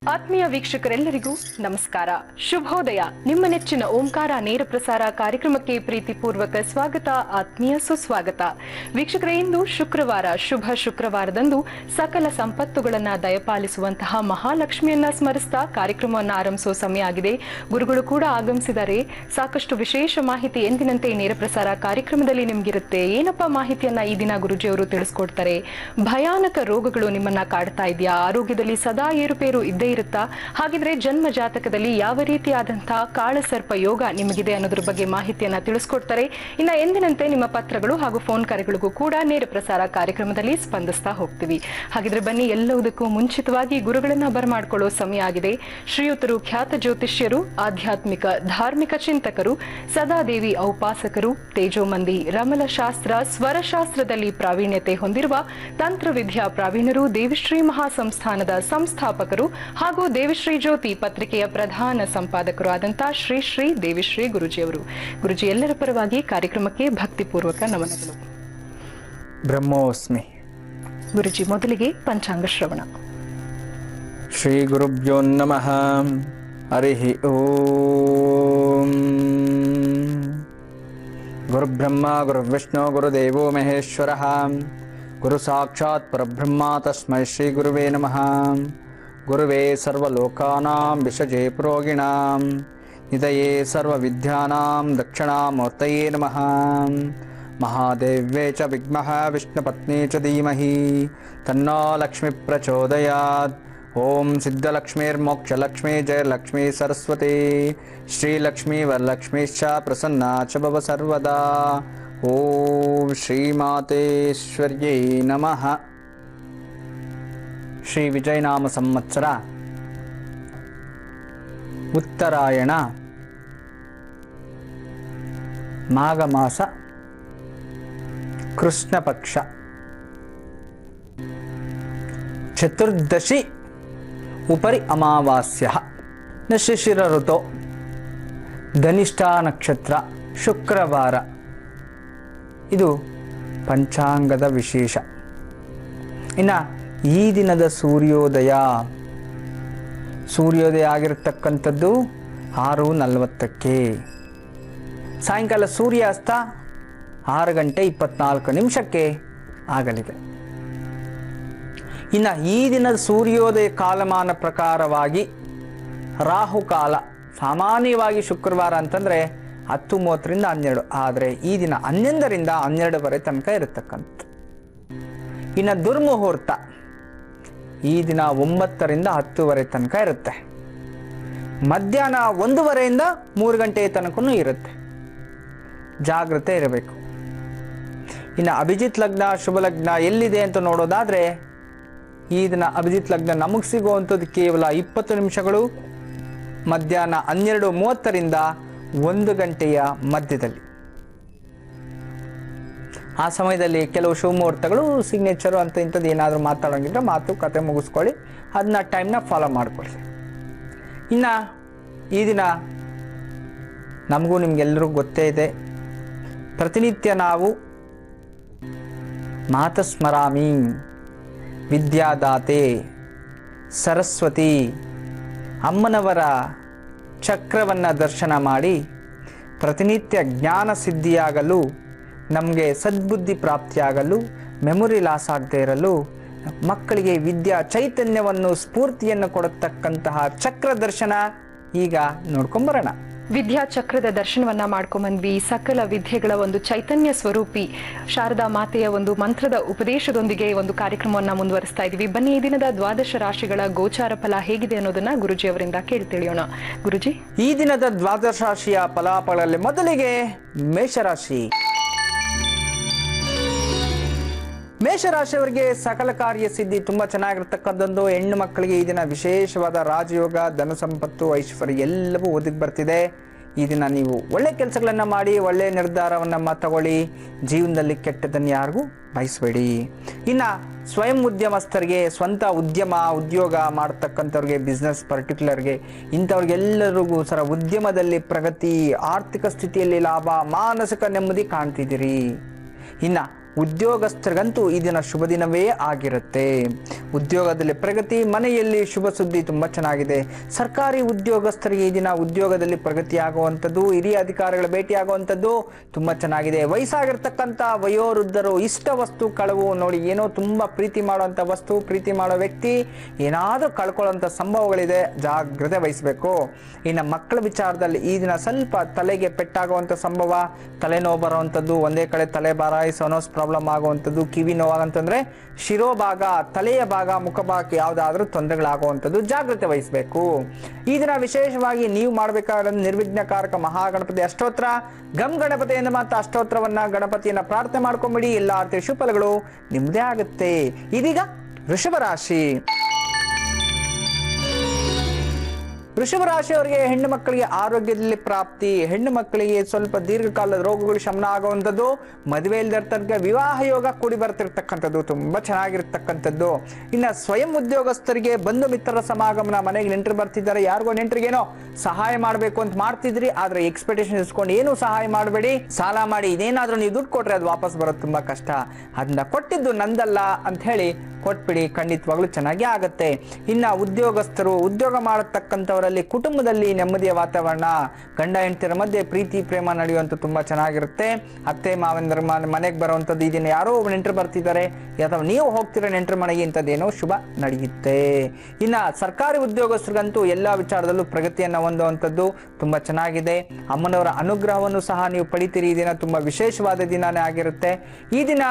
ಆತ್ಮೀಯ ವೀಕ್ಷಕರೆಲ್ಲರಿಗೂ ನಮಸ್ಕಾರ, ಶುಭೋದಯ. ನಿಮ್ಮ ನೆಚ್ಚಿನ ಓಂಕಾರ ನೇರ ಪ್ರಸಾರ ಕಾರ್ಯಕ್ರಮಕ್ಕೆ ಪ್ರೀತಿಪೂರ್ವಕ ಸ್ವಾಗತ, ಆತ್ಮೀಯ ಸುಸ್ವಾಗತ. ವೀಕ್ಷಕರೇ, ಇಂದು ಶುಕ್ರವಾರ, ಶುಭ ಶುಕ್ರವಾರದಂದು ಸಕಲ ಸಂಪತ್ತುಗಳನ್ನ ದಯಪಾಲಿಸುವಂತಹ ಮಹಾಲಕ್ಷ್ಮಿಯನ್ನ ಸ್ಮರಿಸ್ತಾ ಕಾರ್ಯಕ್ರಮವನ್ನು ಆರಂಭಿಸುವ ಸಮಯ ಆಗಿದೆ. ಗುರುಗಳು ಕೂಡ ಆಗಮಿಸಿದ್ದಾರೆ. ಸಾಕಷ್ಟು ವಿಶೇಷ ಮಾಹಿತಿ ಎಂದಿನಂತೆ ನೇರ ಪ್ರಸಾರ ಕಾರ್ಯಕ್ರಮದಲ್ಲಿ ನಿಮ್ಗಿರುತ್ತೆ. ಏನಪ್ಪಾ ಮಾಹಿತಿಯನ್ನ ಈ ದಿನ ಗುರುಜಿಯವರು ತಿಳಿಸ್ಕೊಡ್ತಾರೆ? ಭಯಾನಕ ರೋಗಗಳು ನಿಮ್ಮನ್ನ ಕಾಡ್ತಾ ಇದೆಯಾ? ಆರೋಗ್ಯದಲ್ಲಿ ಸದಾ ಏರುಪೇರು ಇದ್ದೇ ಇರುತ್ತಾ? ಹಾಗಿದ್ರೆ ಜನ್ಮ ಜಾತಕದಲ್ಲಿ ಯಾವ ರೀತಿಯಾದಂತಹ ಕಾಳಸರ್ಪ ಯೋಗ ನಿಮಗಿದೆ ಅನ್ನೋದ್ರ ಬಗ್ಗೆ ಮಾಹಿತಿಯನ್ನ ತಿಳಿಸ್ಕೊಡ್ತಾರೆ. ಇನ್ನ ಎಂದಿನಂತೆ ನಿಮ್ಮ ಪತ್ರಗಳು ಹಾಗೂ ಫೋನ್ ಕರೆಗಳಿಗೂ ಕೂಡ ನೇರ ಪ್ರಸಾರ ಕಾರ್ಯಕ್ರಮದಲ್ಲಿ ಸ್ಪಂದಿಸ್ತಾ ಹೋಗ್ತೀವಿ. ಹಾಗಿದ್ರೆ ಬನ್ನಿ, ಎಲ್ಲವುದಕ್ಕೂ ಮುಂಚಿತವಾಗಿ ಗುರುಗಳನ್ನ ಬರಮಾಡ್ಕೊಳ್ಳೋ ಸಮಯ ಆಗಿದೆ. ಶ್ರೀಯುತರು ಖ್ಯಾತ ಜ್ಯೋತಿಷ್ಯರು, ಆಧ್ಯಾತ್ಮಿಕ ಧಾರ್ಮಿಕ ಚಿಂತಕರು, ಸದಾದೇವಿ ಔಪಾಸಕರು, ತೇಜೋಮಂದಿ ರಮಲಶಾಸ್ತ್ರ ಸ್ವರಶಾಸ್ತ್ರದಲ್ಲಿ ಪ್ರಾವೀಣ್ಯತೆ ಹೊಂದಿರುವ ತಂತ್ರವಿದ್ಯಾ ಪ್ರಾವೀಣರು, ದೇವಿಶ್ರೀ ಮಹಾಸಂಸ್ಥಾನದ ಸಂಸ್ಥಾಪಕರು ಹಾಗೂ ದೇವಿಶ್ರೀ ಜ್ಯೋತಿ ಪತ್ರಿಕೆಯ ಪ್ರಧಾನ ಸಂಪಾದಕರು ಆದಂತಹ ಶ್ರೀ ಶ್ರೀ ದೇವಿಶ್ರೀ ಗುರುಜಿಯವರು. ಗುರುಜಿ, ಎಲ್ಲರ ಪರವಾಗಿ ಕಾರ್ಯಕ್ರಮಕ್ಕೆ ಭಕ್ತಿಪೂರ್ವಕ ನಮನಗಳು. ಬ್ರಹ್ಮೋಸ್ಮಿ. ಗುರುಜಿ, ಮೊದಲಿಗೆ ಪಂಚಾಂಗ ಶ್ರವಣ. ಶ್ರೀ ಗುರುಭ್ಯೋ ನಮಃ. ಹರಿ ಓಂ. ಗುರುಬ್ರಹ್ಮ ಗುರುವಿಷ್ಣು ಗುರುದೇವೋ ಮಹೇಶ್ವರ. ಗುರು ಸಾಕ್ಷಾತ್ ಪರಬ್ರಹ್ಮ ತಸ್ಮೈ ಶ್ರೀ ಗುರುವೇ ನಮಃ. ಗುರುವೇ ಸರ್ವಲೋಕಾನಾಂ ವಿಷಜೇ ಪ್ರೋಗಿಣಾಂ ನಿಧಯೇ ಸರ್ವವಿದ್ಯಾನಾಂ ದಕ್ಷಿಣಾಮೂರ್ತಯೇ ನಮಃ. ಮಹಾದೇವ್ಯೇ ಚ ವಿದ್ಮಃ ವಿಷ್ಣುಪತ್ನೇ ಚ ಧೀಮಹಿ ತನ್ನೋ ಲಕ್ಷ್ಮೀ ಪ್ರಚೋದಯಾತ್. ಓಂ ಸಿದ್ಧಲಕ್ಷ್ಮೀರ್ಮೋಕ್ಷಲಕ್ಷ್ಮೀ ಜಯಲಕ್ಷ್ಮೀ ಸರಸ್ವತಿ ಶ್ರೀಲಕ್ಷ್ಮೀ ವರಲಕ್ಷ್ಮೀಶ್ಚ ಪ್ರಸನ್ನಾ ಚ ಭವ ಸರ್ವದಾ. ಓಂ ಶ್ರೀಮಾತೇಶ್ವರ್ಯೈ ನಮಃ. ಶ್ರೀ ವಿಜಯನಾಮ ಸಂವತ್ಸರ ಉತ್ತರಾಯಣ ಮಾಘ ಮಾಸ ಕೃಷ್ಣ ಪಕ್ಷ ಚತುರ್ದಶಿ ಉಪರಿ ಅಮಾವಾಸ್ಯ ನ ಶಿಶಿರ ಋತು ಧನಿಷ್ಠಾ ನಕ್ಷತ್ರ ಶುಕ್ರವಾರ. ಇದು ಪಂಚಾಂಗದ ವಿಶೇಷ. ಇನ್ನು ಈ ದಿನದ ಸೂರ್ಯೋದಯ ಆಗಿರತಕ್ಕಂಥದ್ದು 6:40. ಸಾಯಂಕಾಲ ಸೂರ್ಯಾಸ್ತ 6:24 ಆಗಲಿದೆ. ಇನ್ನು ಈ ದಿನದ ಸೂರ್ಯೋದಯ ಕಾಲಮಾನ ಪ್ರಕಾರವಾಗಿ ರಾಹುಕಾಲ ಸಾಮಾನ್ಯವಾಗಿ ಶುಕ್ರವಾರ ಅಂತಂದರೆ 10:30ರಿಂದ 12, ಆದರೆ ಈ ದಿನ 11ರಿಂದ 12 ತನಕ ಇರತಕ್ಕಂಥ. ಇನ್ನು ದುರ್ಮುಹೂರ್ತ ಈ ದಿನ 9ರಿಂದ 10 ತನಕ ಇರುತ್ತೆ. ಮಧ್ಯಾಹ್ನ 1:30ಯಿಂದ 3 ತನಕ ಇರುತ್ತೆ. ಜಾಗ್ರತೆ ಇರಬೇಕು. ಇನ್ನು ಅಭಿಜಿತ್ ಲಗ್ನ ಶುಭ ಲಗ್ನ ಎಲ್ಲಿದೆ ಅಂತ ನೋಡೋದಾದ್ರೆ, ಈ ದಿನ ಅಭಿಜಿತ್ ಲಗ್ನ ನಮಗೆ ಸಿಗುವಂಥದ್ದು ಕೇವಲ 20 ನಿಮಿಷಗಳು, ಮಧ್ಯಾಹ್ನ 12:30ರಿಂದ 1 ಮಧ್ಯದಲ್ಲಿ. ಆ ಸಮಯದಲ್ಲಿ ಕೆಲವು ಶುಭ ಮುಹೂರ್ತಗಳು, ಸಿಗ್ನೇಚರು ಅಂತ ಇಂಥದ್ದು ಏನಾದರೂ ಮಾತಾಡೋಂಗಿದ್ರೆ ಮಾತು ಕತೆ ಮುಗಿಸ್ಕೊಳ್ಳಿ, ಅದನ್ನ ಟೈಮ್ನ ಫಾಲೋ ಮಾಡ್ಕೊಳ್ಳಿ. ಇನ್ನು ಈ ದಿನ ನಮಗೂ ನಿಮ್ಗೆಲ್ಲರಿಗೂ ಗೊತ್ತೇ ಇದೆ, ಪ್ರತಿನಿತ್ಯ ನಾವು ಮಾತಸ್ಮರಾಮಿ ವಿದ್ಯಾದಾತೆ ಸರಸ್ವತಿ ಅಮ್ಮನವರ ಚಕ್ರವನ್ನು ದರ್ಶನ ಮಾಡಿ ಪ್ರತಿನಿತ್ಯ ಜ್ಞಾನ ಸಿದ್ಧಿಯಾಗಲು, ನಮಗೆ ಸದ್ಬುದ್ಧಿ ಪ್ರಾಪ್ತಿಯಾಗಲು, ಮೆಮೊರಿ ಲಾಸ್ ಆಗದೆ ಇರಲು, ಮಕ್ಕಳಿಗೆ ವಿದ್ಯಾ ಚೈತನ್ಯವನ್ನು ಸ್ಫೂರ್ತಿಯನ್ನು ಕೊಡತಕ್ಕಂತಹ ಚಕ್ರ ದರ್ಶನ ಈಗ ನೋಡ್ಕೊಂಬರೋಣ. ವಿದ್ಯಾ ಚಕ್ರದ ದರ್ಶನವನ್ನ ಮಾಡ್ಕೊಂಬಂದ್ವಿ. ಸಕಲ ವಿದ್ಯೆಗಳ ಒಂದು ಚೈತನ್ಯ ಸ್ವರೂಪಿ ಶಾರದಾ ಮಾತೆಯ ಒಂದು ಮಂತ್ರದ ಉಪದೇಶದೊಂದಿಗೆ ಒಂದು ಕಾರ್ಯಕ್ರಮವನ್ನ ಮುಂದುವರಿಸ್ತಾ ಇದೀವಿ. ಬನ್ನಿ, ಈ ದಿನದ 12 ರಾಶಿಗಳ ಗೋಚಾರ ಫಲ ಹೇಗಿದೆ ಅನ್ನೋದನ್ನ ಗುರುಜಿ ಅವರಿಂದ ಕೇಳಿ ತಿಳಿಯೋಣ. ಗುರುಜಿ, ಈ ದಿನದ 12 ರಾಶಿಯ ಫಲಾಫಲಗಳಲ್ಲಿ ಮೊದಲಿಗೆ ಮೇಷರಾಶಿ. ಮೇಷರಾಶಿಯವರಿಗೆ ಸಕಲ ಕಾರ್ಯ ಸಿದ್ಧಿ ತುಂಬಾ ಚೆನ್ನಾಗಿರ್ತಕ್ಕಂಥದ್ದು. ಹೆಣ್ಣು ಮಕ್ಕಳಿಗೆ ಈ ದಿನ ವಿಶೇಷವಾದ ರಾಜಯೋಗ, ಧನ ಸಂಪತ್ತು, ಐಶ್ವರ್ಯ ಎಲ್ಲವೂ ಒದಗಿ ಬರ್ತಿದೆ. ಈ ದಿನ ನೀವು ಒಳ್ಳೆ ಕೆಲಸಗಳನ್ನ ಮಾಡಿ ಒಳ್ಳೆ ನಿರ್ಧಾರವನ್ನ ತಗೊಳ್ಳಿ. ಜೀವನದಲ್ಲಿ ಕೆಟ್ಟದನ್ನು ಯಾರಿಗೂ ಬಯಸಬೇಡಿ. ಇನ್ನು ಸ್ವಯಂ ಉದ್ಯಮಸ್ಥರಿಗೆ, ಸ್ವಂತ ಉದ್ಯೋಗ ಮಾಡ್ತಕ್ಕಂಥವ್ರಿಗೆ, ಬಿಸ್ನೆಸ್ ಪರ್ಟಿಕ್ಯುಲರ್ಗೆ ಇಂಥವ್ರಿಗೆಲ್ಲರಿಗೂ ಉದ್ಯಮದಲ್ಲಿ ಪ್ರಗತಿ, ಆರ್ಥಿಕ ಸ್ಥಿತಿಯಲ್ಲಿ ಲಾಭ, ಮಾನಸಿಕ ನೆಮ್ಮದಿ ಕಾಣ್ತಿದ್ದೀರಿ. ಇನ್ನು ಉದ್ಯೋಗಸ್ಥರಿಗಂತೂ ಈ ದಿನ ಶುಭ ದಿನವೇ ಆಗಿರುತ್ತೆ. ಉದ್ಯೋಗದಲ್ಲಿ ಪ್ರಗತಿ, ಮನೆಯಲ್ಲಿ ಶುಭ ಸುದ್ದಿ ತುಂಬ ಚೆನ್ನಾಗಿದೆ. ಸರ್ಕಾರಿ ಉದ್ಯೋಗಸ್ಥರಿಗೆ ಈ ದಿನ ಉದ್ಯೋಗದಲ್ಲಿ ಪ್ರಗತಿ ಆಗುವಂಥದ್ದು, ಹಿರಿಯ ಅಧಿಕಾರಿಗಳ ಭೇಟಿ ಆಗುವಂಥದ್ದು ತುಂಬ ಚೆನ್ನಾಗಿದೆ. ವಯಸ್ಸಾಗಿರ್ತಕ್ಕಂಥ ವಯೋವೃದ್ಧರು ಇಷ್ಟ ವಸ್ತು ಕಳವು ನೋಡಿ, ಏನೋ ತುಂಬ ಪ್ರೀತಿ ಮಾಡುವಂಥ ವಸ್ತು, ಪ್ರೀತಿ ಮಾಡೋ ವ್ಯಕ್ತಿ ಏನಾದರೂ ಕಳ್ಕೊಳ್ಳೋಂಥ ಸಂಭವಗಳಿದೆ, ಜಾಗ್ರತೆ ವಹಿಸಬೇಕು. ಇನ್ನು ಮಕ್ಕಳ ವಿಚಾರದಲ್ಲಿ ಈ ದಿನ ಸ್ವಲ್ಪ ತಲೆಗೆ ಪೆಟ್ಟಾಗುವಂಥ ಸಂಭವ, ತಲೆನೋವು ಬರುವಂಥದ್ದು, ಒಂದೇ ಕಡೆ ತಲೆ ಭಾರ, ಸೋನೋಸ್ ಪ್ರಾಬ್ಲಮ್ ಆಗುವಂಥದ್ದು, ಕಿವಿ ನೋವಾಗಂತಂದ್ರೆ ಶಿರೋಭಾಗ, ತಲೆಯ ಭಾಗ, ಮುಖಭಾಗಕ್ಕೆ ಯಾವುದಾದ್ರೂ ತೊಂದರೆಗಳಾಗುವಂಥದ್ದು, ಜಾಗ್ರತೆ ವಹಿಸಬೇಕು. ಈ ದಿನ ವಿಶೇಷವಾಗಿ ನೀವು ಮಾಡಬೇಕಾದ ನಿರ್ವಿಘ್ನಕಾರಕ ಮಹಾಗಣಪತಿ ಅಷ್ಟೋತ್ರ, ಗಂ ಗಣಪತಿಯಿಂದ ಮಾತ್ರ ಅಷ್ಟೋತ್ರವನ್ನ ಗಣಪತಿಯನ್ನ ಪ್ರಾರ್ಥನೆ ಮಾಡ್ಕೊಂಬಿಡಿ. ಎಲ್ಲ ಆರ್ತಿ ಶುಭಫಲಗಳು ನಿಮ್ಮದೇ ಆಗುತ್ತೆ. ಇದೀಗ ವೃಷಭ ರಾಶಿ. ವೃಷಭ ರಾಶಿಯವರಿಗೆ ಹೆಣ್ಣು ಮಕ್ಕಳಿಗೆ ಆರೋಗ್ಯದಲ್ಲಿ ಪ್ರಾಪ್ತಿ, ಹೆಣ್ಣು ಮಕ್ಕಳಿಗೆ ಸ್ವಲ್ಪ ದೀರ್ಘಕಾಲದ ರೋಗಗಳು ಶಮನ ಆಗುವಂಥದ್ದು, ಮದುವೆ ಇಲ್ಲದಿರ್ತಕ್ಕ ವಿವಾಹ ಯೋಗ ಕೂಡಿ ಬರ್ತಿರ್ತಕ್ಕಂಥದ್ದು ತುಂಬಾ ಚೆನ್ನಾಗಿರ್ತಕ್ಕಂಥದ್ದು. ಇನ್ನು ಸ್ವಯಂ ಉದ್ಯೋಗಸ್ಥರಿಗೆ ಬಂಧು ಮಿತ್ರರ ಸಮಾಗಮನ, ಮನೆಗೆ ನೆಂಟರು ಬರ್ತಿದ್ದಾರೆ, ಯಾರಿಗೋ ನೆಂಟರಿಗೇನೋ ಸಹಾಯ ಮಾಡಬೇಕು ಅಂತ ಮಾಡ್ತಿದ್ರಿ, ಆದ್ರೆ ಎಕ್ಸ್ಪೆಕ್ಟೇಷನ್ ಇಸ್ಕೊಂಡು ಏನು ಸಹಾಯ ಮಾಡಬೇಡಿ. ಸಾಲ ಮಾಡಿ ಇದೇನಾದ್ರೂ ನೀವು ದುಡ್ಡು ಕೊಟ್ರೆ ಅದು ವಾಪಸ್ ಬರೋದು ತುಂಬಾ ಕಷ್ಟ. ಅದನ್ನ ಕೊಟ್ಟಿದ್ದು ನಂದಲ್ಲ ಅಂತ ಹೇಳಿ ಕೊಟ್ಬಿಡಿ, ಖಂಡಿತವಾಗ್ಲೂ ಚೆನ್ನಾಗಿ ಆಗತ್ತೆ. ಇನ್ನ ಉದ್ಯೋಗಸ್ಥರು, ಉದ್ಯೋಗ ಮಾಡತಕ್ಕಂಥವರಲ್ಲಿ ಕುಟುಂಬದಲ್ಲಿ ನೆಮ್ಮದಿಯ ವಾತಾವರಣ, ಗಂಡ ಹೆಂಡತಿಯರ ಮಧ್ಯೆ ಪ್ರೀತಿ ಪ್ರೇಮ ನಡೆಯುವಂತ ತುಂಬಾ ಚೆನ್ನಾಗಿರುತ್ತೆ. ಅತ್ತೆ ಮಾವಂದ್ರ ಮನೆಗೆ ಬರುವಂತದ್ದು, ಇದನ್ನ ಯಾರೋ ನೆಂಟರು ಬರ್ತಿದ್ದಾರೆ ಅಥವಾ ನೀವು ಹೋಗ್ತಿರೋ ನೆಂಟರ ಮನೆಗೆ ಇಂಥದ್ದೇನೋ ಶುಭ ನಡೆಯುತ್ತೆ. ಇನ್ನ ಸರ್ಕಾರಿ ಉದ್ಯೋಗಸ್ಥರಿಗಂತೂ ಎಲ್ಲಾ ವಿಚಾರದಲ್ಲೂ ಪ್ರಗತಿಯನ್ನ ಹೊಂದುವಂಥದ್ದು ತುಂಬಾ ಚೆನ್ನಾಗಿದೆ. ಅಮ್ಮನವರ ಅನುಗ್ರಹವನ್ನು ಸಹ ನೀವು ಪಡಿತೀರಿ. ಈ ದಿನ ತುಂಬಾ ವಿಶೇಷವಾದ ದಿನಾನೇ ಆಗಿರುತ್ತೆ. ಈ ದಿನ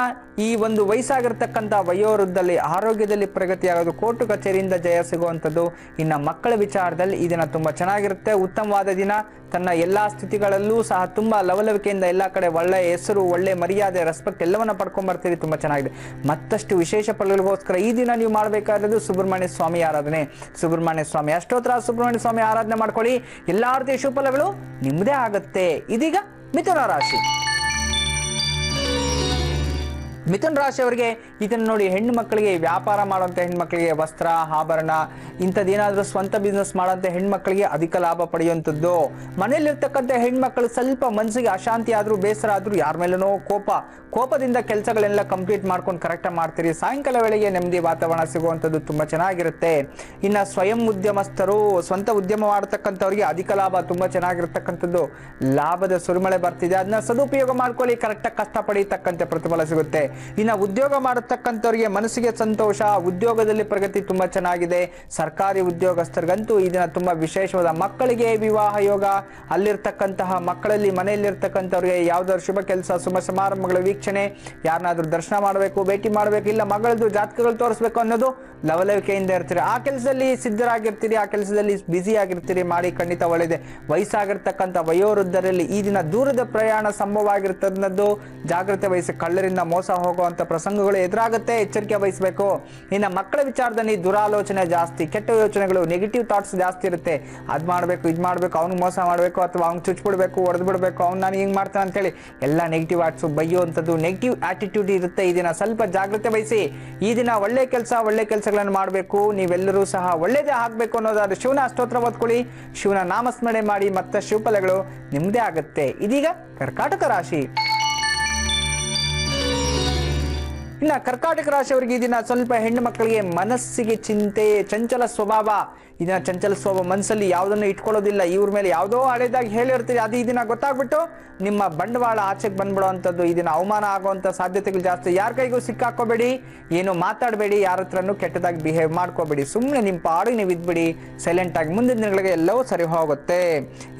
ಈ ಒಂದು ವಯಸ್ಸಾಗಿರ್ತಕ್ಕಂಥ ವಯೋವೃದ್ಧಲ್ಲಿ ಆರೋಗ್ಯದಲ್ಲಿ ಪ್ರಗತಿ ಆಗೋದು, ಕೋರ್ಟು ಕಚೇರಿಯಿಂದ ಜಯ ಸಿಗುವಂಥದ್ದು. ಇನ್ನು ಮಕ್ಕಳ ವಿಚಾರದಲ್ಲಿ ಈ ದಿನ ತುಂಬಾ ಚೆನ್ನಾಗಿರುತ್ತೆ, ಉತ್ತಮವಾದ ದಿನ. ತನ್ನ ಎಲ್ಲಾ ಸ್ಥಿತಿಗಳಲ್ಲೂ ಸಹ ತುಂಬಾ ಲವಲವಿಕೆಯಿಂದ ಎಲ್ಲಾ ಕಡೆ ಒಳ್ಳೆ ಹೆಸರು, ಒಳ್ಳೆ ಮರ್ಯಾದೆ, ರೆಸ್ಪೆಕ್ಟ್ ಎಲ್ಲವನ್ನ ಪಡ್ಕೊಂಡ್ ಬರ್ತೀರಿ. ತುಂಬಾ ಚೆನ್ನಾಗಿದೆ. ಮತ್ತಷ್ಟು ವಿಶೇಷ ಫಲಗಳಿಗೋಸ್ಕರ ಈ ದಿನ ನೀವು ಮಾಡಬೇಕಾದದ್ದು ಸುಬ್ರಹ್ಮಣ್ಯ ಸ್ವಾಮಿ ಆರಾಧನೆ, ಸುಬ್ರಹ್ಮಣ್ಯ ಸ್ವಾಮಿ ಅಷ್ಟೋತ್ರ, ಸುಬ್ರಹ್ಮಣ್ಯ ಸ್ವಾಮಿ ಆರಾಧನೆ ಮಾಡ್ಕೊಳ್ಳಿ. ಎಲ್ಲಾ ರೀತಿಯ ಶುಭಫಲಗಳು ನಿಮ್ಮದೇ ಆಗುತ್ತೆ. ಇದೀಗ ಮಿಥುನ ರಾಶಿ. ಮಿಥುನ ರಾಶಿಯವರಿಗೆ ಇದನ್ನು ನೋಡಿ, ಹೆಣ್ಣು ಮಕ್ಕಳಿಗೆ, ವ್ಯಾಪಾರ ಮಾಡುವಂಥ ಹೆಣ್ಮಕ್ಳಿಗೆ, ವಸ್ತ್ರ ಆಭರಣ ಇಂಥದ್ದೇನಾದ್ರೂ ಸ್ವಂತ ಬಿಸ್ನೆಸ್ ಮಾಡುವಂಥ ಹೆಣ್ಮಕ್ಳಿಗೆ ಅಧಿಕ ಲಾಭ ಪಡೆಯುವಂಥದ್ದು. ಮನೆಯಲ್ಲಿರ್ತಕ್ಕಂಥ ಹೆಣ್ಮಕ್ಳು ಸ್ವಲ್ಪ ಮನಸ್ಸಿಗೆ ಅಶಾಂತಿ ಆದ್ರೂ, ಬೇಸರ ಆದ್ರೂ, ಯಾರ ಮೇಲೇನೋ ಕೋಪದಿಂದ ಕೆಲಸಗಳೆಲ್ಲ ಕಂಪ್ಲೀಟ್ ಮಾಡ್ಕೊಂಡು ಕರೆಕ್ಟಾಗಿ ಮಾಡ್ತೀರಿ. ಸಾಯಂಕಾಲ ವೇಳೆಗೆ ನೆಮ್ಮದಿ ವಾತಾವರಣ ಸಿಗುವಂಥದ್ದು ತುಂಬಾ ಚೆನ್ನಾಗಿರುತ್ತೆ. ಇನ್ನ ಸ್ವಯಂ ಉದ್ಯಮಸ್ಥರು, ಸ್ವಂತ ಉದ್ಯಮ ಮಾಡತಕ್ಕಂಥವ್ರಿಗೆ ಅಧಿಕ ಲಾಭ ತುಂಬಾ ಚೆನ್ನಾಗಿರ್ತಕ್ಕಂಥದ್ದು, ಲಾಭದ ಸುರಿಮಳೆ ಬರ್ತಿದೆ. ಅದನ್ನ ಸದುಪಯೋಗ ಮಾಡ್ಕೊಳ್ಳಿ, ಕರೆಕ್ಟಾಗಿ ಕಷ್ಟ ಪಡೀತಕ್ಕಂಥ ಪ್ರತಿಫಲ ಸಿಗುತ್ತೆ. ಇನ್ನು ಉದ್ಯೋಗ ಮಾಡತಕ್ಕಂಥವ್ರಿಗೆ ಮನಸ್ಸಿಗೆ ಸಂತೋಷ, ಉದ್ಯೋಗದಲ್ಲಿ ಪ್ರಗತಿ ತುಂಬಾ ಚೆನ್ನಾಗಿದೆ. ಸರ್ಕಾರಿ ಉದ್ಯೋಗಸ್ಥರಿಗಂತೂ ಈ ದಿನ ತುಂಬಾ ವಿಶೇಷವಾದ, ಮಕ್ಕಳಿಗೆ ವಿವಾಹ ಯೋಗ, ಅಲ್ಲಿರ್ತಕ್ಕಂತಹ ಮಕ್ಕಳಲ್ಲಿ ಮನೆಯಲ್ಲಿರ್ತಕ್ಕಂಥವ್ರಿಗೆ ಯಾವ್ದಾದ್ರು ಶುಭ ಕೆಲಸ, ಶುಭ ಸಮಾರಂಭಗಳ ವೀಕ್ಷಣೆ, ಯಾರನ್ನಾದ್ರೂ ದರ್ಶನ ಮಾಡಬೇಕು, ಭೇಟಿ ಮಾಡಬೇಕು, ಇಲ್ಲ ಮಗಳದ್ದು ಜಾತಕಗಳು ತೋರಿಸ್ಬೇಕು ಅನ್ನೋದು ಲವಲವಿಕೆಯಿಂದ ಇರ್ತೀರಿ. ಆ ಕೆಲಸದಲ್ಲಿ ಸಿದ್ಧರಾಗಿರ್ತೀರಿ, ಆ ಕೆಲಸದಲ್ಲಿ ಬ್ಯುಸಿ ಆಗಿರ್ತೀರಿ, ಮಾಡಿ ಖಂಡಿತ ಒಳ್ಳೆಯದೆ. ವಯಸ್ಸಾಗಿರ್ತಕ್ಕಂಥ ವಯೋವೃದ್ಧರಲ್ಲಿ ಈ ದಿನ ದೂರದ ಪ್ರಯಾಣ ಸಂಭವ ಆಗಿರ್ತದನ್ನದ್ದು ಜಾಗ್ರತೆ ವಹಿಸಿ, ಕಳ್ಳರಿಂದ ಮೋಸ ಹೋಗುವಂತ ಪ್ರಸಂಗಗಳು ಎದುರಾಗುತ್ತೆ, ಎಚ್ಚರಿಕೆ ವಹಿಸಬೇಕು. ಇನ್ನು ಮಕ್ಕಳ ವಿಚಾರದಲ್ಲಿ ದುರಾಲೋಚನೆ ಜಾಸ್ತಿ, ಕೆಟ್ಟ ಯೋಚನೆಗಳು, ನೆಗೆಟಿವ್ ಥಾಟ್ಸ್ ಜಾಸ್ತಿ ಇರುತ್ತೆ. ಅದ್ ಮಾಡ್ಬೇಕು, ಇದ್ ಮಾಡ್ಬೇಕು, ಅವ್ನಿಗೆ ಮೋಸ ಮಾಡ್ಬೇಕು, ಅಥವಾ ಅವ್ನಿಗೆ ಚುಚ್ಬಿಡ್ಬೇಕು, ಹೊಡೆದು ಬಿಡ್ಬೇಕು, ಅವ್ನು ನಾನು ಹಿಂಗ್ ಮಾಡ್ತಾನೆ ಅಂತ ಹೇಳಿ ಎಲ್ಲ ನೆಗೆಟಿವ್ ಆಟ್ಸು, ಬೈಯುವಂಥದ್ದು, ನೆಗೆಟಿವ್ ಆಟಿಟ್ಯೂಡ್ ಇರುತ್ತೆ. ಈ ದಿನ ಸ್ವಲ್ಪ ಜಾಗ್ರತೆ ವಹಿಸಿ. ಈ ದಿನ ಒಳ್ಳೆ ಕೆಲಸಗಳನ್ನು ಮಾಡಬೇಕು. ನೀವೆಲ್ಲರೂ ಸಹ ಒಳ್ಳೇದೇ ಆಗ್ಬೇಕು ಅನ್ನೋದಾದ್ರೆ ಶಿವನ ಅಷ್ಟೋತ್ರ ಓದ್ಕೊಳ್ಳಿ, ಶಿವನ ನಾಮಸ್ಮರಣೆ ಮಾಡಿ, ಮತ್ತೆ ಶಿವಫಲಗಳು ನಿಮ್ಮದೇ ಆಗುತ್ತೆ. ಇದೀಗ ಕರ್ಕಾಟಕ ರಾಶಿ. ಇನ್ನು ಕರ್ಕಾಟಕ ರಾಶಿಯವರಿಗೆ ಈ ದಿನ ಸ್ವಲ್ಪ ಹೆಣ್ಣು ಮಕ್ಕಳಿಗೆ ಮನಸ್ಸಿಗೆ ಚಿಂತೆ, ಚಂಚಲ ಸ್ವಭಾವ. ಇದನ್ನ ಚಂಚಲ ಸ್ವಭಾವ, ಮನಸ್ಸಲ್ಲಿ ಯಾವುದನ್ನು ಇಟ್ಕೊಳ್ಳೋದಿಲ್ಲ. ಇವ್ರ ಮೇಲೆ ಯಾವುದೋ ಹಳೇದಾಗಿ ಹೇಳಿರ್ತೀರಿ, ಅದು ಈ ದಿನ ಗೊತ್ತಾಗ್ಬಿಟ್ಟು ನಿಮ್ಮ ಬಂಡವಾಳ ಆಚೆಗೆ ಬಂದ್ಬಿಡುವಂಥದ್ದು. ಈ ದಿನ ಅವಮಾನ ಆಗುವಂಥ ಸಾಧ್ಯತೆಗಳು ಜಾಸ್ತಿ. ಯಾರ ಕೈಗೂ ಸಿಕ್ಕಾಕೋಬೇಡಿ, ಏನು ಮಾತಾಡಬೇಡಿ, ಯಾರ ಹತ್ರನೂ ಕೆಟ್ಟದಾಗಿ ಬಿಹೇವ್ ಮಾಡ್ಕೋಬೇಡಿ. ಸುಮ್ಮನೆ ನಿಮ್ಮ ಪಾಡಿಗೆ ನೀವು ಇದ್ಬಿಡಿ, ಸೈಲೆಂಟ್ ಆಗಿ. ಮುಂದಿನ ದಿನಗಳಿಗೆ ಎಲ್ಲವೂ ಸರಿ ಹೋಗುತ್ತೆ.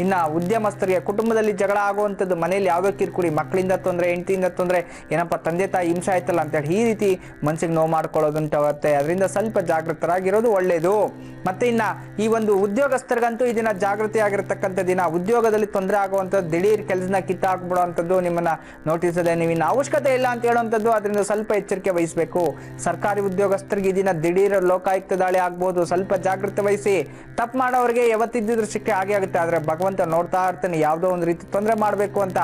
ಇನ್ನು ಉದ್ಯಮಸ್ಥರಿಗೆ ಕುಟುಂಬದಲ್ಲಿ ಜಗಳ ಆಗುವಂಥದ್ದು, ಮನೆಯಲ್ಲಿ ಯಾವುದೋ ಕಿರ್ಕುರಿ, ಮಕ್ಕಳಿಂದ ತೊಂದರೆ, ಹೆಂಡತಿಯಿಂದ ತೊಂದರೆ, ಏನಪ್ಪ ತಂದೆ ತಾಯಿ ಹಿಂಸೆ ಆಯ್ತಲ್ಲ ಅಂತೇಳಿ ಈ ರೀತಿ ಮನಸ್ಸಿಗೆ ನೋವು ಮಾಡ್ಕೊಳ್ಳೋದುಂಟಾಗುತ್ತೆ. ಅದರಿಂದ ಸ್ವಲ್ಪ ಜಾಗೃತರಾಗಿರೋದು ಒಳ್ಳೆಯದು. ಮತ್ತೆ ಇನ್ನ ಈ ಒಂದು ಉದ್ಯೋಗಸ್ಥರಿಗಂತೂ ಈ ದಿನ ಜಾಗೃತಿ ಆಗಿರತಕ್ಕಂಥ ದಿನ. ಉದ್ಯೋಗದಲ್ಲಿ ತೊಂದರೆ ಆಗುವಂಥದ್ದು, ದಿಢೀರ್ ಕೆಲಸನ ಕಿತ್ತಾಕ್ಬಿಡುವಂಥದ್ದು, ನಿಮ್ಮನ್ನ ನೋಟಿಸದೆ ನೀವು ಇನ್ನು ಅವಶ್ಯಕತೆ ಇಲ್ಲ ಅಂತ ಹೇಳುವಂಥದ್ದು, ಅದರಿಂದ ಸ್ವಲ್ಪ ಎಚ್ಚರಿಕೆ ವಹಿಸಬೇಕು. ಸರ್ಕಾರಿ ಉದ್ಯೋಗಸ್ಥರಿಗೆ ಈ ದಿನ ದಿಢೀರ್ ಲೋಕಾಯುಕ್ತ ದಾಳಿ ಆಗ್ಬೋದು, ಸ್ವಲ್ಪ ಜಾಗೃತಿ ವಹಿಸಿ. ತಪ್ಪು ಮಾಡೋರಿಗೆ ಯಾವತ್ತಿದ್ದಿದ್ರು ಶಿಕ್ಷೆ ಆಗೇ ಆಗುತ್ತೆ. ಆದ್ರೆ ಭಗವಂತ ನೋಡ್ತಾ ಇರ್ತಾನೆ ಯಾವುದೋ ಒಂದು ರೀತಿ ತೊಂದರೆ ಮಾಡಬೇಕು ಅಂತ.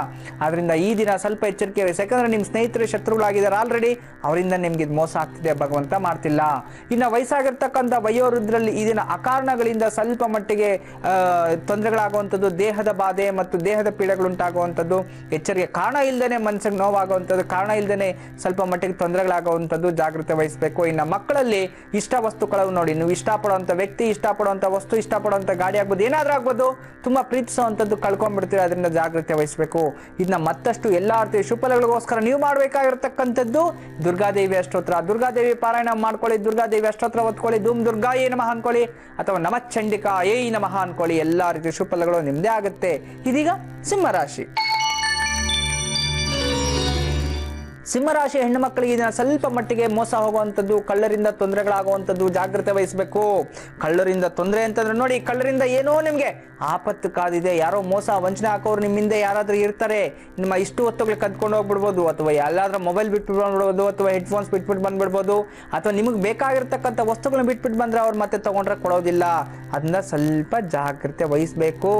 ಆದ್ರಿಂದ ಈ ದಿನ ಸ್ವಲ್ಪ ಎಚ್ಚರಿಕೆ ವಹಿಸಿ. ಯಾಕಂದ್ರೆ ನಿಮ್ಮ ಸ್ನೇಹಿತರು ಶತ್ರುಗಳಾಗಿದ್ದಾರೆ ಆಲ್ರೆಡಿ, ಅವರಿಂದ ನಿಮ್ಗೆ ಮೋಸ ಆಗ್ತಿದೆ, ಭಗವಂತ ಮಾಡ್ತಿಲ್ಲ. ಇನ್ನು ವಯಸ್ಸಾಗಿರ್ತಕ್ಕಂಥ ವಯೋವೃದ್ಧರಲ್ಲಿ ಈ ದಿನ ಅಕಾರಣಗಳಿಂದ ಸ್ವಲ್ಪ ಮಟ್ಟಿಗೆ ತೊಂದರೆಗಳಾಗುವಂಥದ್ದು, ದೇಹದ ಬಾಧೆ ಮತ್ತು ದೇಹದ ಪೀಡೆಗಳುಂಟಾಗುವಂಥದ್ದು, ಎಚ್ಚರಿಕೆ, ಕಾರಣ ಇಲ್ಲದೇ ಮನಸ್ಸಿಗೆ ನೋವಾಗುವಂಥದ್ದು, ಕಾರಣ ಇಲ್ಲದೇ ಸ್ವಲ್ಪ ಮಟ್ಟಿಗೆ ತೊಂದರೆಗಳಾಗುವಂಥದ್ದು, ಜಾಗೃತಿ ವಹಿಸಬೇಕು. ಇನ್ನು ಮಕ್ಕಳಲ್ಲಿ ಇಷ್ಟ ವಸ್ತುಗಳು ನೋಡಿ, ನೀವು ಇಷ್ಟಪಡುವಂಥ ವ್ಯಕ್ತಿ, ಇಷ್ಟಪಡುವಂಥ ವಸ್ತು, ಇಷ್ಟಪಡುವಂಥ ಗಾಡಿ ಆಗ್ಬೋದು, ಏನಾದ್ರೂ ಆಗ್ಬೋದು, ತುಂಬಾ ಪ್ರೀತಿಸುವಂಥದ್ದು ಕಳ್ಕೊಂಡ್ಬಿಡ್ತೀರಿ. ಅದರಿಂದ ಜಾಗೃತಿ ವಹಿಸಬೇಕು. ಇದನ್ನ ಮತ್ತಷ್ಟು ಎಲ್ಲಾ ರೀತಿಯ ಶುಭಫಲಗಳಿಗೋಸ್ಕರ ನೀವು ಮಾಡಬೇಕಾಗಿರ್ತಕ್ಕಂಥದ್ದು ದುರ್ಗಾದೇವಿ ಅಷ್ಟೋತ್ರ. ದುರ್ಗಾದೇವಿ ಪಾರಾಯಣ ಮಾಡ್ಕೊಳ್ಳಿ, ದುರ್ಗಾದೇವಿ ಅಷ್ಟೋತ್ರ ಓದ್ಕೊಳ್ಳಿ, ಧೂಮ್ ದುರ್ಗಾಯೇ ನಮಃ ಅನ್ಕೊಳ್ಳಿ, ಅಥವಾ ನಮಶ್ಚಂಡಿಕಾ ಏ ನಮಃ ಅನ್ಕೊಳ್ಳಿ. ಎಲ್ಲಾ ರೀತಿಯ ಶುಭಫಲಗಳು ನಿಮ್ದೇ ಆಗುತ್ತೆ. ಇದೀಗ ಸಿಂಹರಾಶಿ. ಸಿಂಹರಾಶಿ ಹೆಣ್ಣು ಮಕ್ಕಳಿಗೆ ಇದನ್ನ ಸ್ವಲ್ಪ ಮಟ್ಟಿಗೆ ಮೋಸ ಹೋಗುವಂಥದ್ದು, ಕಳ್ಳರಿಂದ ತೊಂದರೆಗಳಾಗುವಂಥದ್ದು, ಜಾಗ್ರತೆ ವಹಿಸಬೇಕು. ಕಳ್ಳರಿಂದ ತೊಂದರೆ ಅಂತಂದ್ರೆ ನೋಡಿ, ಕಳ್ಳರಿಂದ ಏನೋ ನಿಮ್ಗೆ ಆಪತ್ತು ಕಾದಿದೆ, ಯಾರೋ ಮೋಸ ವಂಚನೆ ಹಾಕೋರು ನಿಮ್ಮ ಹಿಂದೆ ಯಾರಾದ್ರೂ ಇರ್ತಾರೆ. ನಿಮ್ಮ ಇಷ್ಟು ಹೊತ್ತುಗಳು ಕದ್ಕೊಂಡು ಹೋಗ್ಬಿಡ್ಬೋದು, ಅಥವಾ ಎಲ್ಲಾದ್ರೂ ಮೊಬೈಲ್ ಬಿಟ್ಬಿಟ್ಟು ಬಂದ್ಬಿಡ್ಬೋದು, ಅಥವಾ ಹೆಡ್ಫೋನ್ಸ್ ಬಿಟ್ಬಿಟ್ಟು ಬಂದ್ಬಿಡ್ಬೋದು, ಅಥವಾ ನಿಮಗೆ ಬೇಕಾಗಿರ್ತಕ್ಕಂಥ ವಸ್ತುಗಳನ್ನ ಬಿಟ್ಬಿಟ್ಟು ಬಂದ್ರೆ ಅವ್ರು ಮತ್ತೆ ತಗೊಂಡ್ರೆ ಕೊಡೋದಿಲ್ಲ. ಅದನ್ನ ಸ್ವಲ್ಪ ಜಾಗ್ರತೆ ವಹಿಸಬೇಕು.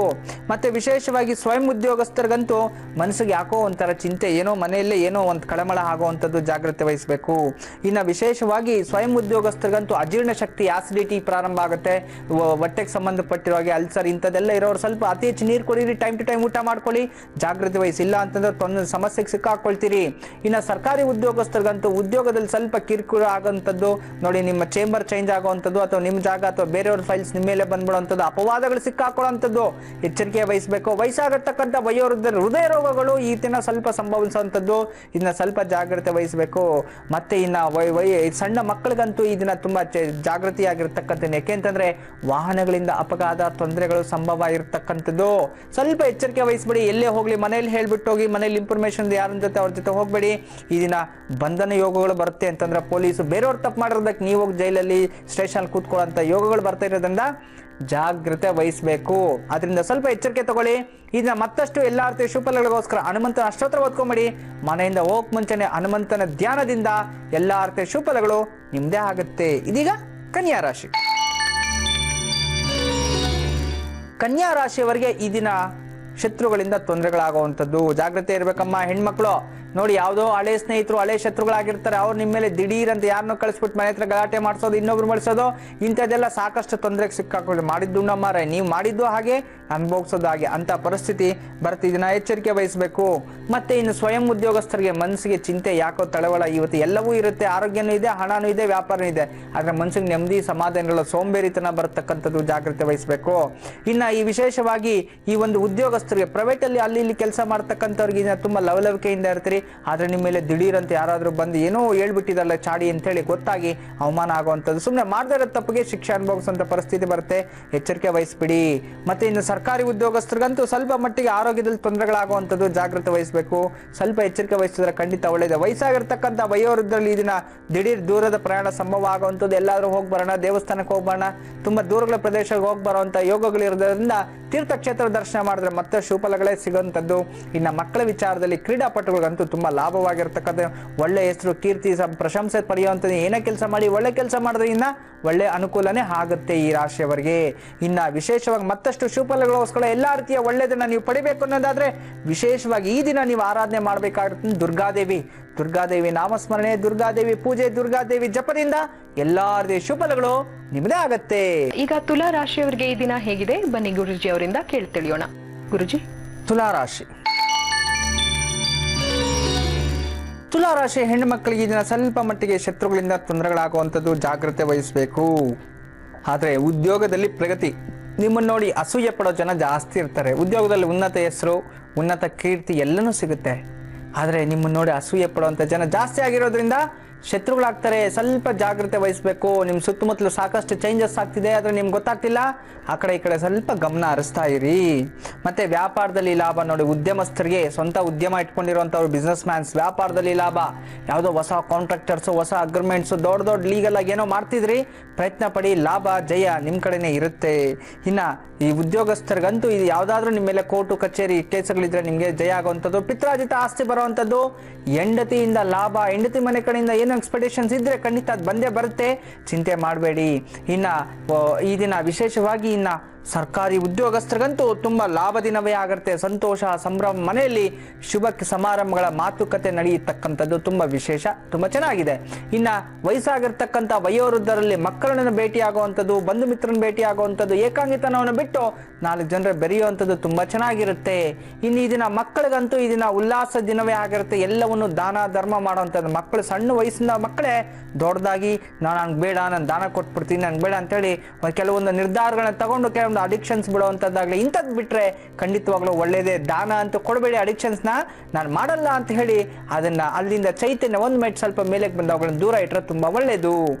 ಮತ್ತೆ ವಿಶೇಷವಾಗಿ ಸ್ವಯಂ ಉದ್ಯೋಗಸ್ಥರಿಗಂತೂ ಮನಸ್ಸಿಗೆ ಯಾಕೋ ಒಂಥರ ಚಿಂತೆ, ಏನೋ ಮನೆಯಲ್ಲೇ ಏನೋ ಒಂದು ಕಳಮಳ ಆಗುವಂಥದ್ದು, ಜಾಗ್ರತೆ ವಹಿಸಬೇಕು. ಇನ್ನು ವಿಶೇಷವಾಗಿ ಸ್ವಯಂ ಉದ್ಯೋಗಸ್ಥರಿಗಂತೂ ಅಜೀರ್ಣ ಶಕ್ತಿ, ಆಸಿಡಿಟಿ ಪ್ರಾರಂಭ ಆಗುತ್ತೆ. ಹೊಟ್ಟೆಗೆ ಸಂಬಂಧಪಟ್ಟಿರೋ ಹಾಗೆ ಅಲ್ಸರ್ ಇಂಥದ್ದೆಲ್ಲ ಇರೋರು ಸ್ವಲ್ಪ ಅತಿ ಹೆಚ್ಚು ನೀರು ಕುಡೀರಿ, ಟೈಮ್ ಟು ಟೈಮ್ ಊಟ ಮಾಡ್ಕೊಳ್ಳಿ, ಜಾಗೃತಿ ವಹಿಸಿಲ್ಲ ಅಂತಂದ್ರೆ ಸಮಸ್ಯೆಗೆ ಸಿಕ್ಕಾಕೊಳ್ತೀರಿ. ಇನ್ನು ಸರ್ಕಾರಿ ಉದ್ಯೋಗಸ್ಥರಿಗಂತೂ ಉದ್ಯೋಗದಲ್ಲಿ ಸ್ವಲ್ಪ ಕಿರುಕುಳ ಆಗುವಂಥದ್ದು ನೋಡಿ, ನಿಮ್ಮ ಚೇಂಬರ್ ಚೇಂಜ್ ಆಗುವಂಥದ್ದು, ಅಥವಾ ನಿಮ್ಮ ಜಾಗ ಅಥವಾ ಬೇರೆಯವ್ರ ಫೈಲ್ಸ್ ನಿಮ್ಮ ಮೇಲೆ ಬಂದ್ಬಿಡುವಂಥದ್ದು, ಅಪವಾದಗಳು ಸಿಕ್ಕಾಕೊಳ್ಳುವಂಥದ್ದು, ಎಚ್ಚರಿಕೆ ವಹಿಸಬೇಕು. ವಯಸ್ಸಾಗತಕ್ಕಂಥ ವಯೋವೃದ್ಧರ ಹೃದಯ ರೋಗಗಳು ಈ ದಿನ ಸ್ವಲ್ಪ ಸಂಭವಿಸುವಂಥದ್ದು, ಇದನ್ನ ಸ್ವಲ್ಪ ಜಾಗ್ರತೆ ವಹಿಸಬೇಕು. ಮತ್ತೆ ಇನ್ನ ಸಣ್ಣ ಮಕ್ಕಳಿಗಂತೂ ಈ ದಿನ ತುಂಬಾ ಜಾಗೃತಿಯಾಗಿರ್ತಕ್ಕಂಥದ್ದು. ಯಾಕೆಂತಂದ್ರೆ ವಾಹನಗಳಿಂದ ಅಪಘಾತ ತೊಂದರೆಗಳು ಸಂಭವ ಇರತಕ್ಕಂಥದ್ದು, ಸ್ವಲ್ಪ ಎಚ್ಚರಿಕೆ ವಹಿಸ್ಬೇಡಿ. ಎಲ್ಲೇ ಹೋಗ್ಲಿ ಮನೇಲಿ ಹೇಳ್ಬಿಟ್ಟು ಹೋಗಿ, ಮನೇಲಿ ಇನ್ಫಾರ್ಮೇಶನ್ ಯಾರ ಜೊತೆ ಅವ್ರ ಜೊತೆ ಹೋಗ್ಬೇಡಿ. ಈ ದಿನ ಬಂಧನ ಯೋಗಗಳು ಬರುತ್ತೆ ಅಂತಂದ್ರೆ ಪೊಲೀಸು ಬೇರೆಯವ್ರು ತಪ್ಪು ಮಾಡಿರೋದಕ್ಕೆ ನೀವು ಹೋಗಿ ಜೈಲಲ್ಲಿ ಸ್ಟೇಷನ್ ಕೂತ್ಕೊಳ್ಳೋಂಥ ಯೋಗಗಳು ಬರ್ತಾ ಇರೋದ್ರಿಂದ ಜಾಗ್ರತೆ ವಹಿಸಬೇಕು. ಅದರಿಂದ ಸ್ವಲ್ಪ ಎಚ್ಚರಿಕೆ ತಗೊಳ್ಳಿ. ಇದನ್ನ ಮತ್ತಷ್ಟು ಎಲ್ಲಾ ರೀತಿಯ ಶುಭಫಲಗಳಿಗೋಸ್ಕರ ಹನುಮಂತನ ಅಷ್ಟೋತ್ರ ಓದ್ಕೊಂಬಿಡಿ. ಮನೆಯಿಂದ ಹೋಗಕ್ ಮುಂಚೆನೆ ಹನುಮಂತನ ಧ್ಯಾನದಿಂದ ಎಲ್ಲಾ ರೀತಿಯ ಶುಭಫಲಗಳು ನಿಮ್ದೇ ಆಗುತ್ತೆ. ಇದೀಗ ಕನ್ಯಾ ರಾಶಿ. ಕನ್ಯಾ ರಾಶಿಯವರಿಗೆ ಈ ದಿನ ಶತ್ರುಗಳಿಂದ ತೊಂದರೆಗಳಾಗುವಂಥದ್ದು, ಜಾಗ್ರತೆ ಇರ್ಬೇಕಮ್ಮ ಹೆಣ್ಮಕ್ಳು. ನೋಡಿ, ಯಾವುದೋ ಹಳೆ ಸ್ನೇಹಿತರು, ಹಳೆ ಶತ್ರುಗಳಾಗಿರ್ತಾರೆ, ಅವ್ರು ನಿಮ್ಮ ಮೇಲೆ ದಿಢೀರ್ ಅಂತ ಯಾರನ್ನೋ ಕಳಿಸ್ಬಿಟ್ಟು ಮನೆ ಹತ್ರ ಗಲಾಟೆ ಮಾಡಿಸೋದು, ಇನ್ನೊಬ್ರು ಮಾಡಿಸೋದು, ಇಂಥದ್ದೆಲ್ಲ ಸಾಕಷ್ಟು ತೊಂದರೆಗೆ ಸಿಕ್ಕಾಕೊಳ್ಳಿ. ಮಾಡಿದ್ದು ನಮ್ಮರೆ, ನೀವು ಮಾಡಿದ್ದು ಹಾಗೆ ಅನುಭವಿಸೋದು ಹಾಗೆ, ಅಂತ ಪರಿಸ್ಥಿತಿ ಬರ್ತಿದ್ದೀನ, ಎಚ್ಚರಿಕೆ ವಹಿಸಬೇಕು. ಮತ್ತೆ ಇನ್ನು ಸ್ವಯಂ ಉದ್ಯೋಗಸ್ಥರಿಗೆ ಮನಸ್ಸಿಗೆ ಚಿಂತೆ, ಯಾಕೋ ತಳವಳ, ಇವತ್ತು ಎಲ್ಲವೂ ಇರುತ್ತೆ, ಆರೋಗ್ಯನೂ ಇದೆ, ಹಣನೂ ಇದೆ, ವ್ಯಾಪಾರನೂ ಇದೆ, ಆದ್ರೆ ಮನಸ್ಸಿಗೆ ನೆಮ್ಮದಿ ಸಮಾಧಾನಗಳ ಸೋಂಬೇರಿತನ ಬರತಕ್ಕಂಥದ್ದು, ಜಾಗ್ರತೆ ವಹಿಸಬೇಕು. ಇನ್ನ ಈ ವಿಶೇಷವಾಗಿ ಈ ಒಂದು ಉದ್ಯೋಗಸ್ಥರಿಗೆ ಪ್ರೈವೇಟ್ ಅಲ್ಲಿ ಅಲ್ಲಿ ಇಲ್ಲಿ ಕೆಲಸ ಮಾಡ್ತಕ್ಕಂಥವ್ರಿಗೆ ತುಂಬಾ ಲವಲವಿಕೆಯಿಂದ ಇರ್ತೀರಿ. ಆದ್ರೆ ನಿಮ್ಮ ಮೇಲೆ ದಿಢೀರ್ ಅಂತ ಯಾರಾದ್ರೂ ಬಂದು ಏನೋ ಹೇಳ್ಬಿಟ್ಟಿದಲ್ಲ ಚಾಡಿ ಅಂತ ಹೇಳಿ ಗೊತ್ತಾಗಿ ಅವಮಾನ ಆಗುವಂಥದ್ದು, ಸುಮ್ಮನೆ ಮಾಡದೇ ಇರೋ ತಪ್ಪಿಗೆ ಶಿಕ್ಷೆ ಅನುಭವಿಸುವಂತ ಪರಿಸ್ಥಿತಿ ಬರುತ್ತೆ, ಎಚ್ಚರಿಕೆ ವಹಿಸ್ಬಿಡಿ. ಮತ್ತೆ ಇನ್ನು ಸರ್ಕಾರಿ ಉದ್ಯೋಗಸ್ಥರಿಗಂತೂ ಸ್ವಲ್ಪ ಮಟ್ಟಿಗೆ ಆರೋಗ್ಯದಲ್ಲಿ ತೊಂದರೆಗಳಾಗುವಂಥದ್ದು, ಜಾಗೃತಿ ವಹಿಸಬೇಕು. ಸ್ವಲ್ಪ ಎಚ್ಚರಿಕೆ ವಹಿಸಿದ್ರೆ ಖಂಡಿತ ಒಳ್ಳೆಯದು. ವಯಸ್ಸಾಗಿರ್ತಕ್ಕಂಥ ವಯೋವೃದ್ಧರಲ್ಲಿ ಈ ದಿನ ದಿಢೀರ್ ದೂರದ ಪ್ರಯಾಣ ಸಂಭವ ಆಗುವಂಥದ್ದು, ಎಲ್ಲಾದ್ರೂ ಹೋಗಿ ಬರೋಣ, ದೇವಸ್ಥಾನಕ್ಕೆ ಹೋಗಿ ಬರೋಣ, ತುಂಬಾ ದೂರಗಳ ಪ್ರದೇಶಕ್ಕೆ ಹೋಗಿ ಬರುವಂತ ಯೋಗಗಳಿರೋದ್ರಿಂದ ತೀರ್ಥಕ್ಷೇತ್ರ ದರ್ಶನ ಮಾಡಿದ್ರೆ ಮತ್ತೆ ಶುಭಫಲಗಳೇ ಸಿಗುವಂಥದ್ದು. ಇನ್ನು ಮಕ್ಕಳ ವಿಚಾರದಲ್ಲಿ ಕ್ರೀಡಾಪಟುಗಳಿಗಂತೂ ತುಂಬಾ ಲಾಭವಾಗಿರ್ತಕ್ಕಂಥ, ಒಳ್ಳೆ ಹೆಸರು, ಕೀರ್ತಿ, ಪ್ರಶಂಸೆ ಪಡೆಯುವಂಥದ್ದು. ಏನೇ ಕೆಲಸ ಮಾಡಿ ಒಳ್ಳೆ ಕೆಲಸ ಮಾಡೋದ್ರಿಂದ ಒಳ್ಳೆ ಅನುಕೂಲನೇ ಆಗುತ್ತೆ ಈ ರಾಶಿಯವರಿಗೆ. ಇನ್ನ ವಿಶೇಷವಾಗಿ ಮತ್ತಷ್ಟು ಶುಭಫಲಗಳಿಗೋಸ್ಕರ ಎಲ್ಲಾ ರೀತಿಯ ಒಳ್ಳೆಯದನ್ನ ನೀವು ಪಡಿಬೇಕು ಅನ್ನೋದಾದ್ರೆ ವಿಶೇಷವಾಗಿ ಈ ದಿನ ನೀವು ಆರಾಧನೆ ಮಾಡಬೇಕಾಗಿರುತ್ತೆ ದುರ್ಗಾದೇವಿ. ದುರ್ಗಾದೇವಿ ನಾಮಸ್ಮರಣೆ, ದುರ್ಗಾದೇವಿ ಪೂಜೆ, ದುರ್ಗಾದೇವಿ ಜಪದಿಂದ ಎಲ್ಲಾ ರೀತಿಯ ಶುಭಫಲಗಳು ನಿಮ್ಮದೇ ಆಗತ್ತೆ. ಈಗ ತುಲಾ ರಾಶಿಯವರಿಗೆ ಈ ದಿನ ಹೇಗಿದೆ ಬನ್ನಿ ಗುರುಜಿ ಅವರಿಂದ ಕೇಳಿ ತಿಳಿಯೋಣ. ಗುರುಜಿ, ತುಲಾ ರಾಶಿ. ತುಲಾ ರಾಶಿ ಹೆಣ್ಣು ಮಕ್ಕಳಿಗೆ ಇದನ್ನ ಸ್ವಲ್ಪ ಮಟ್ಟಿಗೆ ಶತ್ರುಗಳಿಂದ ತೊಂದರೆಗಳಾಗುವಂಥದ್ದು, ಜಾಗ್ರತೆ ವಹಿಸಬೇಕು. ಆದರೆ ಉದ್ಯೋಗದಲ್ಲಿ ಪ್ರಗತಿ, ನಿಮ್ಮನ್ನು ನೋಡಿ ಅಸೂಯೆ ಪಡೋ ಜನ ಜಾಸ್ತಿ ಇರ್ತಾರೆ. ಉದ್ಯೋಗದಲ್ಲಿ ಉನ್ನತ ಹೆಸರು, ಉನ್ನತ ಕೀರ್ತಿ ಎಲ್ಲನೂ ಸಿಗುತ್ತೆ. ಆದರೆ ನಿಮ್ಮನ್ನು ನೋಡಿ ಅಸೂಯೆ ಪಡುವಂಥ ಜನ ಜಾಸ್ತಿ ಆಗಿರೋದ್ರಿಂದ ಶತ್ರುಗಳಾಗ್ತಾರೆ. ಸ್ವಲ್ಪ ಜಾಗ್ರತೆ ವಹಿಸಬೇಕು. ನಿಮ್ಮ ಸುತ್ತಮುತ್ತಲು ಸಾಕಷ್ಟು ಚೇಂಜಸ್ ಆಗ್ತಿದೆ, ಆದರೆ ನಿಮ್ಗೆ ಗೊತ್ತಾಗ್ತಿಲ್ಲ. ಆ ಕಡೆ ಈ ಕಡೆ ಸ್ವಲ್ಪ ಗಮನ ಹರಿಸ್ತಾ ಇರಿ. ಮತ್ತೆ ವ್ಯಾಪಾರದಲ್ಲಿ ಲಾಭ ನೋಡಿ, ಉದ್ಯಮಸ್ಥರಿಗೆ, ಸ್ವಂತ ಉದ್ಯಮ ಇಟ್ಕೊಂಡಿರುವಂಥವ್ರು, ಬಿಸ್ನೆಸ್ ಮ್ಯಾನ್ಸ್, ವ್ಯಾಪಾರದಲ್ಲಿ ಲಾಭ. ಯಾವುದೋ ಹೊಸ ಕಾಂಟ್ರಾಕ್ಟರ್ಸು, ಹೊಸ ಅಗ್ರಿಮೆಂಟ್ಸು, ದೊಡ್ಡ ದೊಡ್ಡ ಲೀಗಲ್ ಆಗಿ ಏನೋ ಮಾಡ್ತಿದ್ರಿ, ಪ್ರಯತ್ನ ಪಡಿ, ಲಾಭ ಜಯ ನಿಮ್ಮ ಕಡೆನೇ ಇರುತ್ತೆ. ಇನ್ನ ಈ ಉದ್ಯೋಗಸ್ಥರಿಗಂತೂ ಇದು ಯಾವುದಾದ್ರೂ ನಿಮ್ಮ ಮೇಲೆ ಕೋರ್ಟು ಕಚೇರಿ ಕೇಸುಗಳಿದ್ರೆ ನಿಮಗೆ ಜಯ ಆಗುವಂಥದ್ದು, ಪಿತ್ರಾರ್ಜಿತ ಆಸ್ತಿ ಬರುವಂಥದ್ದು, ಹೆಂಡತಿಯಿಂದ ಲಾಭ, ಹೆಂಡತಿ ಮನೆ ಕಡೆಯಿಂದ ಏನು ಎಕ್ಸ್ಪೆಕ್ಟೇಷನ್ಸ್ ಇದ್ರೆ ಖಂಡಿತ ಅದು ಬಂದೇ ಬರುತ್ತೆ, ಚಿಂತೆ ಮಾಡಬೇಡಿ. ಇನ್ನ ಈ ದಿನ ವಿಶೇಷವಾಗಿ ಇನ್ನ ಸರ್ಕಾರಿ ಉದ್ಯೋಗಸ್ಥರಿಗಂತೂ ತುಂಬ ಲಾಭ ದಿನವೇ ಆಗಿರುತ್ತೆ. ಸಂತೋಷ ಸಂಭ್ರಮ, ಮನೆಯಲ್ಲಿ ಶುಭ ಸಮಾರಂಭಗಳ ಮಾತುಕತೆ ನಡೆಯತಕ್ಕಂಥದ್ದು ತುಂಬ ವಿಶೇಷ, ತುಂಬ ಚೆನ್ನಾಗಿದೆ. ಇನ್ನು ವಯಸ್ಸಾಗಿರ್ತಕ್ಕಂಥ ವಯೋವೃದ್ಧರಲ್ಲಿ ಮಕ್ಕಳನ್ನು ಭೇಟಿಯಾಗುವಂಥದ್ದು, ಬಂಧು ಮಿತ್ರರನ್ನು ಭೇಟಿಯಾಗುವಂಥದ್ದು, ಏಕಾಂಗಿತನವನ್ನು ಬಿಟ್ಟು 4 ಜನರ ಬೆರೆಯುವಂಥದ್ದು ತುಂಬ ಚೆನ್ನಾಗಿರುತ್ತೆ. ಇನ್ನು ಈ ದಿನ ಮಕ್ಕಳಿಗಂತೂ ಈ ದಿನ ಉಲ್ಲಾಸ ದಿನವೇ ಆಗಿರುತ್ತೆ. ಎಲ್ಲವನ್ನು ದಾನ ಧರ್ಮ ಮಾಡುವಂಥದ್ದು. ಮಕ್ಕಳು ಸಣ್ಣ ವಯಸ್ಸಿನ ಮಕ್ಕಳೇ ದೊಡ್ಡದಾಗಿ ನಂಗೆ ಬೇಡ, ನಾನು ದಾನ ಕೊಟ್ಬಿಡ್ತೀನಿ, ನಂಗೆ ಬೇಡ ಅಂತೇಳಿ ಕೆಲವೊಂದು ನಿರ್ಧಾರಗಳನ್ನ ತಗೊಂಡು ಕೆಲವೊಂದು ಅಡಿಕ್ಷನ್ಸ್ ಬಿಡುವಂಥದ್ದಾಗಲಿ ಇಂಥದ್ದು ಬಿಟ್ಟರೆ ಖಂಡಿತವಾಗ್ಲೂ ಒಳ್ಳೇದೇ. ದಾನ ಅಂತೂ ಕೊಡಬೇಡಿ, ಅಡಿಕ್ಷನ್ಸ್ನ ನಾನು ಮಾಡಲ್ಲ ಅಂತ ಹೇಳಿ ಅದನ್ನ ಅಲ್ಲಿಂದ ಚೈತನ್ಯ ಒಂದು ಮೆಟ್ ಸ್ವಲ್ಪ ಮೇಲೆ ಬಂದು ಅವುಗಳನ್ನ ದೂರ ಇಟ್ಟರೆ ತುಂಬ ಒಳ್ಳೇದು.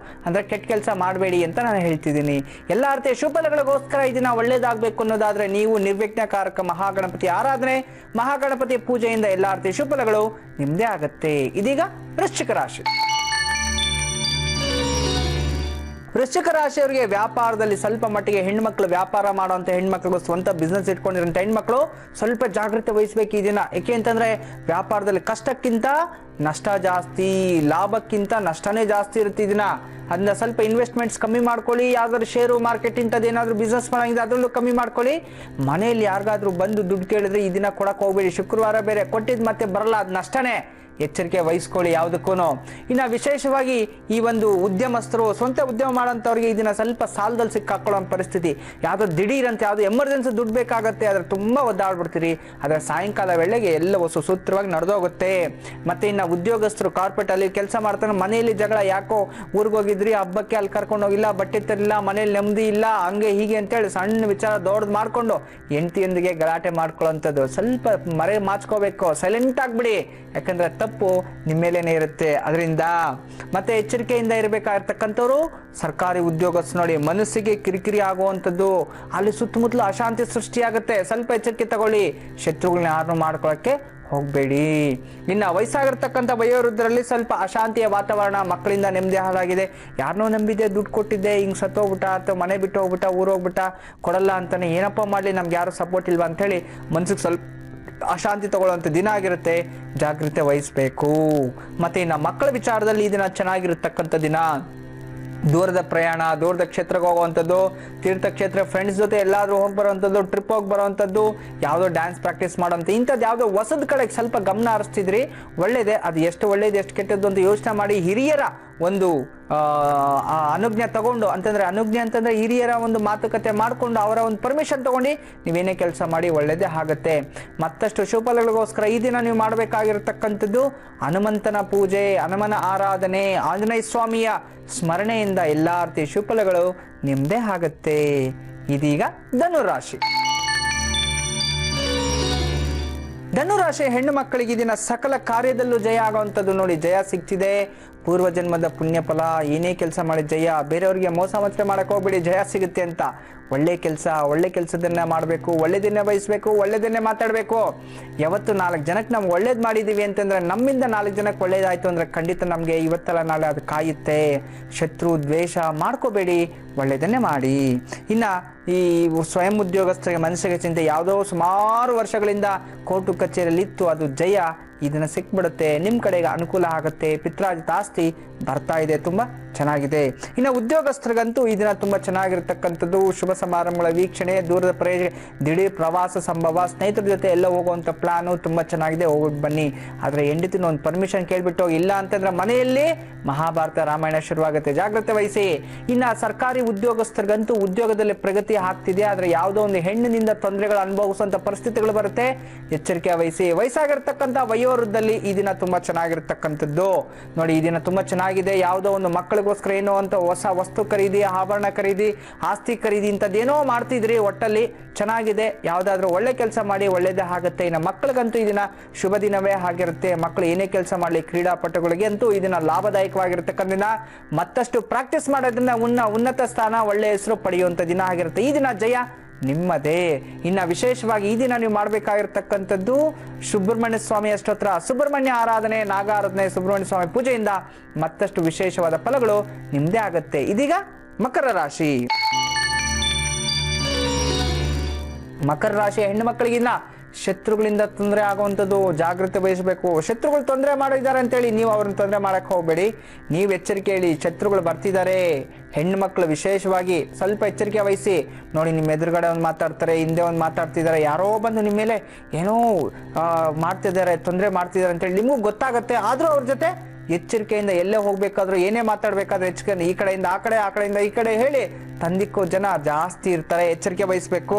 ಅಂದರೆ ಕೆಟ್ಟ ಕೆಲಸ ಮಾಡಬೇಡಿ ಅಂತ ನಾನು ಹೇಳ್ತಿದ್ದೀನಿ. ಎಲ್ಲ ಅರ್ಥ ಶುಭಫಲಗಳಿಗೋಸ್ಕರ ಈ ದಿನ ಒಳ್ಳೇದಾಗಬೇಕು ಅನ್ನೋದಾದ್ರೆ ನೀವು ನಿರ್ವಿಘ್ನಕಾರಕ ಮಹಾಗಣಪತಿ ಆರಾಧನೆ, ಮಹಾಗಣಪತಿ ಪೂಜೆಯಿಂದ ಎಲ್ಲ ಅರ್ಥ ಶುಭಫಲಗಳು ನಿಮ್ಮದೇ ಆಗತ್ತೆ. ಇದೀಗ ವೃಶ್ಚಿಕ ರಾಶಿ. ವೃಶ್ಚಿಕ ರಾಶಿಯವರಿಗೆ ವ್ಯಾಪಾರದಲ್ಲಿ ಸ್ವಲ್ಪ ಮಟ್ಟಿಗೆ ಹೆಣ್ಮಕ್ಳು, ವ್ಯಾಪಾರ ಮಾಡುವಂಥ ಹೆಣ್ಮಕ್ಳಿಗೂ, ಸ್ವಂತ ಬಿಸ್ನೆಸ್ ಇಟ್ಕೊಂಡಿರೋಂಥ ಹೆಣ್ಮಕ್ಳು ಸ್ವಲ್ಪ ಜಾಗೃತಿ ವಹಿಸಬೇಕು ಈ ದಿನ. ಏಕೆ ಅಂತಂದ್ರೆ ವ್ಯಾಪಾರದಲ್ಲಿ ಕಷ್ಟಕ್ಕಿಂತ ನಷ್ಟ ಜಾಸ್ತಿ, ಲಾಭಕ್ಕಿಂತ ನಷ್ಟನೇ ಜಾಸ್ತಿ ಇರುತ್ತೆ ಈ ದಿನ. ಅದನ್ನ ಸ್ವಲ್ಪ ಇನ್ವೆಸ್ಟ್ಮೆಂಟ್ಸ್ ಕಮ್ಮಿ ಮಾಡ್ಕೊಳ್ಳಿ. ಯಾವ್ದಾದ್ರು ಷೇರು ಮಾರ್ಕೆಟ್ ಇಂಥದ್ದು ಏನಾದರೂ ಬಿಸ್ನೆಸ್ ಮಾಡೋಂಗಿದೆ ಅದರಲ್ಲೂ ಕಮ್ಮಿ ಮಾಡ್ಕೊಳ್ಳಿ. ಮನೆಯಲ್ಲಿ ಯಾರಿಗಾದ್ರೂ ಬಂದು ದುಡ್ಡು ಕೇಳಿದ್ರೆ ಈ ದಿನ ಕೊಡಕ್ಕೆ ಹೋಗ್ಬೇಡಿ. ಶುಕ್ರವಾರ ಬೇರೆ, ಕೊಟ್ಟಿದ್ದು ಮತ್ತೆ ಬರಲ್ಲ, ಅದು ನಷ್ಟನೇ. ಎಚ್ಚರಿಕೆ ವಹಿಸ್ಕೊಳ್ಳಿ ಯಾವುದಕ್ಕೂ. ಇನ್ನು ವಿಶೇಷವಾಗಿ ಈ ಒಂದು ಉದ್ಯಮಸ್ಥರು, ಸ್ವಂತ ಉದ್ಯಮ ಮಾಡೋಂಥವ್ರಿಗೆ ಈ ದಿನ ಸ್ವಲ್ಪ ಸಾಲದಲ್ಲಿ ಸಿಕ್ಕಾಕೊಳ್ಳೋ ಪರಿಸ್ಥಿತಿ. ಯಾವುದೋ ದಿಢೀರಂತೆ ಯಾವುದೋ ಎಮರ್ಜೆನ್ಸಿ ದುಡ್ಡು ಬೇಕಾಗತ್ತೆ, ಅದ್ರ ತುಂಬ ಒದ್ದಾಡ್ಬಿಡ್ತೀರಿ. ಅದರ ಸಾಯಂಕಾಲ ವೇಳೆಗೆ ಎಲ್ಲವೂ ಸುಸೂತ್ರವಾಗಿ ನಡೆದೋಗುತ್ತೆ. ಮತ್ತೆ ಇನ್ನು ಉದ್ಯೋಗಸ್ಥರು ಕಾರ್ಪೊರೇಟ್ ಅಲ್ಲಿ ಕೆಲಸ ಮಾಡ್ತಾರೆ, ಮನೆಯಲ್ಲಿ ಜಗಳ, ಯಾಕೋ ಊರಿಗೋಗಿದ್ರಿ ಹಬ್ಬಕ್ಕೆ ಅಲ್ಲಿ ಕರ್ಕೊಂಡು ಹೋಗಿಲ್ಲ, ಬಟ್ಟೆ ತರಲಿಲ್ಲ, ಮನೇಲಿ ನೆಮ್ಮದಿ ಇಲ್ಲ, ಹಂಗೆ ಹೀಗೆ ಅಂತೇಳಿ ಸಣ್ಣ ವಿಚಾರ ದೊಡ್ಡದು ಮಾಡ್ಕೊಂಡು ಹೆಂಡತಿಯೊಂದಿಗೆ ಗಲಾಟೆ ಮಾಡ್ಕೊಳ್ಳೋಂಥದ್ದು. ಸ್ವಲ್ಪ ಮರೆ ಮಾಚ್ಕೋಬೇಕು, ಸೈಲೆಂಟ್ ಆಗ್ಬಿಡಿ. ಯಾಕಂದ್ರೆ ತಪ್ಪು ನಿಮ್ಮ ಮೇಲೇನೆ ಇರುತ್ತೆ. ಅದರಿಂದ ಮತ್ತೆ ಎಚ್ಚರಿಕೆಯಿಂದ ಇರಬೇಕಾಗಿರ್ತಕ್ಕಂಥವ್ರು ಸರ್ಕಾರಿ ಉದ್ಯೋಗಸ್ಥರು ನೋಡಿ, ಮನಸ್ಸಿಗೆ ಕಿರಿಕಿರಿ ಆಗುವಂಥದ್ದು, ಅಲ್ಲಿ ಸುತ್ತಮುತ್ತಲು ಅಶಾಂತಿ ಸೃಷ್ಟಿಯಾಗುತ್ತೆ. ಸ್ವಲ್ಪ ಎಚ್ಚರಿಕೆ ತಗೊಳ್ಳಿ, ಶತ್ರುಗಳನ್ನ ಯಾರನ್ನು ಮಾಡ್ಕೊಳ್ಳೋಕ್ಕೆ ಹೋಗಬೇಡಿ. ಇನ್ನು ವಯಸ್ಸಾಗಿರ್ತಕ್ಕಂಥ ವಯೋವೃದ್ಧರಲ್ಲಿ ಸ್ವಲ್ಪ ಅಶಾಂತಿಯ ವಾತಾವರಣ, ಮಕ್ಕಳಿಂದ ನೆಮ್ಮದಿ ಹಾಳಾಗಿದೆ, ಯಾರನ್ನೋ ನಂಬಿದೆ, ದುಡ್ಡು ಕೊಟ್ಟಿದ್ದೆ, ಹಿಂಗೆ ಸತ್ತೋಗ್ಬಿಟ್ಟ ಅಥವಾ ಮನೆ ಬಿಟ್ಟು ಹೋಗ್ಬಿಟ್ಟ, ಊರೋಗ್ಬಿಟ್ಟ, ಕೊಡಲ್ಲ ಅಂತಾನೆ, ಏನಪ್ಪ ಮಾಡಲಿ, ನಮ್ಗೆ ಯಾರು ಸಪೋರ್ಟ್ ಇಲ್ವಾ ಅಂತೇಳಿ ಮನ್ಸಿಗೆ ಸ್ವಲ್ಪ ಅಶಾಂತಿ ತಗೊಳ್ಳುವಂಥ ದಿನ ಆಗಿರುತ್ತೆ. ಜಾಗೃತೆ ವಹಿಸಬೇಕು. ಮತ್ತೆ ಇನ್ನು ಮಕ್ಕಳ ವಿಚಾರದಲ್ಲಿ ಈ ದಿನ ಚೆನ್ನಾಗಿರತಕ್ಕಂಥ ದಿನ. ದೂರದ ಪ್ರಯಾಣ, ದೂರದ ಕ್ಷೇತ್ರಕ್ಕೆ ಹೋಗುವಂಥದ್ದು, ತೀರ್ಥಕ್ಷೇತ್ರ, ಫ್ರೆಂಡ್ಸ್ ಜೊತೆ ಎಲ್ಲಾದ್ರೂ ಹೋಗಿ ಬರುವಂಥದ್ದು, ಟ್ರಿಪ್ ಹೋಗಿ ಬರುವಂಥದ್ದು, ಯಾವುದೋ ಡ್ಯಾನ್ಸ್ ಪ್ರಾಕ್ಟೀಸ್ ಮಾಡೋಂಥ ಇಂಥದ್ದು ಯಾವುದೋ ಹೊಸದ ಕಡೆಗೆ ಸ್ವಲ್ಪ ಗಮನ ಹರಿಸ್ತಿದ್ರಿ, ಒಳ್ಳೇದೇ. ಅದು ಎಷ್ಟು ಒಳ್ಳೇದು ಎಷ್ಟು ಕೆಟ್ಟದ್ದು ಅಂತ ಯೋಚನೆ ಮಾಡಿ ಹಿರಿಯರ ಒಂದು ಅನುಜ್ಞೆ ತಗೊಂಡು, ಅಂತಂದ್ರೆ ಅನುಜ್ಞೆ ಅಂತಂದ್ರೆ ಹಿರಿಯರ ಒಂದು ಮಾತುಕತೆ ಮಾಡಿಕೊಂಡು ಅವರ ಒಂದು ಪರ್ಮಿಷನ್ ತಗೊಂಡು ನೀವೇನೇ ಕೆಲಸ ಮಾಡಿ ಒಳ್ಳೇದೇ ಆಗುತ್ತೆ. ಮತ್ತಷ್ಟು ಶುಭಫಲಗಳಿಗೋಸ್ಕರ ಈ ದಿನ ನೀವು ಮಾಡಬೇಕಾಗಿರತಕ್ಕಂಥದ್ದು ಹನುಮಂತನ ಪೂಜೆ, ಹನುಮನ ಆರಾಧನೆ, ಆಂಜನೇಯ ಸ್ವಾಮಿಯ ಸ್ಮರಣೆಯಿಂದ ಎಲ್ಲ ರೀತಿ ಶುಭಫಲಗಳು ನಿಮ್ಮದೇ ಆಗುತ್ತೆ. ಇದೀಗ ಧನುರಾಶಿ. ಧನುರಾಶಿ ಹೆಣ್ಣು ಮಕ್ಕಳಿಗೆ ಈ ದಿನ ಸಕಲ ಕಾರ್ಯದಲ್ಲೂ ಜಯ ಆಗುವಂಥದ್ದು. ನೋಡಿ, ಜಯ ಸಿಗ್ತಿದೆ. ಪೂರ್ವ ಜನ್ಮದ ಪುಣ್ಯ ಫಲ, ಏನೇ ಕೆಲಸ ಮಾಡಿ ಜಯ. ಬೇರೆಯವರಿಗೆ ಮೋಸ ಮಾತ್ರ ಮಾಡಕ್ಕೆ ಹೋಗ್ಬೇಡಿ, ಜಯ ಸಿಗುತ್ತೆ ಅಂತ. ಒಳ್ಳೆ ಕೆಲಸದನ್ನ ಮಾಡಬೇಕು, ಒಳ್ಳೆದನ್ನೇ ಬಯಸಬೇಕು, ಒಳ್ಳೆದನ್ನೇ ಮಾತಾಡಬೇಕು. ಯಾವತ್ತು 4 ಜನಕ್ಕೆ ನಾವು ಒಳ್ಳೇದು ಮಾಡಿದ್ದೀವಿ ಅಂತಂದ್ರೆ, ನಮ್ಮಿಂದ 4 ಜನಕ್ಕೆ ಒಳ್ಳೇದಾಯ್ತು ಅಂದ್ರೆ ಖಂಡಿತ ನಮಗೆ ಇವತ್ತಲ್ಲ ನಾಳೆ ಅದು ಕಾಯುತ್ತೆ. ಶತ್ರು ದ್ವೇಷ ಮಾಡ್ಕೋಬೇಡಿ, ಒಳ್ಳೆದನ್ನೇ ಮಾಡಿ. ಇನ್ನು ಈ ಸ್ವಯಂ ಉದ್ಯೋಗಸ್ಥರಿಗೆ ಮನಸ್ಸಿಗೆ ಚಿಂತೆ, ಯಾವುದೋ ಸುಮಾರು ವರ್ಷಗಳಿಂದ ಕೋರ್ಟು ಕಚೇರಿಯಲ್ಲಿತ್ತು, ಅದು ಜಯ ಇದನ್ನ ಸಿಕ್ಬಿಡುತ್ತೆ. ನಿಮ್ಮ ಕಡೆಗೆ ಅನುಕೂಲ ಆಗುತ್ತೆ. ಪಿತ್ರಾರ್ಜಿತ ಆಸ್ತಿ ಬರ್ತಾ ಇದೆ, ತುಂಬ ಚೆನ್ನಾಗಿದೆ. ಇನ್ನು ಉದ್ಯೋಗಸ್ಥರಿಗಂತೂ ಈ ದಿನ ತುಂಬ ಚೆನ್ನಾಗಿರ್ತಕ್ಕಂಥದ್ದು. ಶುಭ ಸಮಾರಂಭಗಳ ವೀಕ್ಷಣೆ, ದೂರದ ದಿಢೀರ್ ಪ್ರವಾಸ ಸಂಭವ, ಸ್ನೇಹಿತರ ಜೊತೆ ಎಲ್ಲ ಹೋಗುವಂಥ ಪ್ಲಾನು ತುಂಬ ಚೆನ್ನಾಗಿದೆ, ಹೋಗಿ ಬನ್ನಿ. ಆದರೆ ಹೆಂಡತಿನ ಒಂದು ಪರ್ಮಿಷನ್ ಕೇಳ್ಬಿಟ್ಟು ಇಲ್ಲ ಅಂತಂದ್ರೆ ಮನೆಯಲ್ಲಿ ಮಹಾಭಾರತ ರಾಮಾಯಣ ಶುರುವಾಗುತ್ತೆ, ಜಾಗ್ರತೆ ವಹಿಸಿ. ಇನ್ನು ಸರ್ಕಾರಿ ಉದ್ಯೋಗಸ್ಥರಿಗಂತೂ ಉದ್ಯೋಗದಲ್ಲಿ ಪ್ರಗತಿ ಆಗ್ತಿದೆ, ಆದರೆ ಯಾವುದೋ ಒಂದು ಹೆಣ್ಣಿನಿಂದ ತೊಂದರೆಗಳು ಅನುಭವಿಸುವಂಥ ಪರಿಸ್ಥಿತಿಗಳು ಬರುತ್ತೆ, ಎಚ್ಚರಿಕೆ ವಹಿಸಿ. ವಯಸ್ಸಾಗಿರ್ತಕ್ಕಂಥ ವಯೋವೃದ್ಧರಲ್ಲಿ ಈ ದಿನ ತುಂಬ ಚೆನ್ನಾಗಿರ್ತಕ್ಕಂಥದ್ದು. ನೋಡಿ, ಈ ದಿನ ತುಂಬ ಚೆನ್ನಾಗಿದೆ. ಯಾವುದೋ ಒಂದು ಮಕ್ಕಳಿಗೋಸ್ಕರ ಏನೋ ಅಂತ ಹೊಸ ವಸ್ತು ಖರೀದಿ, ಆಭರಣ ಖರೀದಿ, ಆಸ್ತಿ ಖರೀದಿ ಇಂಥದ್ದೇನೋ ಮಾಡ್ತಿದ್ರಿ, ಒಟ್ಟಲ್ಲಿ ಚೆನ್ನಾಗಿದೆ. ಯಾವುದಾದ್ರೂ ಒಳ್ಳೆ ಕೆಲಸ ಮಾಡಿ, ಒಳ್ಳೇದೇ ಆಗುತ್ತೆ. ಇನ್ನು ಮಕ್ಕಳಿಗಂತೂ ಈ ದಿನ ಶುಭ ದಿನವೇ ಆಗಿರುತ್ತೆ. ಮಕ್ಕಳು ಏನೇ ಕೆಲಸ ಮಾಡಲಿ, ಕ್ರೀಡಾಪಟುಗಳಿಗೆ ಅಂತೂ ಈ ದಿನ ಲಾಭದಾಯಕವಾಗಿರ್ತಕ್ಕಂಥ ದಿನ. ಮತ್ತಷ್ಟು ಪ್ರಾಕ್ಟೀಸ್ ಮಾಡೋದ್ರಿಂದ ಉನ್ನತ ಸ್ಥಾನ, ಒಳ್ಳೆ ಹೆಸರು ಪಡೆಯುವಂಥ ದಿನ ಆಗಿರುತ್ತೆ. ಈ ದಿನ ಜಯ ನಿಮ್ಮದೇ. ಇನ್ನು ವಿಶೇಷವಾಗಿ ಈ ದಿನ ನೀವು ಮಾಡಬೇಕಾಗಿರ್ತಕ್ಕಂಥದ್ದು ಸುಬ್ರಹ್ಮಣ್ಯ ಸ್ವಾಮಿ ಅಷ್ಟೋತ್ರ, ಸುಬ್ರಹ್ಮಣ್ಯ ಆರಾಧನೆ, ನಾಗ ಆರಾಧನೆ, ಸುಬ್ರಹ್ಮಣ್ಯ ಸ್ವಾಮಿ ಪೂಜೆಯಿಂದ ಮತ್ತಷ್ಟು ವಿಶೇಷವಾದ ಫಲಗಳು ನಿಮ್ಮದೇ ಆಗುತ್ತೆ. ಇದೀಗ ಮಕರ ರಾಶಿ. ಮಕರ ರಾಶಿಯ ಹೆಣ್ಣು ಮಕ್ಕಳಿಗಿನ್ನ ಶತ್ರುಗಳಿಂದ ತೊಂದರೆ ಆಗುವಂಥದ್ದು, ಜಾಗೃತಿ ವಹಿಸಬೇಕು. ಶತ್ರುಗಳು ತೊಂದರೆ ಮಾಡಿದ್ದಾರೆ ಅಂತೇಳಿ ನೀವು ಅವ್ರನ್ನ ತೊಂದರೆ ಮಾಡಕ್ಕೆ ಹೋಗಬೇಡಿ. ನೀವು ಎಚ್ಚರಿಕೆ ಹೇಳಿ, ಶತ್ರುಗಳು ಬರ್ತಿದ್ದಾರೆ. ಹೆಣ್ಣು ಮಕ್ಕಳು ವಿಶೇಷವಾಗಿ ಸ್ವಲ್ಪ ಎಚ್ಚರಿಕೆ ವಹಿಸಿ. ನೋಡಿ, ನಿಮ್ಮ ಎದುರುಗಡೆ ಒಂದು ಮಾತಾಡ್ತಾರೆ, ಹಿಂದೆ ಒಂದು ಮಾತಾಡ್ತಿದ್ದಾರೆ, ಯಾರೋ ಬಂದು ನಿಮ್ಮ ಮೇಲೆ ಏನೋ ಮಾಡ್ತಿದ್ದಾರೆ, ತೊಂದರೆ ಮಾಡ್ತಿದ್ದಾರೆ ಅಂತೇಳಿ ನಿಮಗೂ ಗೊತ್ತಾಗುತ್ತೆ. ಆದರೂ ಅವ್ರ ಜೊತೆ ಎಚ್ಚರಿಕೆಯಿಂದ ಎಲ್ಲೇ ಹೋಗ್ಬೇಕಾದ್ರೂ ಏನೇ ಮಾತಾಡ್ಬೇಕಾದ್ರೂ ಎಚ್ಚರಿಕೆಯಿಂದ ಈ ಕಡೆಯಿಂದ ಆ ಕಡೆ, ಆ ಕಡೆಯಿಂದ ಈ ಕಡೆ ಹೇಳಿ ತಂದಿಕ್ಕೋ ಜನ ಜಾಸ್ತಿ ಇರ್ತಾರೆ. ಎಚ್ಚರಿಕೆ ವಹಿಸಬೇಕು.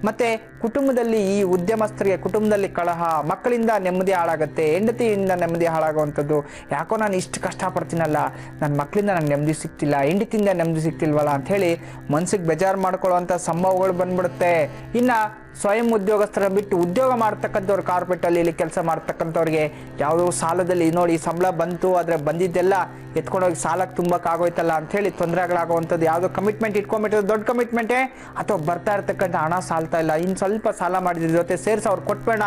ಮತ್ತೆ ಕುಟುಂಬದಲ್ಲಿ ಈ ಉದ್ಯಮಸ್ಥರಿಗೆ ಕುಟುಂಬದಲ್ಲಿ ಕಲಹ, ಮಕ್ಕಳಿಂದ ನೆಮ್ಮದಿ ಹಾಳಾಗುತ್ತೆ, ಹೆಂಡತಿಯಿಂದ ನೆಮ್ಮದಿ ಹಾಳಾಗುವಂಥದ್ದು. ಯಾಕೋ ನಾನು ಇಷ್ಟು ಕಷ್ಟಪಡ್ತೀನಲ್ಲ, ನನ್ನ ಮಕ್ಕಳಿಂದ ನಂಗೆ ನೆಮ್ಮದಿ ಸಿಗ್ತಿಲ್ಲ, ಹೆಂಡತಿಯಿಂದ ನೆಮ್ಮದಿ ಸಿಗ್ತಿಲ್ವಲ್ಲ ಅಂತ ಹೇಳಿ ಮನ್ಸಿಗೆ ಬೇಜಾರು ಮಾಡ್ಕೊಳ್ಳುವಂಥ ಸಂಭವಗಳು ಬಂದ್ಬಿಡುತ್ತೆ. ಇನ್ನು ಸ್ವಯಂ ಉದ್ಯೋಗಸ್ಥರ ಬಿಟ್ಟು ಉದ್ಯೋಗ ಮಾಡ್ತಕ್ಕಂಥವ್ರು, ಕಾರ್ಪೊರೇಟಲ್ಲಿ ಇಲ್ಲಿ ಕೆಲಸ ಮಾಡ್ತಕ್ಕಂಥವ್ರಿಗೆ ಯಾವುದೋ ಸಾಲದಲ್ಲಿ ನೋಡಿ ಸಂಬಳ ಬಂತು, ಆದರೆ ಬಂದಿದ್ದೆಲ್ಲ ಎತ್ಕೊಂಡೋಗಿ ಸಾಲಕ್ಕೆ ತುಂಬಕ್ಕಾಗೋಯ್ತಲ್ಲ ಅಂಥೇಳಿ ತೊಂದರೆಗಳಾಗುವಂಥದ್ದು. ಯಾವುದೋ ಕಮಿಟ್ಮೆಂಟ್ ಇಟ್ಕೊಂಡ್ಬಿಟ್ಟಿರೋ ದೊಡ್ಡ ಕಮಿಟ್ಮೆಂಟೇ, ಅಥವಾ ಬರ್ತಾ ಇರ್ತಕ್ಕಂಥ ಹಣ ಸಾಲ್ತಾ ಇಲ್ಲ, ಇನ್ನು ಸ್ವಲ್ಪ ಸಾಲ ಮಾಡಿದ್ರ ಜೊತೆ ಸೇರಿಸಿ ಅವ್ರು ಕೊಟ್ಬೇಡ,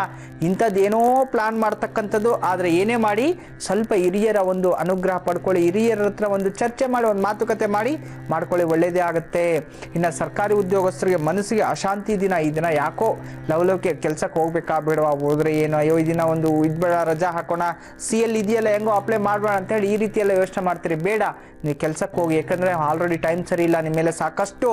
ಇಂಥದ್ದು ಏನೋ ಪ್ಲಾನ್ ಮಾಡ್ತಕ್ಕಂಥದ್ದು. ಆದರೆ ಏನೇ ಮಾಡಿ ಸ್ವಲ್ಪ ಹಿರಿಯರ ಒಂದು ಅನುಗ್ರಹ ಪಡ್ಕೊಳ್ಳಿ, ಹಿರಿಯರ ಹತ್ರ ಒಂದು ಚರ್ಚೆ ಮಾಡಿ, ಒಂದು ಮಾತುಕತೆ ಮಾಡ್ಕೊಳ್ಳಿ, ಒಳ್ಳೇದೇ ಆಗುತ್ತೆ. ಇನ್ನು ಸರ್ಕಾರಿ ಉದ್ಯೋಗಸ್ಥರಿಗೆ ಮನಸ್ಸಿಗೆ ಅಶಾಂತಿ ದಿನ. ಈ ದಿನ ಯಾಕೋ ಲವಲವಿಕೆ ಕೆಲ್ಸಕ್ಕೆ ಹೋಗ್ಬೇಕಾ ಬೇಡವಾ, ಹೋದ್ರೆ ಏನು, ಅಯ್ಯೋ ಈ ದಿನ ಒಂದು ಇದ್ಬೇಡ, ರಜಾ ಹಾಕೋಣ, CL ಇದೆಯಲ್ಲ ಹೆಂಗೋ ಅಪ್ಲೈ ಮಾಡ್ಬೇಡ ಅಂತೇಳಿ ಈ ರೀತಿ ಎಲ್ಲ ಯೋಚನೆ ಮಾಡ್ತೀರಿ. ಬೇಡ, ನೀವು ಕೆಲ್ಸಕ್ಕೆ ಹೋಗಿ. ಯಾಕಂದ್ರೆ ಆಲ್ರೆಡಿ ಟೈಮ್ ಸರಿ ಇಲ್ಲ, ನಿಮ್ಮ ಮೇಲೆ ಸಾಕಷ್ಟು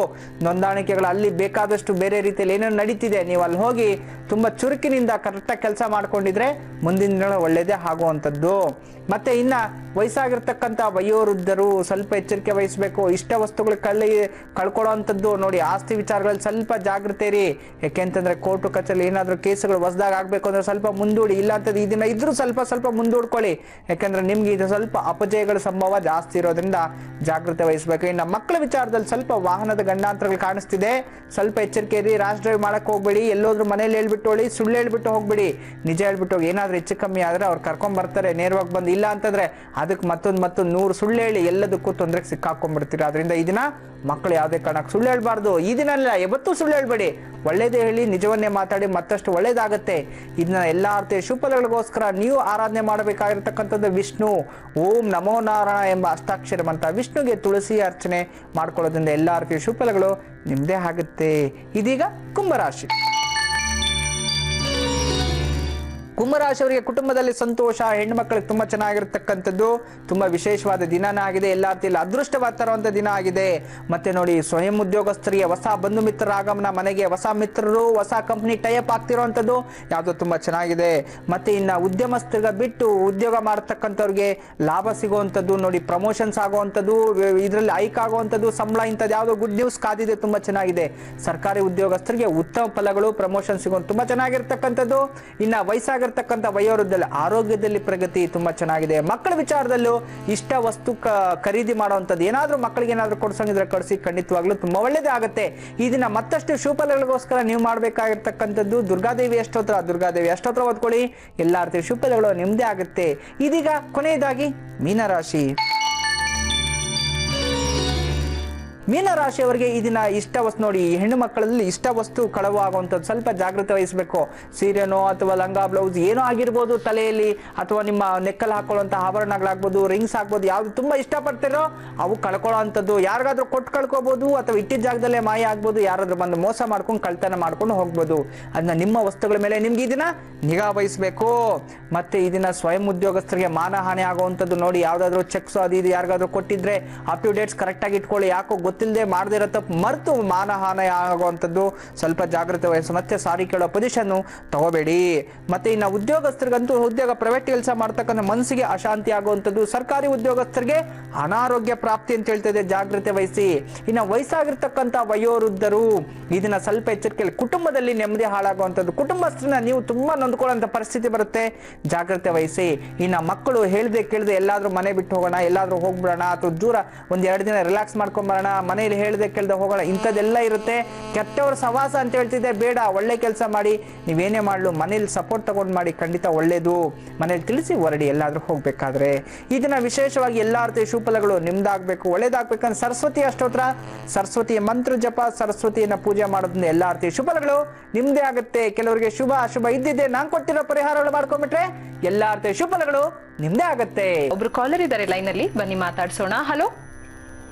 ನೋಂದಾಣಿಕೆಗಳು ಅಲ್ಲಿ ಬೇಕಾದಷ್ಟು ಬೇರೆ ರೀತಿಯಲ್ಲಿ ಏನೇನು ನಡೀತಿದೆ. ನೀವು ಅಲ್ಲಿ ಹೋಗಿ ತುಂಬ ಚುರುಕಿನಿಂದ ಕರೆಕ್ಟಾಗಿ ಕೆಲಸ ಮಾಡ್ಕೊಂಡಿದ್ರೆ ಮುಂದಿನ ದಿನ ಒಳ್ಳೇದೇ ಆಗುವಂಥದ್ದು. ಮತ್ತೆ ಇನ್ನ ವಯಸ್ಸಾಗಿರ್ತಕ್ಕಂಥ ವಯೋವೃದ್ಧರು ಸ್ವಲ್ಪ ಎಚ್ಚರಿಕೆ ವಹಿಸಬೇಕು. ಇಷ್ಟ ವಸ್ತುಗಳು ಕಳ್ಕೊಳ್ಳೋ ಅಂಥದ್ದು. ನೋಡಿ, ಆಸ್ತಿ ವಿಚಾರಗಳಲ್ಲಿ ಸ್ವಲ್ಪ ಜಾಗೃತೆ ಇರಿ. ಯಾಕೆಂತಂದ್ರೆ ಕೋರ್ಟು ಕಚೇರಿ ಏನಾದರೂ ಕೇಸುಗಳು ಹೊಸದಾಗ ಆಗಬೇಕು ಅಂದ್ರೆ ಸ್ವಲ್ಪ ಮುಂದೂಡಿ, ಇಲ್ಲ ಅಂತದ್ದು ಈ ದಿನ ಇದ್ರೂ ಸ್ವಲ್ಪ ಮುಂದೂಡ್ಕೊಳ್ಳಿ. ಯಾಕಂದ್ರೆ ನಿಮ್ಗೆ ಇದು ಸ್ವಲ್ಪ ಅಪಜಯಗಳ ಸಂಭವ ಜಾಸ್ತಿ ಇರೋದ್ರಿಂದ ಜಾಗೃತೆ ವಹಿಸಬೇಕು. ಇನ್ನು ಮಕ್ಕಳ ವಿಚಾರದಲ್ಲಿ ಸ್ವಲ್ಪ ವಾಹನದ ಗಂಡಾಂತರಗಳು ಕಾಣಿಸ್ತಿದೆ, ಸ್ವಲ್ಪ ಎಚ್ಚರಿಕೆ ಇರಿ. ರಾಶ್ ಡ್ರೈವ್ ಮಾಡಕ್ ಹೋಗ್ಬೇಡಿ. ಎಲ್ಲೋದ್ರೂ ಮನೇಲಿ ಹೇಳ್ಬಿಟ್ಟು ಹೋಗಿ, ಸುಳ್ಳು ಹೇಳ್ಬಿಟ್ಟು ಹೋಗ್ಬೇಡಿ, ನಿಜ ಹೇಳ್ಬಿಟ್ಟು ಹೋಗಿ. ಏನಾದ್ರೂ ಹೆಚ್ಚು ಕಮ್ಮಿ ಆದ್ರೆ ಅವ್ರು ಕರ್ಕೊಂಡ್ ಬರ್ತಾರೆ ನೇರವಾಗಿ ಬಂದು. ಇಲ್ಲ ಅಂತಂದ್ರೆ ಅದಕ್ಕೆ ಮತ್ತೊಂದು 100 ಸುಳ್ಳು ಹೇಳಿ ಎಲ್ಲದಕ್ಕೂ ತೊಂದರೆಗೆ ಸಿಕ್ಕಾಕೊಂಡ್ಬಿಡ್ತೀರಾ. ಅದರಿಂದ ಈ ದಿನ ಮಕ್ಕಳು ಯಾವುದೇ ಕಾರಣಕ್ಕೆ ಸುಳ್ಳು ಹೇಳ್ಬಾರ್ದು. ಈ ದಿನ ಅಲ್ಲ, ಯಾವತ್ತೂ ಸುಳ್ಳು ಹೇಳ್ಬೇಡಿ, ಒಳ್ಳೇದೇ ಹೇಳಿ, ನಿಜವನ್ನೇ ಮಾತಾಡಿ, ಮತ್ತಷ್ಟು ಒಳ್ಳೇದಾಗತ್ತೆ. ಇದನ್ನ ಎಲ್ಲ ಅರ್ಥ ಶುಭಗಳಿಗೋಸ್ಕರ ನೀವು ಆರಾಧನೆ ಮಾಡಬೇಕಾಗಿರ್ತಕ್ಕಂಥದ್ದು ವಿಷ್ಣು. ಓಂ ನಮೋ ನಾರಾಯಣ ಎಂಬ ಅಷ್ಟಾಕ್ಷರ ಮಂತ್ರ ವಿಷ್ಣುಗೆ ತುಳಸಿ ಅರ್ಚನೆ ಮಾಡ್ಕೊಳ್ಳೋದ್ರಿಂದ ಎಲ್ಲ ಅರ್ಥ ಶುಭಗಳು ನಿಮ್ದೇ ಆಗುತ್ತೆ. ಇದೀಗ ಕುಂಭರಾಶಿ. ಕುಂಭರಾಶಿಯವರಿಗೆ ಕುಟುಂಬದಲ್ಲಿ ಸಂತೋಷ, ಹೆಣ್ಣು ಮಕ್ಕಳಿಗೆ ತುಂಬಾ ಚೆನ್ನಾಗಿರ್ತಕ್ಕಂಥದ್ದು, ತುಂಬಾ ವಿಶೇಷವಾದ ದಿನನೇ ಆಗಿದೆ. ಎಲ್ಲ ರೀತಿಯಲ್ಲಿ ಅದೃಷ್ಟವಾದ ತರುವಂತ ದಿನ ಆಗಿದೆ. ಮತ್ತೆ ನೋಡಿ, ಸ್ವಯಂ ಉದ್ಯೋಗಸ್ಥರಿಗೆ ಹೊಸ ಬಂಧು ಮಿತ್ರರ ಆಗಮನ, ಮನೆಗೆ ಹೊಸ ಮಿತ್ರರು, ಹೊಸ ಕಂಪ್ನಿ ಟೈಅಪ್ ಆಗ್ತಿರುವಂಥದ್ದು ಯಾವುದು ತುಂಬಾ ಚೆನ್ನಾಗಿದೆ. ಮತ್ತೆ ಇನ್ನ ಉದ್ಯಮಸ್ಥರಿಗೆ ಬಿಟ್ಟು ಉದ್ಯೋಗ ಮಾಡ್ತಕ್ಕಂಥವ್ರಿಗೆ ಲಾಭ ಸಿಗುವಂಥದ್ದು, ನೋಡಿ ಪ್ರಮೋಷನ್ಸ್ ಆಗುವಂಥದ್ದು, ಇದರಲ್ಲಿ ಹೈಕ್ ಆಗುವಂಥದ್ದು, ಸಂಬಳ, ಇಂಥದ್ದು ಯಾವುದೋ ಗುಡ್ ನ್ಯೂಸ್ ಕಾದಿದೆ, ತುಂಬಾ ಚೆನ್ನಾಗಿದೆ. ಸರ್ಕಾರಿ ಉದ್ಯೋಗಸ್ಥರಿಗೆ ಉತ್ತಮ ಫಲಗಳು, ಪ್ರಮೋಷನ್ ಸಿಗುವಂತ ತುಂಬಾ ಚೆನ್ನಾಗಿರ್ತಕ್ಕಂಥದ್ದು. ಇನ್ನ ವಯಸ್ಸಾಗಿರ್ತಕ್ಕಂಥ ವಯೋವೃದ್ಧರಲ್ಲಿ ಆರೋಗ್ಯದಲ್ಲಿ ಪ್ರಗತಿ ತುಂಬಾ ಚೆನ್ನಾಗಿದೆ. ಮಕ್ಕಳ ವಿಚಾರದಲ್ಲೂ ಇಷ್ಟ ವಸ್ತು ಖರೀದಿ ಮಾಡುವಂಥದ್ದು, ಏನಾದ್ರೂ ಮಕ್ಕಳಿಗೆ ಏನಾದ್ರೂ ಕೊಡ್ಸಂಗಿದ್ರೆ ಕೊಡಿಸಿ, ಖಂಡಿತವಾಗ್ಲೂ ತುಂಬಾ ಒಳ್ಳೇದೇ ಆಗುತ್ತೆ. ಈ ದಿನ ಮತ್ತಷ್ಟು ಶುಭಫಲಗಳಿಗೋಸ್ಕರ ನೀವು ಮಾಡಬೇಕಾಗಿರ್ತಕ್ಕಂಥದ್ದು ದುರ್ಗಾದೇವಿ ಅಷ್ಟೋತ್ರ ಓದ್ಕೊಳ್ಳಿ, ಎಲ್ಲಾ ರೀತಿಯ ಶುಭಫಲಗಳು ನಿಮ್ದೇ ಆಗುತ್ತೆ. ಇದೀಗ ಕೊನೆಯದಾಗಿ ಮೀನರಾಶಿ. ಮೀನರಾಶಿಯವರಿಗೆ ಈ ದಿನ ಇಷ್ಟ ವಸ್ತು, ನೋಡಿ ಹೆಣ್ಣು ಮಕ್ಕಳಲ್ಲಿ ಇಷ್ಟ ವಸ್ತು ಕಳವು ಆಗುವಂಥದ್ದು, ಸ್ವಲ್ಪ ಜಾಗೃತಿ ವಹಿಸಬೇಕು. ಸೀರೆನೋ ಅಥವಾ ಲಂಗ ಬ್ಲೌಸ್ ಏನೋ ಆಗಿರ್ಬೋದು, ತಲೆಯಲ್ಲಿ ಅಥವಾ ನಿಮ್ಮ ನೆಕ್ಕಲ್ಲಿ ಹಾಕೊಳ್ಳುವಂಥ ಆಭರಣಗಳಾಗ್ಬೋದು, ರಿಂಗ್ಸ್ ಆಗ್ಬೋದು, ಯಾವ್ದು ತುಂಬಾ ಇಷ್ಟಪಡ್ತಿರೋ ಅವು ಕಳ್ಕೊಳ್ಳೋ ಅಂಥದ್ದು. ಯಾರಿಗಾದ್ರೂ ಕೊಟ್ಟು ಕಳ್ಕೊಬೋದು, ಅಥವಾ ಇಟ್ಟಿದ್ದ ಜಾಗದಲ್ಲೇ ಮಾಯ ಆಗ್ಬೋದು, ಯಾರಾದ್ರೂ ಬಂದು ಮೋಸ ಮಾಡ್ಕೊಂಡು ಕಳ್ತನ ಮಾಡ್ಕೊಂಡು ಹೋಗ್ಬೋದು. ಅದನ್ನ ನಿಮ್ಮ ವಸ್ತುಗಳ ಮೇಲೆ ನಿಮ್ಗೆ ಈ ದಿನ ನಿಗಾ ವಹಿಸಬೇಕು. ಮತ್ತೆ ಈ ದಿನ ಸ್ವಯಂ ಉದ್ಯೋಗಸ್ಥರಿಗೆ ಮಾನಹಾನಿ ಆಗುವಂಥದ್ದು. ನೋಡಿ, ಯಾವ್ದಾದ್ರು ಚೆಕ್ಸ್ ಅದು ಇದು ಯಾರಿಗಾದ್ರೂ ಕೊಟ್ಟಿದ್ರೆ ಅಪ್ ಟು ಡೇಟ್ಸ್ ಕರೆಕ್ಟ್ ಆಗಿ ಇಟ್ಕೊಳ್ಳಿ. ಯಾಕೋ ಗೊತ್ತಿಲ್ಲದೆ ಮಾಡದೇ ಇರೋ ತಪ್ಪು ಮರೆತು ಮಾನಹಾನಿ ಆಗುವಂಥದ್ದು, ಸ್ವಲ್ಪ ಜಾಗೃತಿ ವಹಿಸಿ. ಮತ್ತೆ ಸಾರಿ ಕೇಳೋ ಪೊಸಿಷನ್ ತಗೋಬೇಡಿ. ಮತ್ತೆ ಇನ್ನು ಉದ್ಯೋಗಸ್ಥರಿಗಂತೂ ಉದ್ಯೋಗ ಪ್ರೈವೇಟ್ ಕೆಲಸ ಮಾಡ್ತಕ್ಕಂಥ ಮನಸ್ಸಿಗೆ ಅಶಾಂತಿ ಆಗುವಂಥದ್ದು, ಸರ್ಕಾರಿ ಉದ್ಯೋಗಸ್ಥರಿಗೆ ಅನಾರೋಗ್ಯ ಪ್ರಾಪ್ತಿ ಅಂತ ಹೇಳ್ತಿದೆ, ಜಾಗೃತಿ ವಹಿಸಿ. ಇನ್ನು ವಯಸ್ಸಾಗಿರ್ತಕ್ಕಂಥ ವಯೋವೃದ್ಧರು ಈ ದಿನ ಸ್ವಲ್ಪ ಎಚ್ಚರಿಕೆಯಲ್ಲಿ, ಕುಟುಂಬದಲ್ಲಿ ನೆಮ್ಮದಿ ಹಾಳಾಗುವಂಥದ್ದು, ಕುಟುಂಬಸ್ಥರನ್ನ ನೀವು ತುಂಬಾ ನೊಂದ್ಕೊಳ್ಳುವಂಥ ಪರಿಸ್ಥಿತಿ ಬರುತ್ತೆ, ಜಾಗೃತಿ ವಹಿಸಿ. ಇನ್ನು ಮಕ್ಕಳು ಹೇಳ್ದೆ ಕೇಳದೆ ಎಲ್ಲಾದ್ರೂ ಮನೆ ಬಿಟ್ಟು ಹೋಗೋಣ, ಎಲ್ಲಾದ್ರೂ ಹೋಗ್ಬಿಡೋಣ, ಅಥವಾ ದೂರ ಒಂದ್ 2 ದಿನ ರಿಲ್ಯಾಕ್ಸ್ ಮಾಡ್ಕೊಂಬರೋಣ, ಮನೇಲಿ ಹೇಳ್ದೆ ಕೇಳ್ದೆ ಹೋಗೋಣ, ಇಂಥದ್ದೆಲ್ಲ ಇರುತ್ತೆ. ಕೆಟ್ಟವ್ರ ಸವಾಸ ಅಂತ ಹೇಳ್ತಿದ್ದೆ, ಬೇಡ, ಒಳ್ಳೆ ಕೆಲಸ ಮಾಡಿ. ನೀವೇನೇ ಮಾಡ್ಲು ಮನೇಲಿ ಸಪೋರ್ಟ್ ತಗೊಂಡು ಮಾಡಿ, ಖಂಡಿತ ಒಳ್ಳೇದು. ಮನೇಲಿ ತಿಳಿಸಿ ಹೊರಡಿ ಎಲ್ಲಾದ್ರೂ ಹೋಗ್ಬೇಕಾದ್ರೆ. ಇದನ್ನ ವಿಶೇಷವಾಗಿ ಎಲ್ಲಾ ರೀತಿಯ ಶುಭಫಲಗಳು ನಿಮ್ದಾಗ್ಬೇಕು, ಒಳ್ಳೇದಾಗ್ಬೇಕಂದ್ರೆ ಸರಸ್ವತಿ ಅಷ್ಟೋತ್ರ, ಸರಸ್ವತಿಯ ಮಂತ್ರ ಜಪ, ಸರಸ್ವತಿಯನ್ನ ಪೂಜೆ ಮಾಡೋದ್ರಿಂದ ಎಲ್ಲಾ ರೀತಿಯ ಶುಭಫಲಗಳು ನಿಮ್ದೇ ಆಗುತ್ತೆ. ಕೆಲವರಿಗೆ ಶುಭ ಅಶುಭ ಇದ್ದಿದ್ದೆ, ನಾನ್ ಕೊಟ್ಟಿರೋ ಪರಿಹಾರಗಳು ಮಾಡ್ಕೊಂಡ್ಬಿಟ್ರೆ ಎಲ್ಲಾ ರೀತಿಯ ಶುಭಫಲಗಳು ನಿಮ್ದೇ ಆಗುತ್ತೆ. ಒಬ್ರು ಕಾಲರ್ ಇದ್ದಾರೆ ಲೈನ್ ಅಲ್ಲಿ, ಬನ್ನಿ ಮಾತಾಡ್ಸೋಣ. ಹಲೋ.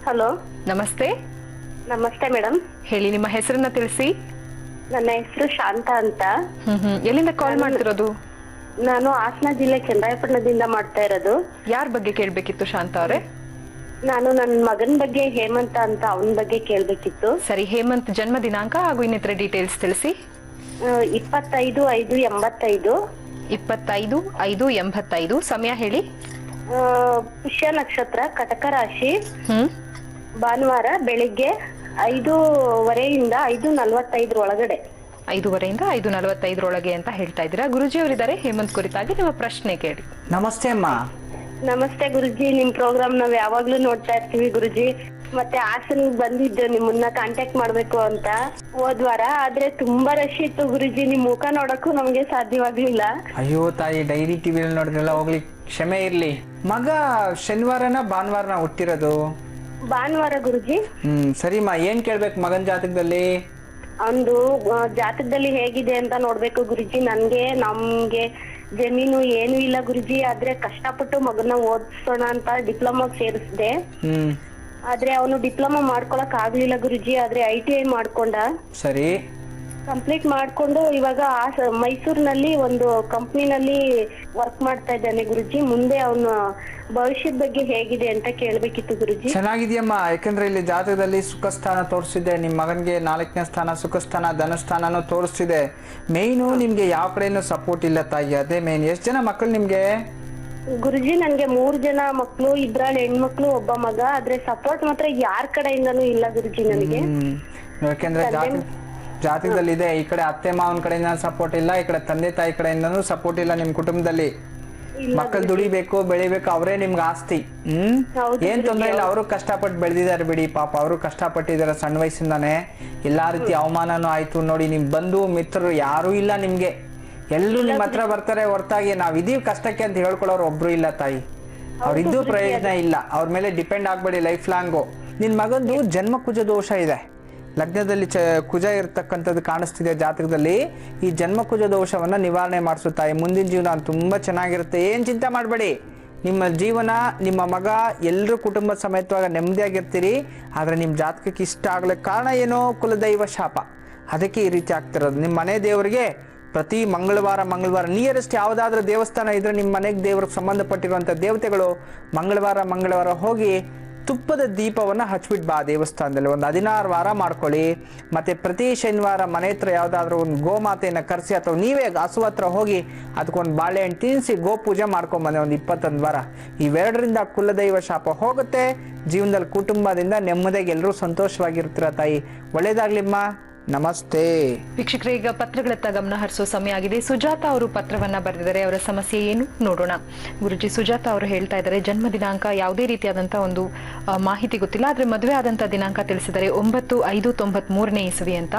ಹಲೋ, ನಮಸ್ತೆ. ನಮಸ್ತೆ ಮೇಡಮ್. ಹೇಳಿ, ನಿಮ್ಮ ಹೆಸರನ್ನ ತಿಳಿಸಿ. ನನ್ನ ಹೆಸರು ಶಾಂತ ಅಂತ. ಎಲ್ಲಿಂದ ಕಾಲ್ ಮಾಡ್ತಿರೋದು? ನಾನು ಹಾಸನ ಜಿಲ್ಲೆ ಚನ್ನರಾಯಪಟ್ಟಣದಿಂದ ಮಾಡ್ತಾ ಇರೋದು. ಯಾರ ಬಗ್ಗೆ ಕೇಳ್ಬೇಕಿತ್ತು ಶಾಂತ ಅವರೇ? ನಾನು ನನ್ನ ಮಗನ ಬಗ್ಗೆ ಹೇಮಂತ ಅಂತ, ಅವನ ಬಗ್ಗೆ ಕೇಳ್ಬೇಕಿತ್ತು. ಸರಿ, ಹೇಮಂತ್ ಜನ್ಮ ದಿನಾಂಕ ಹಾಗೂ ಇನ್ನಿತರ ಡೀಟೇಲ್ಸ್ ತಿಳಿಸಿ. 25/5/85. 25/5/85. ಸಮಯ ಹೇಳಿ. ಪುಷ್ಯ ನಕ್ಷತ್ರ, ಕಟಕ ರಾಶಿ. ಭಾನುವಾರ ಬೆಳಿಗ್ಗೆ 5:15 5:45 ಒಳಗಡೆ. 5:15 5:45 ಅಂತ ಹೇಳ್ತಾ ಇದ್ದೀರಾ. ಗುರುಜಿ ಅವರಿದ್ದಾರೆ, ಹೇಮಂತ್ ಕುರಿತಾಗಿ ನಿಮ್ಮ ಪ್ರಶ್ನೆ ಕೇಳಿ. ನಮಸ್ತೆ ಅಮ್ಮ. ನಮಸ್ತೆ ಗುರುಜಿ, ನಿಮ್ ಪ್ರೋಗ್ರಾಮ್ ನಾವ್ ಯಾವಾಗ್ಲೂ ನೋಡ್ತಾ ಇರ್ತೀವಿ ಗುರುಜಿ. ಮತ್ತೆ ಹಾಸನ್ ಬಂದಿದ್ದು ನಿಮ್ಮನ್ನ ಕಾಂಟ್ಯಾಕ್ಟ್ ಮಾಡ್ಬೇಕು ಅಂತ ಹೋದ್ವಾರ, ಆದ್ರೆ ತುಂಬಾ ರಶ್ ಇತ್ತು ಗುರುಜಿ. ನಿಮ್ ಮುಖ ನೋಡಕ್ಕೂ ನಮ್ಗೆ ಸಾಧ್ಯವಾಗ್ಲಿಲ್ಲ. ಅಯ್ಯೋ ತಾಯಿ, ಡೈರಿ ಟಿವಿಯಲ್ಲಿ ನೋಡಿದ್ರಲ್ಲ, ಹೋಗ್ಲಿ ಕ್ಷಮೆ ಇರ್ಲಿ. ಮಗ ಶನಿವಾರನ ಭಾನುವಾರನ ಹುಟ್ಟಿರೋದು? ಭಾನುವಾರ ಗುರುಜಿ. ಸರಿಮ್ಮ, ಏನ್ ಕೇಳ್ಬೇಕು ಮಗನ್ ಜಾತಕದಲ್ಲಿ? ಒಂದು ಜಾತಕದಲ್ಲಿ ಹೇಗಿದೆ ಅಂತ ನೋಡ್ಬೇಕು ಗುರುಜಿ. ನಮ್ಗೆ ಜಮೀನು ಏನು ಇಲ್ಲ ಗುರುಜಿ, ಆದ್ರೆ ಕಷ್ಟಪಟ್ಟು ಮಗನ ಓದಿಸೋಣ ಅಂತ ಡಿಪ್ಲೊಮಾ ಸೇರಿಸ್ದೆ. ಆದ್ರೆ ಅವನು ಡಿಪ್ಲೊಮಾ ಮಾಡ್ಕೊಳಕ್ ಆಗ್ಲಿಲ್ಲ ಗುರುಜಿ. ಆದ್ರೆ ITI ಮಾಡ್ಕೊಂಡ. ಸರಿ. ಕಂಪ್ಲೀಟ್ ಮಾಡ್ಕೊಂಡು ಇವಾಗ ಮೈಸೂರಿನಲ್ಲಿ ಒಂದು ಕಂಪ್ನಿನಲ್ಲಿ ವರ್ಕ್ ಮಾಡ್ತಾ ಇದ್ದಾನೆ ಗುರುಜಿ. ಮುಂದೆ ಅವನ ಭವಿಷ್ಯದ ಬಗ್ಗೆ ಹೇಗಿದೆ ಅಂತ ಕೇಳ್ಬೇಕಿತ್ತು ಗುರುಜಿ. ಚೆನ್ನಾಗಿದ್ಯಮ್ಮ, ಯಾಕಂದ್ರೆ ಇಲ್ಲಿ ಜಾತಕದಲ್ಲಿ ಸುಖ ಸ್ಥಾನ ತೋರಿಸ್ತಿದೆ. ನಿಮ್ ಮಗನ್ಗೆ 4ನೇ ಸ್ಥಾನ ಸುಖ ಸ್ಥಾನ ಧನಸ್ಥಾನನೂ ತೋರಿಸ್ತಿದೆ. ಮೇಯ್ನು ನಿಮ್ಗೆ ಯಾವ ಕಡೆನೂ ಸಪೋರ್ಟ್ ಇಲ್ಲ ತಾಯಿ, ಅದೇ ಮೇನ್. ಎಷ್ಟು ಜನ ಮಕ್ಕಳು ನಿಮ್ಗೆ? ಗುರುಜಿ ನನ್ಗೆ 3 ಜನ ಮಕ್ಳು, 2 ಹೆಣ್ಮಕ್ಳು, 1 ಮಗ. ಆದ್ರೆ ಸಪೋರ್ಟ್ ಮಾತ್ರ ಯಾರ ಕಡೆಯಿಂದನೂ ಇಲ್ಲ ಗುರುಜಿ ನನಗೆ. ಯಾಕೆಂದ್ರೆ ಜಾತಕದಲ್ಲಿ ಇದೆ, ಈ ಕಡೆ ಅತ್ತೆ ಮಾವನ ಕಡೆಯಿಂದ ಸಪೋರ್ಟ್ ಇಲ್ಲ, ಈ ಕಡೆ ತಂದೆ ತಾಯಿ ಕಡೆಯಿಂದನೂ ಸಪೋರ್ಟ್ ಇಲ್ಲ. ನಿಮ್ ಕುಟುಂಬದಲ್ಲಿ ಮಕ್ಕಳು ದುಡಿಬೇಕು, ಬೆಳಿಬೇಕು, ಅವರೇ ನಿಮ್ಗೆ ಆಸ್ತಿ. ಏನ್ ತೊಂದ್ರೆ ಇಲ್ಲ, ಅವರು ಕಷ್ಟಪಟ್ಟು ಬೆಳೆದಿದ್ದಾರೆ ಬಿಡಿ. ಪಾಪ ಅವರು ಕಷ್ಟಪಟ್ಟಿದ್ದಾರೆ ಸಣ್ಣ ವಯಸ್ಸಿಂದಾನೆ. ಎಲ್ಲಾ ರೀತಿ ಅವಮಾನನೂ ಆಯ್ತು ನೋಡಿ. ನಿಮ್ ಬಂಧು ಮಿತ್ರರು ಯಾರು ಇಲ್ಲ ನಿಮ್ಗೆ. ಎಲ್ಲರೂ ನಿಮ್ ಹತ್ರ ಬರ್ತಾರೆ ಹೊರತಾಗಿ ನಾವ್ ಇದೀವಿ ಕಷ್ಟಕ್ಕೆ ಅಂತ ಹೇಳ್ಕೊಳ್ಳೋರು ಒಬ್ರು ಇಲ್ಲ ತಾಯಿ. ಅವ್ರಿದ್ದು ಪ್ರಯೋಜನ ಇಲ್ಲ. ಅವ್ರ ಮೇಲೆ ಡಿಪೆಂಡ್ ಆಗ್ಬೇಡಿ ಲೈಫ್ ಲಾಂಗು. ನಿನ್ ಮಗಂದು ಜನ್ಮ ಕುಜ ದೋಷ ಇದೆ. ಲಗ್ನದಲ್ಲಿ ಕುಜ ಇರ್ತಕ್ಕಂಥದ್ದು ಕಾಣಿಸ್ತಿದೆ ಜಾತಕದಲ್ಲಿ. ಈ ಜನ್ಮ ಕುಜ ದೋಷವನ್ನ ನಿವಾರಣೆ ಮಾಡಿಸುತ್ತಾಯಿ. ಮುಂದಿನ ಜೀವನ ತುಂಬಾ ಚೆನ್ನಾಗಿರುತ್ತೆ, ಏನ್ ಚಿಂತೆ ಮಾಡಬೇಡಿ. ನಿಮ್ಮ ಜೀವನ, ನಿಮ್ಮ ಮಗ, ಎಲ್ಲರೂ ಕುಟುಂಬ ಸಮೇತವಾಗ ನೆಮ್ಮದಿಯಾಗಿರ್ತೀರಿ. ಆದ್ರೆ ನಿಮ್ ಜಾತಕಕ್ಕೆ ಇಷ್ಟ ಆಗ್ಲಿಕ್ಕೆ ಕಾರಣ ಏನೋ ಕುಲದೈವ ಶಾಪ. ಅದಕ್ಕೆ ಈ ರೀತಿ ಆಗ್ತಿರೋದು. ನಿಮ್ಮ ಮನೆ ದೇವರಿಗೆ ಪ್ರತಿ ಮಂಗಳವಾರ ನಿಯರೆಸ್ಟ್ ಯಾವುದಾದ್ರೂ ದೇವಸ್ಥಾನ ಇದ್ರೆ ನಿಮ್ಮ ಮನೆಗೆ ದೇವ್ರಿಗೆ ಸಂಬಂಧಪಟ್ಟಿರುವಂಥ ದೇವತೆಗಳು ಮಂಗಳವಾರ ಹೋಗಿ ತುಪ್ಪದ ದೀಪವನ್ನು ಹಚ್ಬಿಟ್ಟು ಬಾ ದೇವಸ್ಥಾನದಲ್ಲಿ. ಒಂದು 16 ವಾರ ಮಾಡ್ಕೊಳ್ಳಿ. ಮತ್ತೆ ಪ್ರತಿ ಶನಿವಾರ ಮನೆ ಹತ್ರ ಯಾವುದಾದ್ರೂ ಒಂದು ಗೋಮಾತೆಯನ್ನು ಕರೆಸಿ ಅಥವಾ ನೀವೇ ಹಸು ಹತ್ರ ಹೋಗಿ ಅದಕ್ಕೊಂದು ಬಾಳೆಹಣ್ಣು ತಿನ್ನಿಸಿ ಗೋ ಪೂಜೆ ಮಾಡ್ಕೊಂಬಂದೆ ಒಂದು 21 ವಾರ. ಇವೆರಡರಿಂದ ಕುಲದೈವ ಶಾಪ ಹೋಗುತ್ತೆ. ಜೀವನದಲ್ಲಿ ಕುಟುಂಬದಿಂದ ನೆಮ್ಮದಿಯಾಗಿ ಎಲ್ಲರೂ ಸಂತೋಷವಾಗಿರ್ತೀರ ತಾಯಿ. ಒಳ್ಳೇದಾಗ್ಲಿಮ್ಮ. ನಮಸ್ತೆ. ವೀಕ್ಷಕರೇ, ಈಗ ಪತ್ರಗಳತ್ತ ಗಮನ ಹರಿಸೋ ಸಮಯ ಆಗಿದೆ. ಸುಜಾತ ಅವರು ಪತ್ರವನ್ನ ಬರೆದಿದ್ದಾರೆ. ಅವರ ಸಮಸ್ಯೆ ಏನು ನೋಡೋಣ. ಗುರುಜಿ, ಸುಜಾತ ಅವರು ಹೇಳ್ತಾ ಇದ್ದಾರೆ, ಜನ್ಮ ದಿನಾಂಕ ಯಾವುದೇ ರೀತಿಯಾದಂತಹ ಒಂದು ಮಾಹಿತಿ ಗೊತ್ತಿಲ್ಲ, ಆದ್ರೆ ಮದುವೆ ಆದಂತಹ ದಿನಾಂಕ ತಿಳಿಸಿದ್ದಾರೆ 9/5/93 ಇಸವಿ ಅಂತ.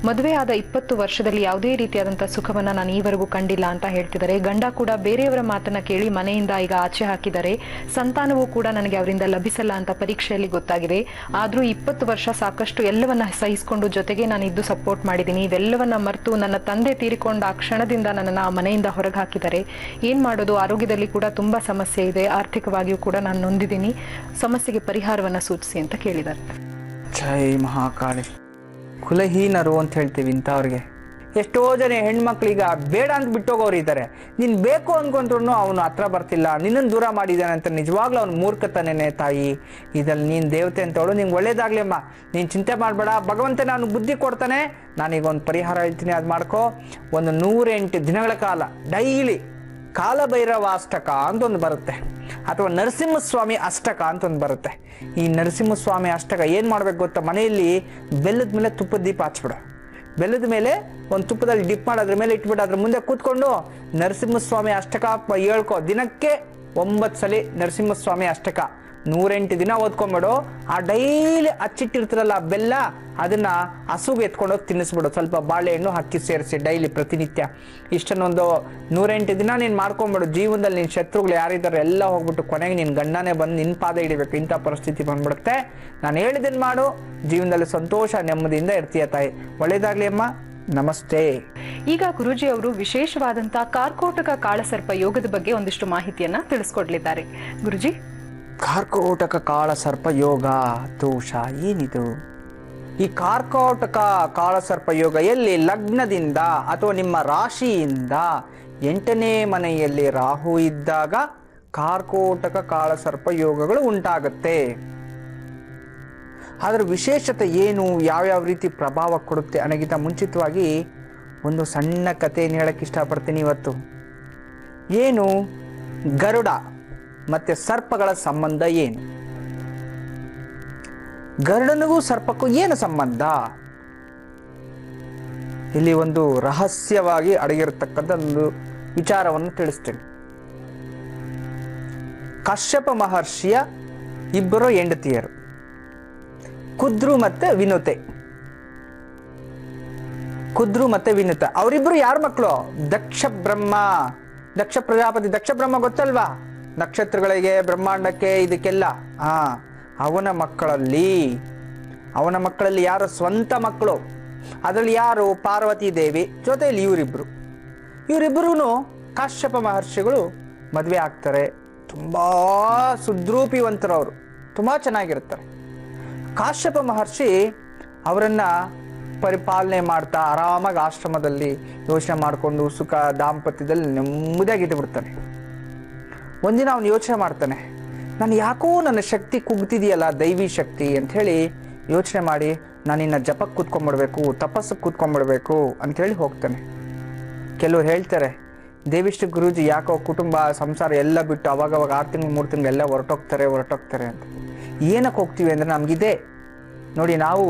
ಮದುವೆ ಆದ 20 ವರ್ಷದಲ್ಲಿ ಯಾವುದೇ ರೀತಿಯಾದಂತಹ ಸುಖವನ್ನ ನಾನು ಈವರೆಗೂ ಕಂಡಿಲ್ಲ ಅಂತ ಹೇಳ್ತಿದ್ದಾರೆ. ಗಂಡ ಕೂಡ ಬೇರೆಯವರ ಮಾತನ್ನ ಕೇಳಿ ಮನೆಯಿಂದ ಈಗ ಆಚೆ ಹಾಕಿದ್ದಾರೆ. ಸಂತಾನವೂ ಕೂಡ ನನಗೆ ಅವರಿಂದ ಲಭಿಸಲ್ಲ ಅಂತ ಪರೀಕ್ಷೆಯಲ್ಲಿ ಗೊತ್ತಾಗಿದೆ. ಆದ್ರೂ 20 ವರ್ಷ ಸಾಕಷ್ಟು ಎಲ್ಲವನ್ನ ಸಹಿಸಿಕೊಂಡು ಜೊತೆಗೆ ನಾನು ಇದ್ದು ಸಪೋರ್ಟ್ ಮಾಡಿದ್ದೀನಿ. ಇವೆಲ್ಲವನ್ನ ಮರೆತು ನನ್ನ ತಂದೆ ತೀರಿಕೊಂಡ ಆ ಕ್ಷಣದಿಂದ ನನ್ನನ್ನು ಆ ಮನೆಯಿಂದ ಹೊರಗೆ ಹಾಕಿದ್ದಾರೆ. ಏನ್ ಮಾಡೋದು? ಆರೋಗ್ಯದಲ್ಲಿ ಕೂಡ ತುಂಬಾ ಸಮಸ್ಯೆ ಇದೆ, ಆರ್ಥಿಕವಾಗಿಯೂ ಕೂಡ ನಾನು ನೊಂದಿದ್ದೀನಿ. ಸಮಸ್ಯೆಗೆ ಪರಿಹಾರವನ್ನ ಸೂಚಿಸಿ ಅಂತ ಕೇಳಿದ್ದಾರೆ. ಜೈ ಮಹಾಕಾಳಿ. ಕುಲಹೀನರು ಅಂತ ಹೇಳ್ತೀವಿ ಇಂಥವ್ರಿಗೆ. ಎಷ್ಟೋ ಜನ ಹೆಣ್ಮಕ್ಳೀಗ ಬೇಡ ಅಂತ ಬಿಟ್ಟೋಗೋರು ಇದ್ದಾರೆ. ನೀನ್ ಬೇಕು ಅನ್ಕೊಂಡ್ರು ಅವನು ಹತ್ರ ಬರ್ತಿಲ್ಲ, ನಿನ್ನನ್ನು ದೂರ ಮಾಡಿದ್ದಾನೆ ಅಂತ. ನಿಜವಾಗ್ಲೂ ಅವ್ನು ಮೂರ್ಖತನೇನೆ ತಾಯಿ. ಇದ್ರಲ್ಲಿ ನೀನ್ ದೇವತೆ ಅಂತವಳು. ನಿಂಗೆ ಒಳ್ಳೇದಾಗ್ಲಿ ಅಮ್ಮ, ನೀನ್ ಚಿಂತೆ ಮಾಡಬೇಡ. ಭಗವಂತ ನಾನು ಬುದ್ಧಿ ಕೊಡ್ತಾನೆ. ನಾನೀಗ ಒಂದು ಪರಿಹಾರ ಹೇಳ್ತೀನಿ, ಅದು ಮಾಡ್ಕೋ. ಒಂದು 108 ದಿನಗಳ ಕಾಲ ಡೈಲಿ ಕಾಲಭೈರವ ಅಷ್ಟಕ ಅಂತ ಒಂದು ಬರುತ್ತೆ, ಅಥವಾ ನರಸಿಂಹಸ್ವಾಮಿ ಅಷ್ಟಕ ಅಂತ ಒಂದು ಬರುತ್ತೆ. ಈ ನರಸಿಂಹಸ್ವಾಮಿ ಅಷ್ಟಕ ಏನ್ ಮಾಡ್ಬೇಕು ಗೊತ್ತಾ? ಮನೆಯಲ್ಲಿ ಬೆಲ್ಲದ ಮೇಲೆ ತುಪ್ಪದ ದೀಪ ಹಚ್ಬಿಡು. ಬೆಲ್ಲದ ಮೇಲೆ ಒಂದು ತುಪ್ಪದಲ್ಲಿ ಡಿಪ್ ಮಾಡೋದ್ರ ಮೇಲೆ ಇಟ್ಬಿಟ್ಟು ಅದ್ರ ಮುಂದೆ ಕೂತ್ಕೊಂಡು ನರಸಿಂಹಸ್ವಾಮಿ ಅಷ್ಟಕ ಹೇಳ್ಕೊ. ದಿನಕ್ಕೆ 9 ಸಲ ನರಸಿಂಹಸ್ವಾಮಿ ಅಷ್ಟಕ 108 ದಿನ ಓದ್ಕೊಂಬಿಡು. ಆ ಡೈಲಿ ಹಚ್ಚಿಟ್ಟಿರ್ತಿರಲ್ಲ ಬೆಲ್ಲ, ಅದನ್ನ ಹಸುಗೆ ಎತ್ಕೊಂಡೋಗಿ ತಿನ್ನಿಸ್ಬಿಡು. ಸ್ವಲ್ಪ ಬಾಳೆಹಣ್ಣು ಅಕ್ಕಿ ಸೇರಿಸಿ ಡೈಲಿ ಪ್ರತಿನಿತ್ಯ. ಇಷ್ಟನ್ನೊಂದು 108 ದಿನ ನೀನು ಮಾಡ್ಕೊಂಬಿಡು. ಜೀವನದಲ್ಲಿ ನಿನ್ನ ಶತ್ರುಗಳು ಯಾರಿದ್ದಾರೆ ಎಲ್ಲ ಹೋಗ್ಬಿಟ್ಟು ಕೊನೆಗೆ ನಿನ್ನ ಗಂಡನೇ ಬಂದು ನಿನ್ನ ಪಾದ ಹಿಡಿಬೇಕು. ಇಂಥ ಪರಿಸ್ಥಿತಿ ಬಂದ್ಬಿಡುತ್ತೆ. ನಾನು ಹೇಳಿದ್ದನ್ನು ಮಾಡು, ಜೀವನದಲ್ಲಿ ಸಂತೋಷ ನೆಮ್ಮದಿಯಿಂದ ಇರ್ತೀಯ ತಾಯಿ. ಒಳ್ಳೇದಾಗ್ಲಿ ಅಮ್ಮ. ನಮಸ್ತೆ. ಈಗ ಗುರೂಜಿ ಅವರು ವಿಶೇಷವಾದಂತಹ ಕಾರ್ಕೋಟಕ ಕಾಳಸರ್ಪ ಯೋಗದ ಬಗ್ಗೆ ಒಂದಿಷ್ಟು ಮಾಹಿತಿಯನ್ನ ತಿಳಿಸ್ಕೊಡ್ಲಿದ್ದಾರೆ. ಗುರುಜಿ, ಕಾರ್ಕೋಟಕ ಕಾಳ ಸರ್ಪ ಯೋಗ ದೋಷ ಏನಿದು? ಈ ಕಾರ್ಕೋಟಕ ಕಾಳಸರ್ಪ ಯೋಗ ಎಲ್ಲಿ? ಲಗ್ನದಿಂದ ಅಥವಾ ನಿಮ್ಮ ರಾಶಿಯಿಂದ 8ನೇ ಮನೆಯಲ್ಲಿ ರಾಹು ಇದ್ದಾಗ ಕಾರ್ಕೋಟಕ ಕಾಳಸರ್ಪ ಯೋಗಗಳು ಉಂಟಾಗುತ್ತೆ. ಅದರ ವಿಶೇಷತೆ ಏನು, ಯಾವ್ಯಾವ ರೀತಿ ಪ್ರಭಾವ ಕೊಡುತ್ತೆ ಅನ್ನೋಕ್ಕಿಂತ ಮುಂಚಿತವಾಗಿ ಒಂದು ಸಣ್ಣ ಕಥೆಯನ್ನು ಹೇಳಕ್ಕೆ ಇಷ್ಟಪಡ್ತೀನಿ ಇವತ್ತು. ಏನು? ಗರುಡ ಮತ್ತೆ ಸರ್ಪಗಳ ಸಂಬಂಧ ಏನು? ಗರುಡನಿಗೂ ಸರ್ಪಕ್ಕೂ ಏನು ಸಂಬಂಧ? ಇಲ್ಲಿ ಒಂದು ರಹಸ್ಯವಾಗಿ ಅಡಗಿರತಕ್ಕಂಥ ಒಂದು ವಿಚಾರವನ್ನು ತಿಳಿಸ್ತೇನೆ. ಕಶ್ಯಪ ಮಹರ್ಷಿಯ ಇಬ್ಬರು ಹೆಂಡತಿಯರು, ಕುದ್ರು ಮತ್ತೆ ವಿನುತೆ. ಕುದ್ರು ಮತ್ತೆ ವಿನುತ ಅವರಿಬ್ರು ಯಾರ ಮಕ್ಕಳು? ದಕ್ಷ ಬ್ರಹ್ಮ, ದಕ್ಷ ಪ್ರಜಾಪತಿ. ದಕ್ಷ ಬ್ರಹ್ಮ ಗೊತ್ತಲ್ವಾ? ನಕ್ಷತ್ರಗಳಿಗೆ, ಬ್ರಹ್ಮಾಂಡಕ್ಕೆ, ಇದಕ್ಕೆಲ್ಲ. ಅವನ ಮಕ್ಕಳಲ್ಲಿ ಯಾರು ಸ್ವಂತ ಮಕ್ಕಳು? ಅದರಲ್ಲಿ ಯಾರು? ಪಾರ್ವತಿ ದೇವಿ ಜೊತೆಯಲ್ಲಿ ಇವರಿಬ್ಬರು ಕಾಶ್ಯಪ ಮಹರ್ಷಿಗಳು ಮದುವೆ ಆಗ್ತಾರೆ. ತುಂಬಾ ಸುದ್ರೂಪಿವಂತರವರು, ತುಂಬಾ ಚೆನ್ನಾಗಿರ್ತಾರೆ. ಕಾಶ್ಯಪ ಮಹರ್ಷಿ ಅವರನ್ನ ಪರಿಪಾಲನೆ ಮಾಡ್ತಾ ಆರಾಮಾಗಿ ಆಶ್ರಮದಲ್ಲಿ ಯೋಚನೆ ಮಾಡಿಕೊಂಡು ಸುಖ ದಾಂಪತ್ಯದಲ್ಲಿ ನೆಮ್ಮದಿಯಾಗಿದ್ದು ಬಿಡ್ತಾನೆ. ಒಂದಿನ ಅವನು ಯೋಚನೆ ಮಾಡ್ತಾನೆ, ನಾನು ಯಾಕೋ ನನ್ನ ಶಕ್ತಿ ಕುಗ್ತಿದೆಯಲ್ಲ, ದೈವಿ ಶಕ್ತಿ ಅಂತ ಹೇಳಿ ಯೋಚನೆ ಮಾಡಿ ನಾನಿನ್ನ ಜಪಕ್ಕೆ ಕೂತ್ಕೊಂಡ್ಬಿಡ್ಬೇಕು, ತಪಸ್ಸಕ್ಕೆ ಕೂತ್ಕೊಂಡ್ಬಿಡ್ಬೇಕು ಅಂಥೇಳಿ ಹೋಗ್ತಾನೆ. ಕೆಲವ್ರು ಹೇಳ್ತಾರೆ, ದೇವಿಷ್ಠ ಗುರೂಜಿ ಯಾಕೋ ಕುಟುಂಬ ಸಂಸಾರ ಎಲ್ಲ ಬಿಟ್ಟು ಅವಾಗವಾಗ 6 ತಿಂಗಳು 3 ತಿಂಗಳು ಎಲ್ಲ ಹೊರಟೋಗ್ತಾರೆ ಅಂತ. ಏನಕ್ಕೆ ಹೋಗ್ತೀವಿ ಅಂದರೆ ನಮಗಿದೆ ನೋಡಿ, ನಾವು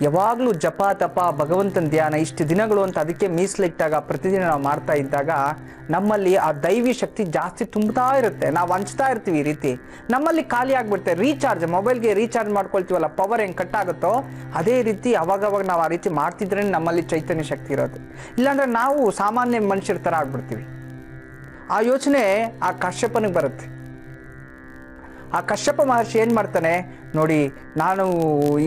ಯಾವಾಗಲೂ ಜಪ ತಪ ಭಗವಂತನ ಧ್ಯಾನ ಇಷ್ಟು ದಿನಗಳು ಅಂತ ಅದಕ್ಕೆ ಮೀಸಲಿಟ್ಟಾಗ ಪ್ರತಿದಿನ ನಾವು ಮಾಡ್ತಾ ಇದ್ದಾಗ ನಮ್ಮಲ್ಲಿ ಆ ದೈವಿ ಶಕ್ತಿ ಜಾಸ್ತಿ ತುಂಬ್ತಾ ಇರುತ್ತೆ. ನಾವು ಹಂಚ್ತಾ ಇರ್ತೀವಿ. ಈ ರೀತಿ ನಮ್ಮಲ್ಲಿ ಖಾಲಿ ಆಗ್ಬಿಡುತ್ತೆ. ರೀಚಾರ್ಜ್, ಮೊಬೈಲ್ಗೆ ರೀಚಾರ್ಜ್ ಮಾಡ್ಕೊಳ್ತೀವಲ್ಲ, ಪವರ್ ಹೆಂಗೆ ಕಟ್ ಆಗುತ್ತೋ ಅದೇ ರೀತಿ ಅವಾಗವಾಗ ನಾವು ಆ ರೀತಿ ಮಾಡ್ತಿದ್ರೆ ನಮ್ಮಲ್ಲಿ ಚೈತನ್ಯ ಶಕ್ತಿ ಇರೋದು. ಇಲ್ಲಾಂದ್ರೆ ನಾವು ಸಾಮಾನ್ಯ ಮನುಷ್ಯರ ಥರ ಆಗ್ಬಿಡ್ತೀವಿ. ಆ ಯೋಚನೆ ಆ ಕಶ್ಯಪನಿಗೆ ಬರುತ್ತೆ. ಆ ಕಶ್ಯಪ ಮಹರ್ಷಿ ಏನು ಮಾಡ್ತಾನೆ ನೋಡಿ, ನಾನು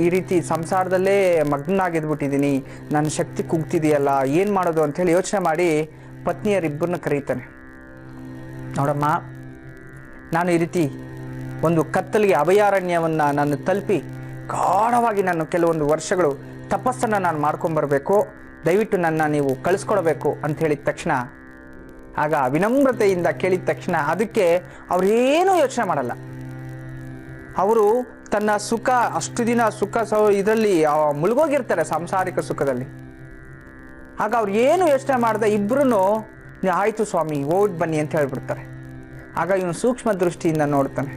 ಈ ರೀತಿ ಸಂಸಾರದಲ್ಲೇ ಮಗ್ನಾಗಿದ್ಬಿಟ್ಟಿದ್ದೀನಿ, ನನ್ನ ಶಕ್ತಿ ಕುಗ್ತಿದೆಯಲ್ಲ, ಏನು ಮಾಡೋದು ಅಂಥೇಳಿ ಯೋಚನೆ ಮಾಡಿ ಪತ್ನಿಯರಿಬ್ಬರನ್ನ ಕರೀತಾನೆ. ನೋಡಮ್ಮ, ನಾನು ಈ ರೀತಿ ಒಂದು ಕತ್ತಲಿಗೆ ಅಭಯಾರಣ್ಯವನ್ನು ನಾನು ತಲುಪಿ ಗಾಢವಾಗಿ ನಾನು ಕೆಲವೊಂದು ವರ್ಷಗಳು ತಪಸ್ಸನ್ನು ನಾನು ಮಾಡ್ಕೊಂಬರ್ಬೇಕು, ದಯವಿಟ್ಟು ನನ್ನ ನೀವು ಕಳಿಸ್ಕೊಡ್ಬೇಕು ಅಂತ ಹೇಳಿದ ತಕ್ಷಣ, ಆಗ ವಿನಮ್ರತೆಯಿಂದ ಕೇಳಿದ ತಕ್ಷಣ ಅದಕ್ಕೆ ಅವ್ರೇನೂ ಯೋಚನೆ ಮಾಡಲ್ಲ. ಅವರು ತನ್ನ ಸುಖ, ಅಷ್ಟು ದಿನ ಸುಖ ಇದರಲ್ಲಿ ಮುಳುಗೋಗಿರ್ತಾರೆ ಸಾಂಸಾರಿಕ ಸುಖದಲ್ಲಿ. ಆಗ ಅವ್ರು ಏನು ಯೋಚನೆ ಮಾಡ್ದೆ, ಇಬ್ರು ಆಯ್ತು ಸ್ವಾಮಿ ಹೋಗಿ ಬನ್ನಿ ಅಂತ ಹೇಳ್ಬಿಡ್ತಾರೆ. ಆಗ ಇವನು ಸೂಕ್ಷ್ಮ ದೃಷ್ಟಿಯಿಂದ ನೋಡ್ತಾನೆ.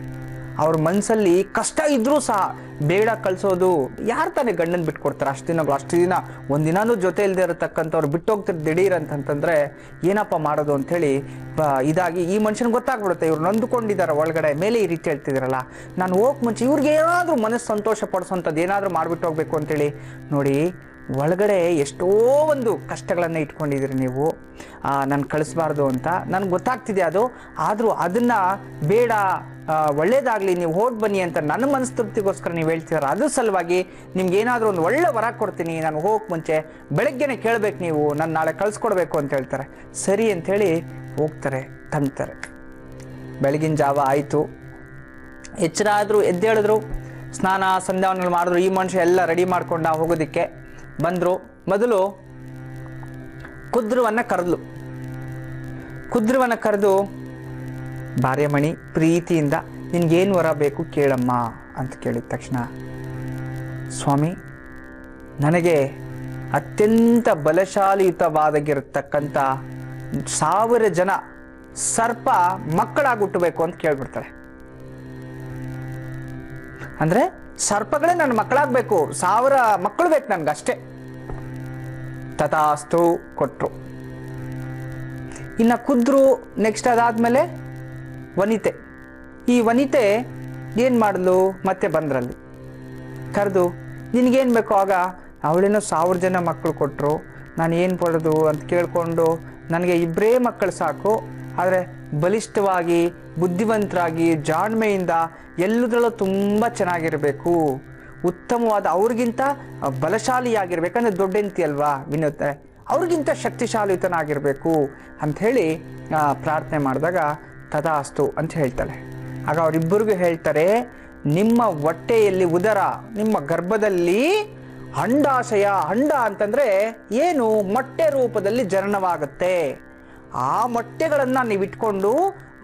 ಅವ್ರ ಮನಸ್ಸಲ್ಲಿ ಕಷ್ಟ ಇದ್ರೂ ಸಹ ಬೇಡ ಕಳಿಸೋದು, ಯಾರು ತಾನೇ ಗಂಡನ ಬಿಟ್ಕೊಡ್ತಾರೆ ಅಷ್ಟು ದಿನ ಒಂದಿನಾನು ಜೊತೆ ಇಲ್ಲದೆ ಇರತಕ್ಕಂಥವ್ರು ಬಿಟ್ಟು ಹೋಗ್ತಾರೆ ದಿಢೀರ್ ಅಂತಂತಂದ್ರೆ ಏನಪ್ಪ ಮಾಡೋದು ಅಂಥೇಳಿ ಇದಾಗಿ ಈ ಮನುಷ್ಯನಿಗೆ ಗೊತ್ತಾಗ್ಬಿಡುತ್ತೆ, ಇವ್ರು ನೊಂದುಕೊಂಡಿದ್ದಾರೆ ಒಳಗಡೆ. ಮೇಲೆ ಈ ರೀತಿ ಹೇಳ್ತಿದಾರಲ್ಲ, ನಾನು ಹೋಗಕ್ಕೆ ಮುಂಚೆ ಇವ್ರಿಗೆ ಏನಾದರೂ ಮನಸ್ಸು ಸಂತೋಷ ಪಡಿಸೋಂಥದ್ದು ಏನಾದರೂ ಮಾಡಿಬಿಟ್ಟು ಹೋಗ್ಬೇಕು ಅಂತೇಳಿ ನೋಡಿ, ಒಳಗಡೆ ಎಷ್ಟೋ ಒಂದು ಕಷ್ಟಗಳನ್ನು ಇಟ್ಕೊಂಡಿದ್ದೀರಿ ನೀವು, ನಾನು ಕಳಿಸ್ಬಾರ್ದು ಅಂತ ನನಗೆ ಗೊತ್ತಾಗ್ತಿದೆ ಅದು. ಆದರೂ ಅದನ್ನು ಬೇಡ, ಒಳ್ಳೇದಾಗಲಿ, ನೀವು ಹೋಗಿ ಬನ್ನಿ ಅಂತ ನನ್ನ ಮನಸ್ತೃಪ್ತಿಗೋಸ್ಕರ ನೀವು ಹೇಳ್ತೀರ. ಅದ್ರ ಸಲುವಾಗಿ ನಿಮ್ಗೆ ಏನಾದರೂ ಒಂದು ಒಳ್ಳೆ ವರ ಕೊಡ್ತೀನಿ, ನಾನು ಹೋಗಕ್ಕೆ ಮುಂಚೆ ಬೆಳಗ್ಗೆನೆ ಕೇಳಬೇಕು, ನೀವು ನಾನು ನಾಳೆ ಕಳಿಸ್ಕೊಡ್ಬೇಕು ಅಂತ ಹೇಳ್ತಾರೆ. ಸರಿ ಅಂಥೇಳಿ ಹೋಗ್ತಾರೆ, ತಂಗ್ತಾರೆ. ಬೆಳಗಿನ ಜಾವ ಆಯಿತು, ಎಚ್ಚರ ಆದರೂ ಎದ್ದೇಳಿದ್ರು, ಸ್ನಾನ ಸಂಧ್ಯಾವನೆಗಳು ಮಾಡಿದ್ರು. ಈ ಮನುಷ್ಯ ಎಲ್ಲ ರೆಡಿ ಮಾಡ್ಕೊಂಡ ಹೋಗೋದಕ್ಕೆ ಬಂದರು. ಮೊದಲು ಕುದ್ರುವನ್ನು ಕರೆದು ಭಾರ್ಯಮಣಿ ಪ್ರೀತಿಯಿಂದ ನಿನ್ಗೇನು ವರ ಬೇಕು ಕೇಳಮ್ಮ ಅಂತ ಕೇಳಿದ ತಕ್ಷಣ, ಸ್ವಾಮಿ ನನಗೆ ಅತ್ಯಂತ ಬಲಶಾಲಿಯುತವಾಗಿರತಕ್ಕಂಥ 1000 ಜನ ಸರ್ಪ ಮಕ್ಕಳಾಗಿ ಹುಟ್ಟಬೇಕು ಅಂತ ಕೇಳ್ಬಿಡ್ತಾರೆ. ಅಂದ್ರೆ ಸರ್ಪಗಳೇ ನನ್ನ ಮಕ್ಕಳಾಗಬೇಕು, 1000 ಮಕ್ಕಳು ಬೇಕು ನನ್ಗಷ್ಟೇ. ತಥಾಸ್ತು ಕೊಟ್ರು. ಇನ್ನು ಕುದ್ರು. ನೆಕ್ಸ್ಟ್ ಅದಾದ್ಮೇಲೆ ವನಿತೆ. ಈ ವನಿತೆ ಏನು ಮಾಡಿದ್ಲು, ಮತ್ತೆ ಬಂದ್ರಲ್ಲಿ ಕರೆದು ನಿನಗೇನು ಬೇಕು. ಆಗ ಅವಳೇನೋ 1000 ಜನ ಮಕ್ಕಳು ಕೊಟ್ಟರು, ನಾನು ಏನು ಪಡೋದು ಅಂತ ಕೇಳಿಕೊಂಡು, ನನಗೆ 2 ಮಕ್ಕಳು ಸಾಕು, ಆದರೆ ಬಲಿಷ್ಠವಾಗಿ ಬುದ್ಧಿವಂತರಾಗಿ ಜಾಣ್ಮೆಯಿಂದ ಎಲ್ಲದರಲ್ಲೂ ತುಂಬ ಚೆನ್ನಾಗಿರಬೇಕು, ಉತ್ತಮವಾದ ಅವ್ರಿಗಿಂತ ಬಲಶಾಲಿಯಾಗಿರ್ಬೇಕಂದ್ರೆ ದೊಡ್ಡ ಹೆಂಡತಿ ಅಲ್ವಾ ವಿನೋತೆ, ಅವ್ರಿಗಿಂತ ಶಕ್ತಿಶಾಲಿತನಾಗಿರಬೇಕು ಅಂಥೇಳಿ ಪ್ರಾರ್ಥನೆ ಮಾಡಿದಾಗ ತಥಾಸ್ತು ಅಂತ ಹೇಳ್ತಾಳೆ. ಆಗ ಅವರಿಬ್ಬರಿಗೂ ಹೇಳ್ತಾರೆ, ನಿಮ್ಮ ಹೊಟ್ಟೆಯಲ್ಲಿ ಉದರ, ನಿಮ್ಮ ಗರ್ಭದಲ್ಲಿ ಅಂಡಾಶಯ, ಅಂಡ ಅಂತಂದ್ರೆ ಏನು, ಮೊಟ್ಟೆ ರೂಪದಲ್ಲಿ ಜನನವಾಗುತ್ತೆ. ಆ ಮೊಟ್ಟೆಗಳನ್ನ ನೀವು ಇಟ್ಕೊಂಡು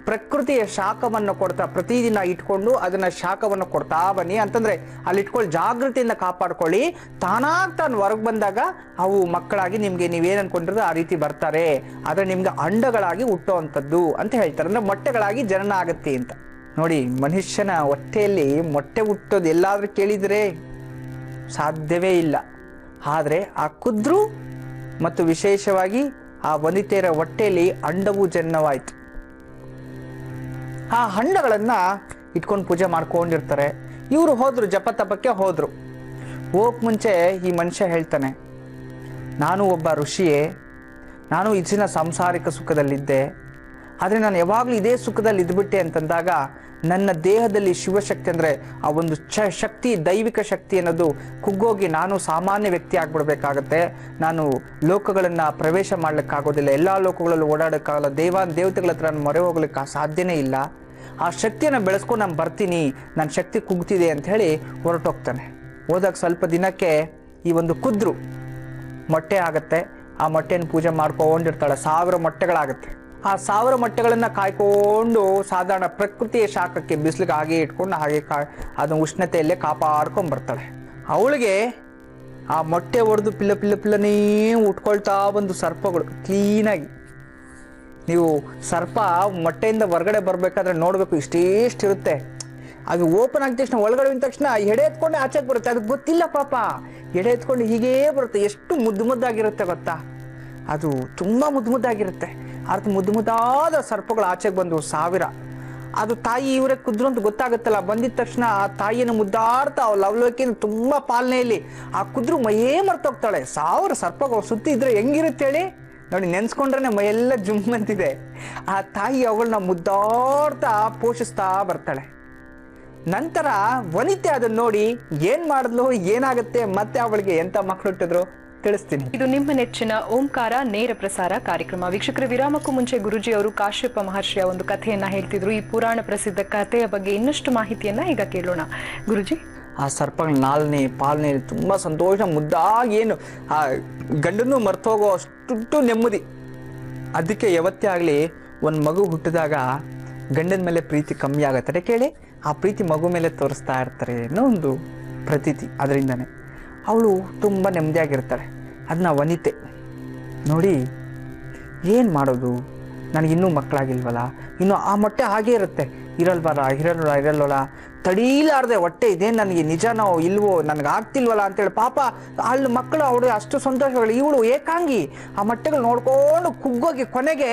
ಪ್ರಕೃತಿಯ ಶಾಖವನ್ನು ಕೊಡ್ತಾ ಪ್ರತಿದಿನ ಇಟ್ಕೊಂಡು ಅದನ್ನ ಶಾಖವನ್ನು ಕೊಡ್ತಾ ಬನ್ನಿ. ಅಂತಂದ್ರೆ ಅಲ್ಲಿ ಇಟ್ಕೊಳ್ಳಿ, ಜಾಗೃತಿಯಿಂದ ಕಾಪಾಡ್ಕೊಳ್ಳಿ. ತಾನಾಗ್ ತಾನು ಹೊರಗೆ ಬಂದಾಗ ಅವು ಮಕ್ಕಳಾಗಿ ನಿಮ್ಗೆ ನೀವೇನ್ ಅನ್ಕೊಂಡಿರೋ ಆ ರೀತಿ ಬರ್ತಾರೆ. ಆದ್ರೆ ನಿಮ್ಗೆ ಅಂಡಗಳಾಗಿ ಹುಟ್ಟುವಂಥದ್ದು ಅಂತ ಹೇಳ್ತಾರೆ. ಅಂದ್ರೆ ಮೊಟ್ಟೆಗಳಾಗಿ ಜನನ ಆಗುತ್ತೆ ಅಂತ. ನೋಡಿ, ಮನುಷ್ಯನ ಹೊಟ್ಟೆಯಲ್ಲಿ ಮೊಟ್ಟೆ ಹುಟ್ಟೋದು ಎಲ್ಲಾದ್ರೂ ಕೇಳಿದ್ರೆ ಸಾಧ್ಯವೇ ಇಲ್ಲ. ಆದ್ರೆ ಆ ಕುದ್ರು ಮತ್ತು ವಿಶೇಷವಾಗಿ ಆ ವನಿತೆಯರ ಹೊಟ್ಟೆಯಲ್ಲಿ ಅಂಡವು ಜನನವಾಯ್ತು. ಆ ಅಂಡಗಳನ್ನ ಇಟ್ಕೊಂಡು ಪೂಜೆ ಮಾಡ್ಕೊಂಡಿರ್ತಾರೆ. ಇವರು ಹೋದ್ರು, ಜಪ ತಪಕ್ಕೆ ಹೋದ್ರು. ಹೋಗಕ್ ಮುಂಚೆ ಈ ಮನುಷ್ಯ ಹೇಳ್ತಾನೆ, ನಾನು ಒಬ್ಬ ಋಷಿಯೇ, ನಾನು ಇದನ್ನ ಸಾಂಸಾರಿಕ ಸುಖದಲ್ಲಿದ್ದೆ, ಆದರೆ ನಾನು ಯಾವಾಗಲೂ ಇದೇ ಸುಖದಲ್ಲಿ ಇದ್ಬಿಟ್ಟೆ ಅಂತಂದಾಗ ನನ್ನ ದೇಹದಲ್ಲಿ ಶಿವಶಕ್ತಿ ಅಂದರೆ ಆ ಒಂದು ಶಕ್ತಿ, ದೈವಿಕ ಶಕ್ತಿ ಅನ್ನೋದು ಕುಗ್ಗೋಗಿ ನಾನು ಸಾಮಾನ್ಯ ವ್ಯಕ್ತಿ ಆಗ್ಬಿಡ್ಬೇಕಾಗತ್ತೆ. ನಾನು ಲೋಕಗಳನ್ನು ಪ್ರವೇಶ ಮಾಡ್ಲಿಕ್ಕಾಗೋದಿಲ್ಲ, ಎಲ್ಲ ಲೋಕಗಳಲ್ಲೂ ಓಡಾಡೋಕ್ಕಾಗಲ್ಲ, ದೇವತೆಗಳ ಹತ್ರ ನಾನು ಮೊರೆ ಹೋಗ್ಲಿಕ್ಕೆ ಸಾಧ್ಯನೇ ಇಲ್ಲ. ಆ ಶಕ್ತಿಯನ್ನು ಬೆಳೆಸ್ಕೊಂಡು ನಾನು ಬರ್ತೀನಿ, ನನ್ನ ಶಕ್ತಿ ಕುಗ್ತಿದೆ ಅಂತ ಹೇಳಿ ಹೊರಟೋಗ್ತಾನೆ. ಹೋದಾಗ ಸ್ವಲ್ಪ ದಿನಕ್ಕೆ ಈ ಒಂದು ಕುದ್ರು ಮೊಟ್ಟೆ ಆಗತ್ತೆ. ಆ ಮೊಟ್ಟೆಯನ್ನು ಪೂಜೆ ಮಾಡ್ಕೊಂಡಿರ್ತಾಳೆ. 1000 ಮೊಟ್ಟೆಗಳಾಗುತ್ತೆ. ಆ 1000 ಮೊಟ್ಟೆಗಳನ್ನ ಕಾಯ್ಕೊಂಡು ಸಾಧಾರಣ ಪ್ರಕೃತಿಯ ಶಾಖಕ್ಕೆ ಬಿಸಿಲಿಗೆ ಹಾಗೆ ಇಟ್ಕೊಂಡು ಹಾಗೆ ಅದನ್ನ ಉಷ್ಣತೆಯಲ್ಲೇ ಕಾಪಾಡ್ಕೊಂಡ್ ಬರ್ತಾಳೆ. ಅವಳಿಗೆ ಆ ಮೊಟ್ಟೆ ಹೊಡೆದು ಪಿಲ್ಲನೇ ಉಟ್ಕೊಳ್ತಾ ಬಂದು ಸರ್ಪಗಳು ಕ್ಲೀನಾಗಿ. ನೀವು ಸರ್ಪ ಮೊಟ್ಟೆಯಿಂದ ಹೊರಗಡೆ ಬರ್ಬೇಕಾದ್ರೆ ನೋಡ್ಬೇಕು, ಇಷ್ಟೇಷ್ಟಿರುತ್ತೆ. ಅದು ಓಪನ್ ಆಗಿದ ತಕ್ಷಣ, ಒಳಗಡೆ ಬಂದ ತಕ್ಷಣ ಎಡೆ ಎತ್ಕೊಂಡೆ ಆಚೆಗೆ ಬರುತ್ತೆ. ಅದಕ್ಕೆ ಗೊತ್ತಿಲ್ಲ ಪಾಪ, ಎಡೆ ಎತ್ಕೊಂಡು ಹೀಗೇ ಬರುತ್ತೆ. ಎಷ್ಟು ಮುದ್ದಾಗಿರುತ್ತೆ ಗೊತ್ತಾ, ಅದು ತುಂಬಾ ಮುದ್ದಾಗಿರುತ್ತೆ. ಅರ್ಥ ಮುದ್ದಾದ ಸರ್ಪಗಳು ಆಚೆಗೆ ಬಂದು 1000. ಅದು ತಾಯಿ ಇವರೇ ಕುದ್ರು ಅಂತ ಗೊತ್ತಾಗುತ್ತಲ್ಲ. ಬಂದಿದ ತಕ್ಷಣ ಆ ತಾಯಿಯನ್ನು ಮುದ್ದಾಡ್ತಾ ಲವಲವಿಕೆಯಿಂದ ತುಂಬಾ ಪಾಲನೆಯಲ್ಲಿ ಆ ಕುದ್ರು ಮೈಯೇ ಮರ್ತೋಗ್ತಾಳೆ. 1000 ಸರ್ಪಗಳು ಸುತ್ತಿ ಇದ್ರೆ ಹೆಂಗಿರುತ್ತೆ ಹೇಳಿ. ನೋಡಿ, ನೆನ್ಸ್ಕೊಂಡ್ರೆ ಮೈಯೆಲ್ಲ ಜುಮ್ಮಂತಿದೆ. ಆ ತಾಯಿ ಅವಳನ್ನ ಮುದ್ದಾಡ್ತಾ ಪೋಷಿಸ್ತಾ ಬರ್ತಾಳೆ. ನಂತರ ವನಿತೆ ಅದನ್ನ ನೋಡಿ ಏನ್ ಮಾಡಿದ್ಲು, ಏನಾಗುತ್ತೆ, ಮತ್ತೆ ಅವಳಿಗೆ ಎಂತ ಮಕ್ಕಳು ಹುಟ್ಟಿದ್ರು ತಿಳಿಸ್ತೀನಿ. ಇದು ನಿಮ್ಮ ನೆಚ್ಚಿನ ಓಂಕಾರ ನೇರ ಪ್ರಸಾರ ಕಾರ್ಯಕ್ರಮ. ವೀಕ್ಷಕರ, ವಿರಾಮಕ್ಕೂ ಮುಂಚೆ ಗುರುಜಿ ಅವರು ಕಾಶ್ಯಪ ಮಹರ್ಷಿಯ ಒಂದು ಕಥೆಯನ್ನ ಹೇಳ್ತಿದ್ರು. ಈ ಪುರಾಣ ಪ್ರಸಿದ್ಧ ಕಥೆಯ ಬಗ್ಗೆ ಇನ್ನಷ್ಟು ಮಾಹಿತಿಯನ್ನ ಈಗ ಕೇಳೋಣ. ಗುರುಜಿ, ಆ ಸರ್ಪಗಳ ಪಾಲನೆಯಲ್ಲಿ ತುಂಬಾ ಸಂತೋಷ, ಮುದ್ದಾಗಿ, ಏನು ಆ ಗಂಡನ್ನು ಮರ್ತೋಗೋ ಅಷ್ಟು ನೆಮ್ಮದಿ. ಅದಕ್ಕೆ ಯಾವತ್ತೇ ಆಗಲಿ ಒಂದು ಮಗು ಹುಟ್ಟಿದಾಗ ಗಂಡನ ಮೇಲೆ ಪ್ರೀತಿ ಕಮ್ಮಿ ಆಗತ್ತೆ ಕೇಳಿ, ಆ ಪ್ರೀತಿ ಮಗು ಮೇಲೆ ತೋರಿಸ್ತಾ ಇರ್ತಾರೆ ಅನ್ನೋ ಒಂದು ಪ್ರತೀತಿ. ಅದರಿಂದನೇ ಅವಳು ತುಂಬ ನೆಮ್ಮದಿಯಾಗಿರ್ತಾಳೆ. ಅದನ್ನ ವನಿತೆ ನೋಡಿ, ಏನು ಮಾಡೋದು, ನನಗಿನ್ನೂ ಮಕ್ಕಳಾಗಿಲ್ವಲ್ಲ, ಇನ್ನು ಆ ಮೊಟ್ಟೆ ಹಾಗೇ ಇರುತ್ತೆ, ಇರಲ್ವಲ್ಲ, ತಡೀಲಾರ್ದೆ ಹೊಟ್ಟೆ ಇದೆ ನನಗೆ, ನಿಜನೋ ಇಲ್ವೋ, ನನಗೆ ಆಗ್ತಿಲ್ವಲ್ಲ ಅಂತೇಳಿ ಪಾಪ ಅಲ್ಲಿ ಮಕ್ಕಳು ಅವಳು ಅಷ್ಟು ಸಂತೋಷಗಳು. ಇವಳು ಏಕಾಂಗಿ ಆ ಮೊಟ್ಟೆಗಳು ನೋಡ್ಕೊಂಡು ಕುಗ್ಗೋಗಿ ಕೊನೆಗೆ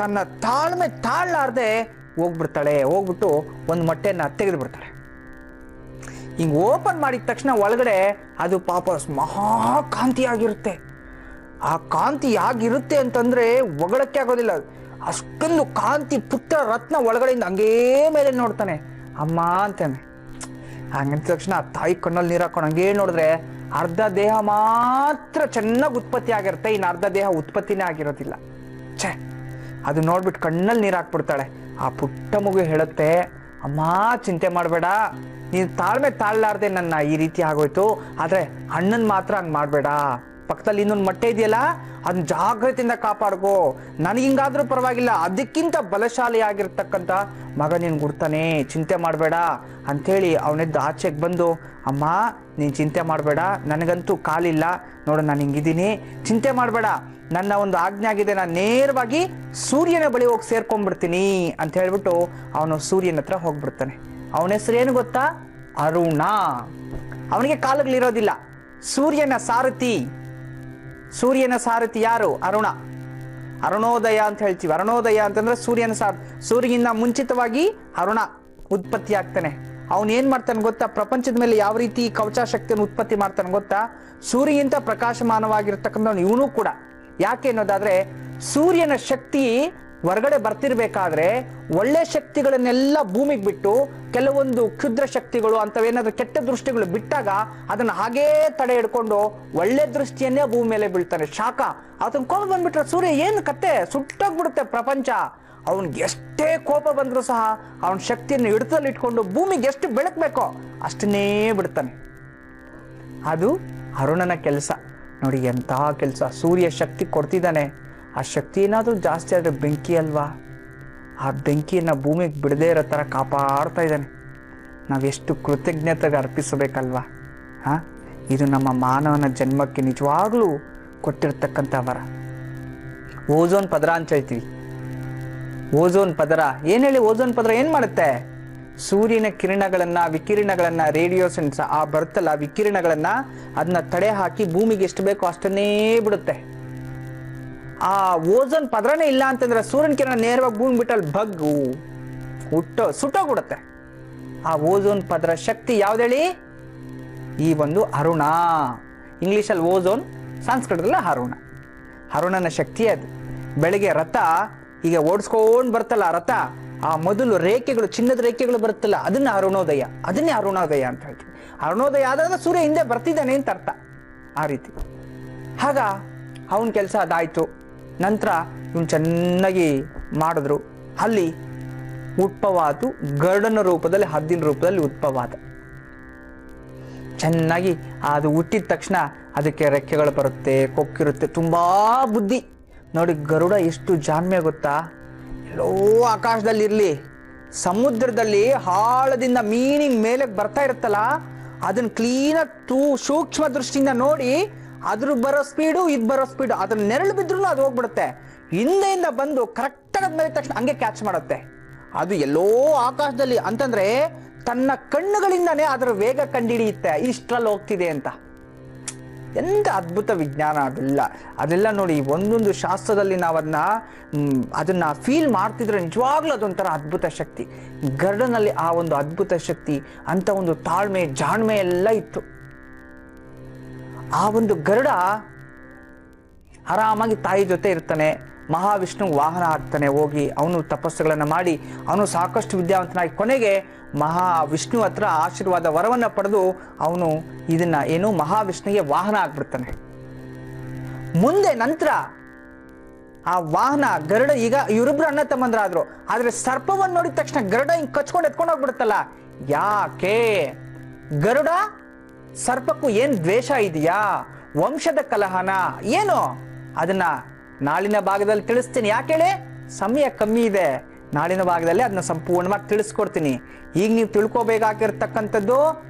ತನ್ನ ತಾಳ್ಮೆ ತಾಳಲಾರ್ದೆ ಹೋಗ್ಬಿಟ್ಟು ಒಂದು ಮೊಟ್ಟೆಯನ್ನು ತೆಗೆದು ಬಿಡ್ತಾಳೆ. ಹಿಂಗೆ ಓಪನ್ ಮಾಡಿದ ತಕ್ಷಣ ಒಳಗಡೆ ಅದು ಪಾಪ ಮಹಾಕಾಂತಿಯಾಗಿರುತ್ತೆ. ಆ ಕಾಂತಿ ಯಾಗಿರುತ್ತೆ ಅಂತಂದ್ರೆ ಹೊಗಳಕ್ಕೆ ಆಗೋದಿಲ್ಲ. ಅಷ್ಟೊಂದು ಕಾಂತಿ, ಪುತ್ರ ರತ್ನ ಒಳಗಡೆಯಿಂದ ಹಂಗೇ ಮೇಲೆ ನೋಡ್ತಾನೆ. ಅಮ್ಮ ಅಂತಾನೆ. ಹಂಗಂತ ತಕ್ಷಣ ಆ ತಾಯಿ ಕಣ್ಣಲ್ಲಿ ನೀರು ಹಾಕೊಂಡು ಹಂಗೇ ನೋಡಿದ್ರೆ ಅರ್ಧ ದೇಹ ಮಾತ್ರ ಚೆನ್ನಾಗಿ ಉತ್ಪತ್ತಿ ಆಗಿರುತ್ತೆ, ಇನ್ನು ಅರ್ಧ ದೇಹ ಉತ್ಪತ್ತಿನೇ ಆಗಿರೋದಿಲ್ಲ. ಛೇ, ಅದು ನೋಡ್ಬಿಟ್ಟು ಕಣ್ಣಲ್ಲಿ ನೀರು ಹಾಕ್ಬಿಡ್ತಾಳೆ. ಆ ಪುಟ್ಟ ಮಗು ಹೇಳುತ್ತೆ, ಅಮ್ಮ ಚಿಂತೆ ಮಾಡಬೇಡ, ನೀನು ತಾಳ್ಮೆ ತಾಳಲಾರ್ದೆ ನನ್ನ ಈ ರೀತಿ ಆಗೋಯ್ತು, ಆದರೆ ಅಣ್ಣನ್ ಮಾತ್ರ ಹಂಗೆ ಮಾಡಬೇಡ. ಪಕ್ಕದಲ್ಲಿ ಇನ್ನೊಂದು ಮೊಟ್ಟೆ ಇದೆಯಲ್ಲ, ಅದನ್ನ ಜಾಗ್ರತೆಯಿಂದ ಕಾಪಾಡ್ಕೋ. ನನಗೆ ಹಿಂಗಾದ್ರೂ ಪರವಾಗಿಲ್ಲ, ಅದಕ್ಕಿಂತ ಬಲಶಾಲಿ ಆಗಿರ್ತಕ್ಕಂಥ ಮಗ ನೀನು ಗುಡ್ತಾನೆ, ಚಿಂತೆ ಮಾಡಬೇಡ ಅಂಥೇಳಿ ಅವನೆದ್ದು ಆಚೆಗೆ ಬಂದು, ಅಮ್ಮ ನೀನು ಚಿಂತೆ ಮಾಡಬೇಡ, ನನಗಂತೂ ಕಾಲಿಲ್ಲ ನೋಡು, ನಾನು ಹಿಂಗಿದ್ದೀನಿ, ಚಿಂತೆ ಮಾಡಬೇಡ, ನನ್ನ ಒಂದು ಆಜ್ಞೆ ಆಗಿದೆ, ನಾನು ನೇರವಾಗಿ ಸೂರ್ಯನ ಬಳಿ ಹೋಗಿ ಸೇರ್ಕೊಂಡ್ಬಿಡ್ತೀನಿ ಅಂತ ಹೇಳ್ಬಿಟ್ಟು ಅವನು ಸೂರ್ಯನ ಹತ್ರ ಹೋಗ್ಬಿಡ್ತಾನೆ. ಅವನ ಹೆಸರು ಏನು ಗೊತ್ತಾ? ಅರುಣ. ಅವನಿಗೆ ಕಾಲುಗಳಿರೋದಿಲ್ಲ. ಸೂರ್ಯನ ಸಾರಥಿ ಯಾರು? ಅರುಣ. ಅರುಣೋದಯ ಅಂತ ಹೇಳ್ತೀವಿ. ಅರುಣೋದಯ ಅಂತಂದ್ರೆ ಸೂರ್ಯನಿಂದ ಮುಂಚಿತವಾಗಿ ಅರುಣ ಉತ್ಪತ್ತಿ ಆಗ್ತಾನೆ. ಅವನು ಏನ್ ಮಾಡ್ತಾನೆ ಗೊತ್ತಾ? ಪ್ರಪಂಚದ ಮೇಲೆ ಯಾವ ರೀತಿ ಕವಚ ಶಕ್ತಿಯನ್ನು ಉತ್ಪತ್ತಿ ಮಾಡ್ತಾನೆ ಗೊತ್ತಾ? ಸೂರ್ಯಗಿಂತ ಪ್ರಕಾಶಮಾನವಾಗಿರ್ತಕ್ಕಂಥವನು ಇವನು ಕೂಡ. ಯಾಕೆ ಅನ್ನೋದಾದ್ರೆ, ಸೂರ್ಯನ ಶಕ್ತಿ ಹೊರಗಡೆ ಬರ್ತಿರ್ಬೇಕಾದ್ರೆ ಒಳ್ಳೆ ಶಕ್ತಿಗಳನ್ನೆಲ್ಲ ಭೂಮಿಗೆ ಬಿಟ್ಟು ಕೆಲವೊಂದು ಕ್ಷುದ್ರ ಶಕ್ತಿಗಳು ಅಂತವೇನಾದ್ರೂ ಕೆಟ್ಟ ದೃಷ್ಟಿಗಳು ಬಿಟ್ಟಾಗ ಅದನ್ನ ಹಾಗೇ ತಡೆ ಹಿಡ್ಕೊಂಡು ಒಳ್ಳೆ ದೃಷ್ಟಿಯನ್ನೇ ಭೂಮಿ ಮೇಲೆ ಬೀಳ್ತಾನೆ. ಶಾಖ ಅದನ್ನ ಕೊಂಡು ಬಂದ್ಬಿಟ್ರೆ ಸೂರ್ಯ ಏನು ಕತ್ತೆ ಸುಟ್ಟೋಗ್ಬಿಡುತ್ತೆ ಪ್ರಪಂಚ. ಅವನಿಗೆ ಎಷ್ಟೇ ಕೋಪ ಬಂದರೂ ಸಹ ಅವನ ಶಕ್ತಿಯನ್ನು ಹಿಡಿತದಲ್ಲಿ ಇಟ್ಕೊಂಡು ಭೂಮಿಗೆ ಎಷ್ಟು ಬೆಳಕಬೇಕೋ ಅಷ್ಟನ್ನೇ ಬಿಡ್ತಾನೆ. ಅದು ಅರುಣನ ಕೆಲಸ. ನೋಡಿ ಎಂತಹ ಕೆಲಸ. ಸೂರ್ಯ ಶಕ್ತಿ ಕೊಡ್ತಿದ್ದಾನೆ, ಆ ಶಕ್ತಿ ಏನಾದರೂ ಜಾಸ್ತಿ ಆದರೆ ಬೆಂಕಿ ಅಲ್ವಾ, ಆ ಬೆಂಕಿಯನ್ನು ಭೂಮಿಗೆ ಬಿಡದೇ ಇರೋ ಥರ ಕಾಪಾಡ್ತಾ ಇದ್ದಾನೆ. ನಾವೆಷ್ಟು ಕೃತಜ್ಞತೆಗೆ ಅರ್ಪಿಸಬೇಕಲ್ವಾ. ಇದು ನಮ್ಮ ಮಾನವನ ಜನ್ಮಕ್ಕೆ ನಿಜವಾಗ್ಲೂ ಕೊಟ್ಟಿರ್ತಕ್ಕಂಥ ವರ. ಓಝೋನ್ ಪದರ ಅಂತ ಹೇಳ್ತೀವಿ. ಓಝೋನ್ ಪದರ ಏನು ಹೇಳಿ, ಓಝೋನ್ ಪದರ ಏನು ಮಾಡುತ್ತೆ? ಸೂರ್ಯನ ಕಿರಣಗಳನ್ನು, ವಿಕಿರಣಗಳನ್ನು, ರೇಡಿಯೋಸನ್ಸ್ ಆ ಬರ್ತಲ್ಲ ವಿಕಿರಣಗಳನ್ನು, ಅದನ್ನ ತಡೆ ಹಾಕಿ ಭೂಮಿಗೆ ಎಷ್ಟು ಬೇಕೋ ಅಷ್ಟನ್ನೇ ಬಿಡುತ್ತೆ. ಆ ಓಝೋನ್ ಪದರನೇ ಇಲ್ಲ ಅಂತಂದ್ರೆ ಸೂರ್ಯನ ಕಿರಣ ನೇರವಾಗಿ ಭೂಮಿ ಬಿಟ್ಟಲ್ಲಿ ಬಗ್ಗು ಸುಟ್ಟೋಗ್ಬಿಡುತ್ತೆ. ಆ ಓಝೋನ್ ಪದರ ಶಕ್ತಿ ಯಾವ್ದೇಳಿ? ಈ ಒಂದು ಅರುಣ. ಇಂಗ್ಲೀಷಲ್ಲಿ ಓಝೋನ್, ಸಂಸ್ಕೃತದಲ್ಲಿ ಅರುಣ. ಅರುಣನ ಶಕ್ತಿ ಅದು. ಬೆಳಗ್ಗೆ ರಥ ಈಗ ಓಡಿಸ್ಕೊಂಡು ಬರ್ತಲ್ಲ ರಥ, ಆ ಮೊದಲು ರೇಖೆಗಳು, ಚಿನ್ನದ ರೇಖೆಗಳು ಬರುತ್ತಲ್ಲ, ಅದನ್ನ ಅರುಣೋದಯ, ಅದನ್ನೇ ಅರುಣೋದಯ ಅಂತ ಹೇಳ್ತೀವಿ. ಅರುಣೋದಯ ಆದಾಗ ಸೂರ್ಯ ಹಿಂದೆ ಬರ್ತಿದ್ದಾನೆ ಅಂತ ಅರ್ಥ. ಆ ರೀತಿ ಆಗ ಅವನ ಕೆಲಸ ಅದಾಯ್ತು. ನಂತರ ಇವನು ಚೆನ್ನಾಗಿ ಮಾಡಿದ್ರು. ಅಲ್ಲಿ ಉದ್ಭವಾತು ಗರುಡನ ರೂಪದಲ್ಲಿ, ಹದ್ದಿನ ರೂಪದಲ್ಲಿ ಉದ್ಭವಾದ. ಚೆನ್ನಾಗಿ ಅದು ಹುಟ್ಟಿದ ತಕ್ಷಣ ಅದಕ್ಕೆ ರೆಕ್ಕೆಗಳು ಬರುತ್ತೆ, ಕೊಕ್ಕಿರುತ್ತೆ, ತುಂಬಾ ಬುದ್ಧಿ. ನೋಡಿ ಗರುಡ ಎಷ್ಟು ಜಾಣ್ಮೆ ಗೊತ್ತಾ? ಎಲ್ಲೋ ಆಕಾಶದಲ್ಲಿ ಇರಲಿ, ಸಮುದ್ರದಲ್ಲಿ ಆಳದಿಂದ ಮೀನಿನ ಮೇಲೆ ಬರ್ತಾ ಇರುತ್ತಲ್ಲ, ಅದನ್ನ ಕ್ಲೀನಾಗಿ ಸೂಕ್ಷ್ಮ ದೃಷ್ಟಿಯಿಂದ ನೋಡಿ, ಅದ್ರ ಬರೋ ಸ್ಪೀಡು ಇದು ಬರೋ ಸ್ಪೀಡು, ಅದ್ರ ನೆರಳು ಬಿದ್ರೂ ಅದು ಹೋಗ್ಬಿಡುತ್ತೆ. ಹಿಂದೆಯಿಂದ ಬಂದು ಕರೆಕ್ಟಾಗಿ ಅದ್ ಮೇಲೆ ತಕ್ಷಣ ಹಂಗೆ ಕ್ಯಾಚ್ ಮಾಡುತ್ತೆ. ಅದು ಎಲ್ಲೋ ಆಕಾಶದಲ್ಲಿ ಅಂತಂದ್ರೆ ತನ್ನ ಕಣ್ಣುಗಳಿಂದಾನೇ ಅದರ ವೇಗ ಕಂಡುಹಿಡಿಯುತ್ತೆ ಇಷ್ಟರಲ್ಲಿ ಹೋಗ್ತಿದೆ ಅಂತ. ಎಂತ ಅದ್ಭುತ ವಿಜ್ಞಾನ ಅದೆಲ್ಲ ನೋಡಿ. ಒಂದೊಂದು ಶಾಸ್ತ್ರದಲ್ಲಿ ನಾವು ಅದನ್ನ ಫೀಲ್ ಮಾಡ್ತಿದ್ರೆ ನಿಜವಾಗ್ಲೂ ಅದೊಂಥರ ಅದ್ಭುತ ಶಕ್ತಿ. ಗರುಡನಲ್ಲಿ ಆ ಒಂದು ಅದ್ಭುತ ಶಕ್ತಿ, ಅಂತ ಒಂದು ತಾಳ್ಮೆ, ಜಾಣ್ಮೆ ಎಲ್ಲ ಇತ್ತು. ಆ ಒಂದು ಗರುಡ ಆರಾಮಾಗಿ ತಾಯಿ ಜೊತೆ ಇರ್ತಾನೆ. ಮಹಾವಿಷ್ಣು ವಾಹನ ಆಗ್ತಾನೆ. ಹೋಗಿ ಅವನು ತಪಸ್ಸುಗಳನ್ನು ಮಾಡಿ ಅವನು ಸಾಕಷ್ಟು ವಿದ್ಯಾವಂತನಾಗಿ ಕೊನೆಗೆ ಮಹಾವಿಷ್ಣು ಹತ್ರ ಆಶೀರ್ವಾದ ವರವನ್ನ ಪಡೆದು ಅವನು ಇದನ್ನ ಏನು ಮಹಾವಿಷ್ಣುಗೆ ವಾಹನ ಆಗ್ಬಿಡ್ತಾನೆ. ಮುಂದೆ ನಂತರ ಆ ವಾಹನ ಗರುಡ, ಈಗ ಇವರಿಬ್ರು ಅಣ್ಣ ತಮ್ಮಂದ್ರಾದ್ರು, ಆದ್ರೆ ಸರ್ಪವನ್ನು ನೋಡಿದ ತಕ್ಷಣ ಗರುಡ ಹಿಂಗ್ ಕಚ್ಕೊಂಡು ಎತ್ಕೊಂಡು ಹೋಗ್ಬಿಡುತ್ತಲ್ಲ. ಯಾಕೆ? ಗರುಡ ಸರ್ಪಕ್ಕೂ ಏನ್ ದ್ವೇಷ ಇದೆಯಾ? ವಂಶದ ಕಲಹನ ಏನು? ಅದನ್ನ ನಾಳಿನ ಭಾಗದಲ್ಲಿ ತಿಳಿಸ್ತೀನಿ. ಯಾಕೆ ಹೇಳಿ? ಸಮಯ ಕಮ್ಮಿ ಇದೆ. ನಾಳಿನ ಭಾಗದಲ್ಲಿ ಅದನ್ನ ಸಂಪೂರ್ಣವಾಗಿ ತಿಳಿಸ್ಕೊಡ್ತೀನಿ. ಈಗ ನೀವು ತಿಳ್ಕೋಬೇಕಾಗಿರ್ತಕ್ಕಂಥದ್ದು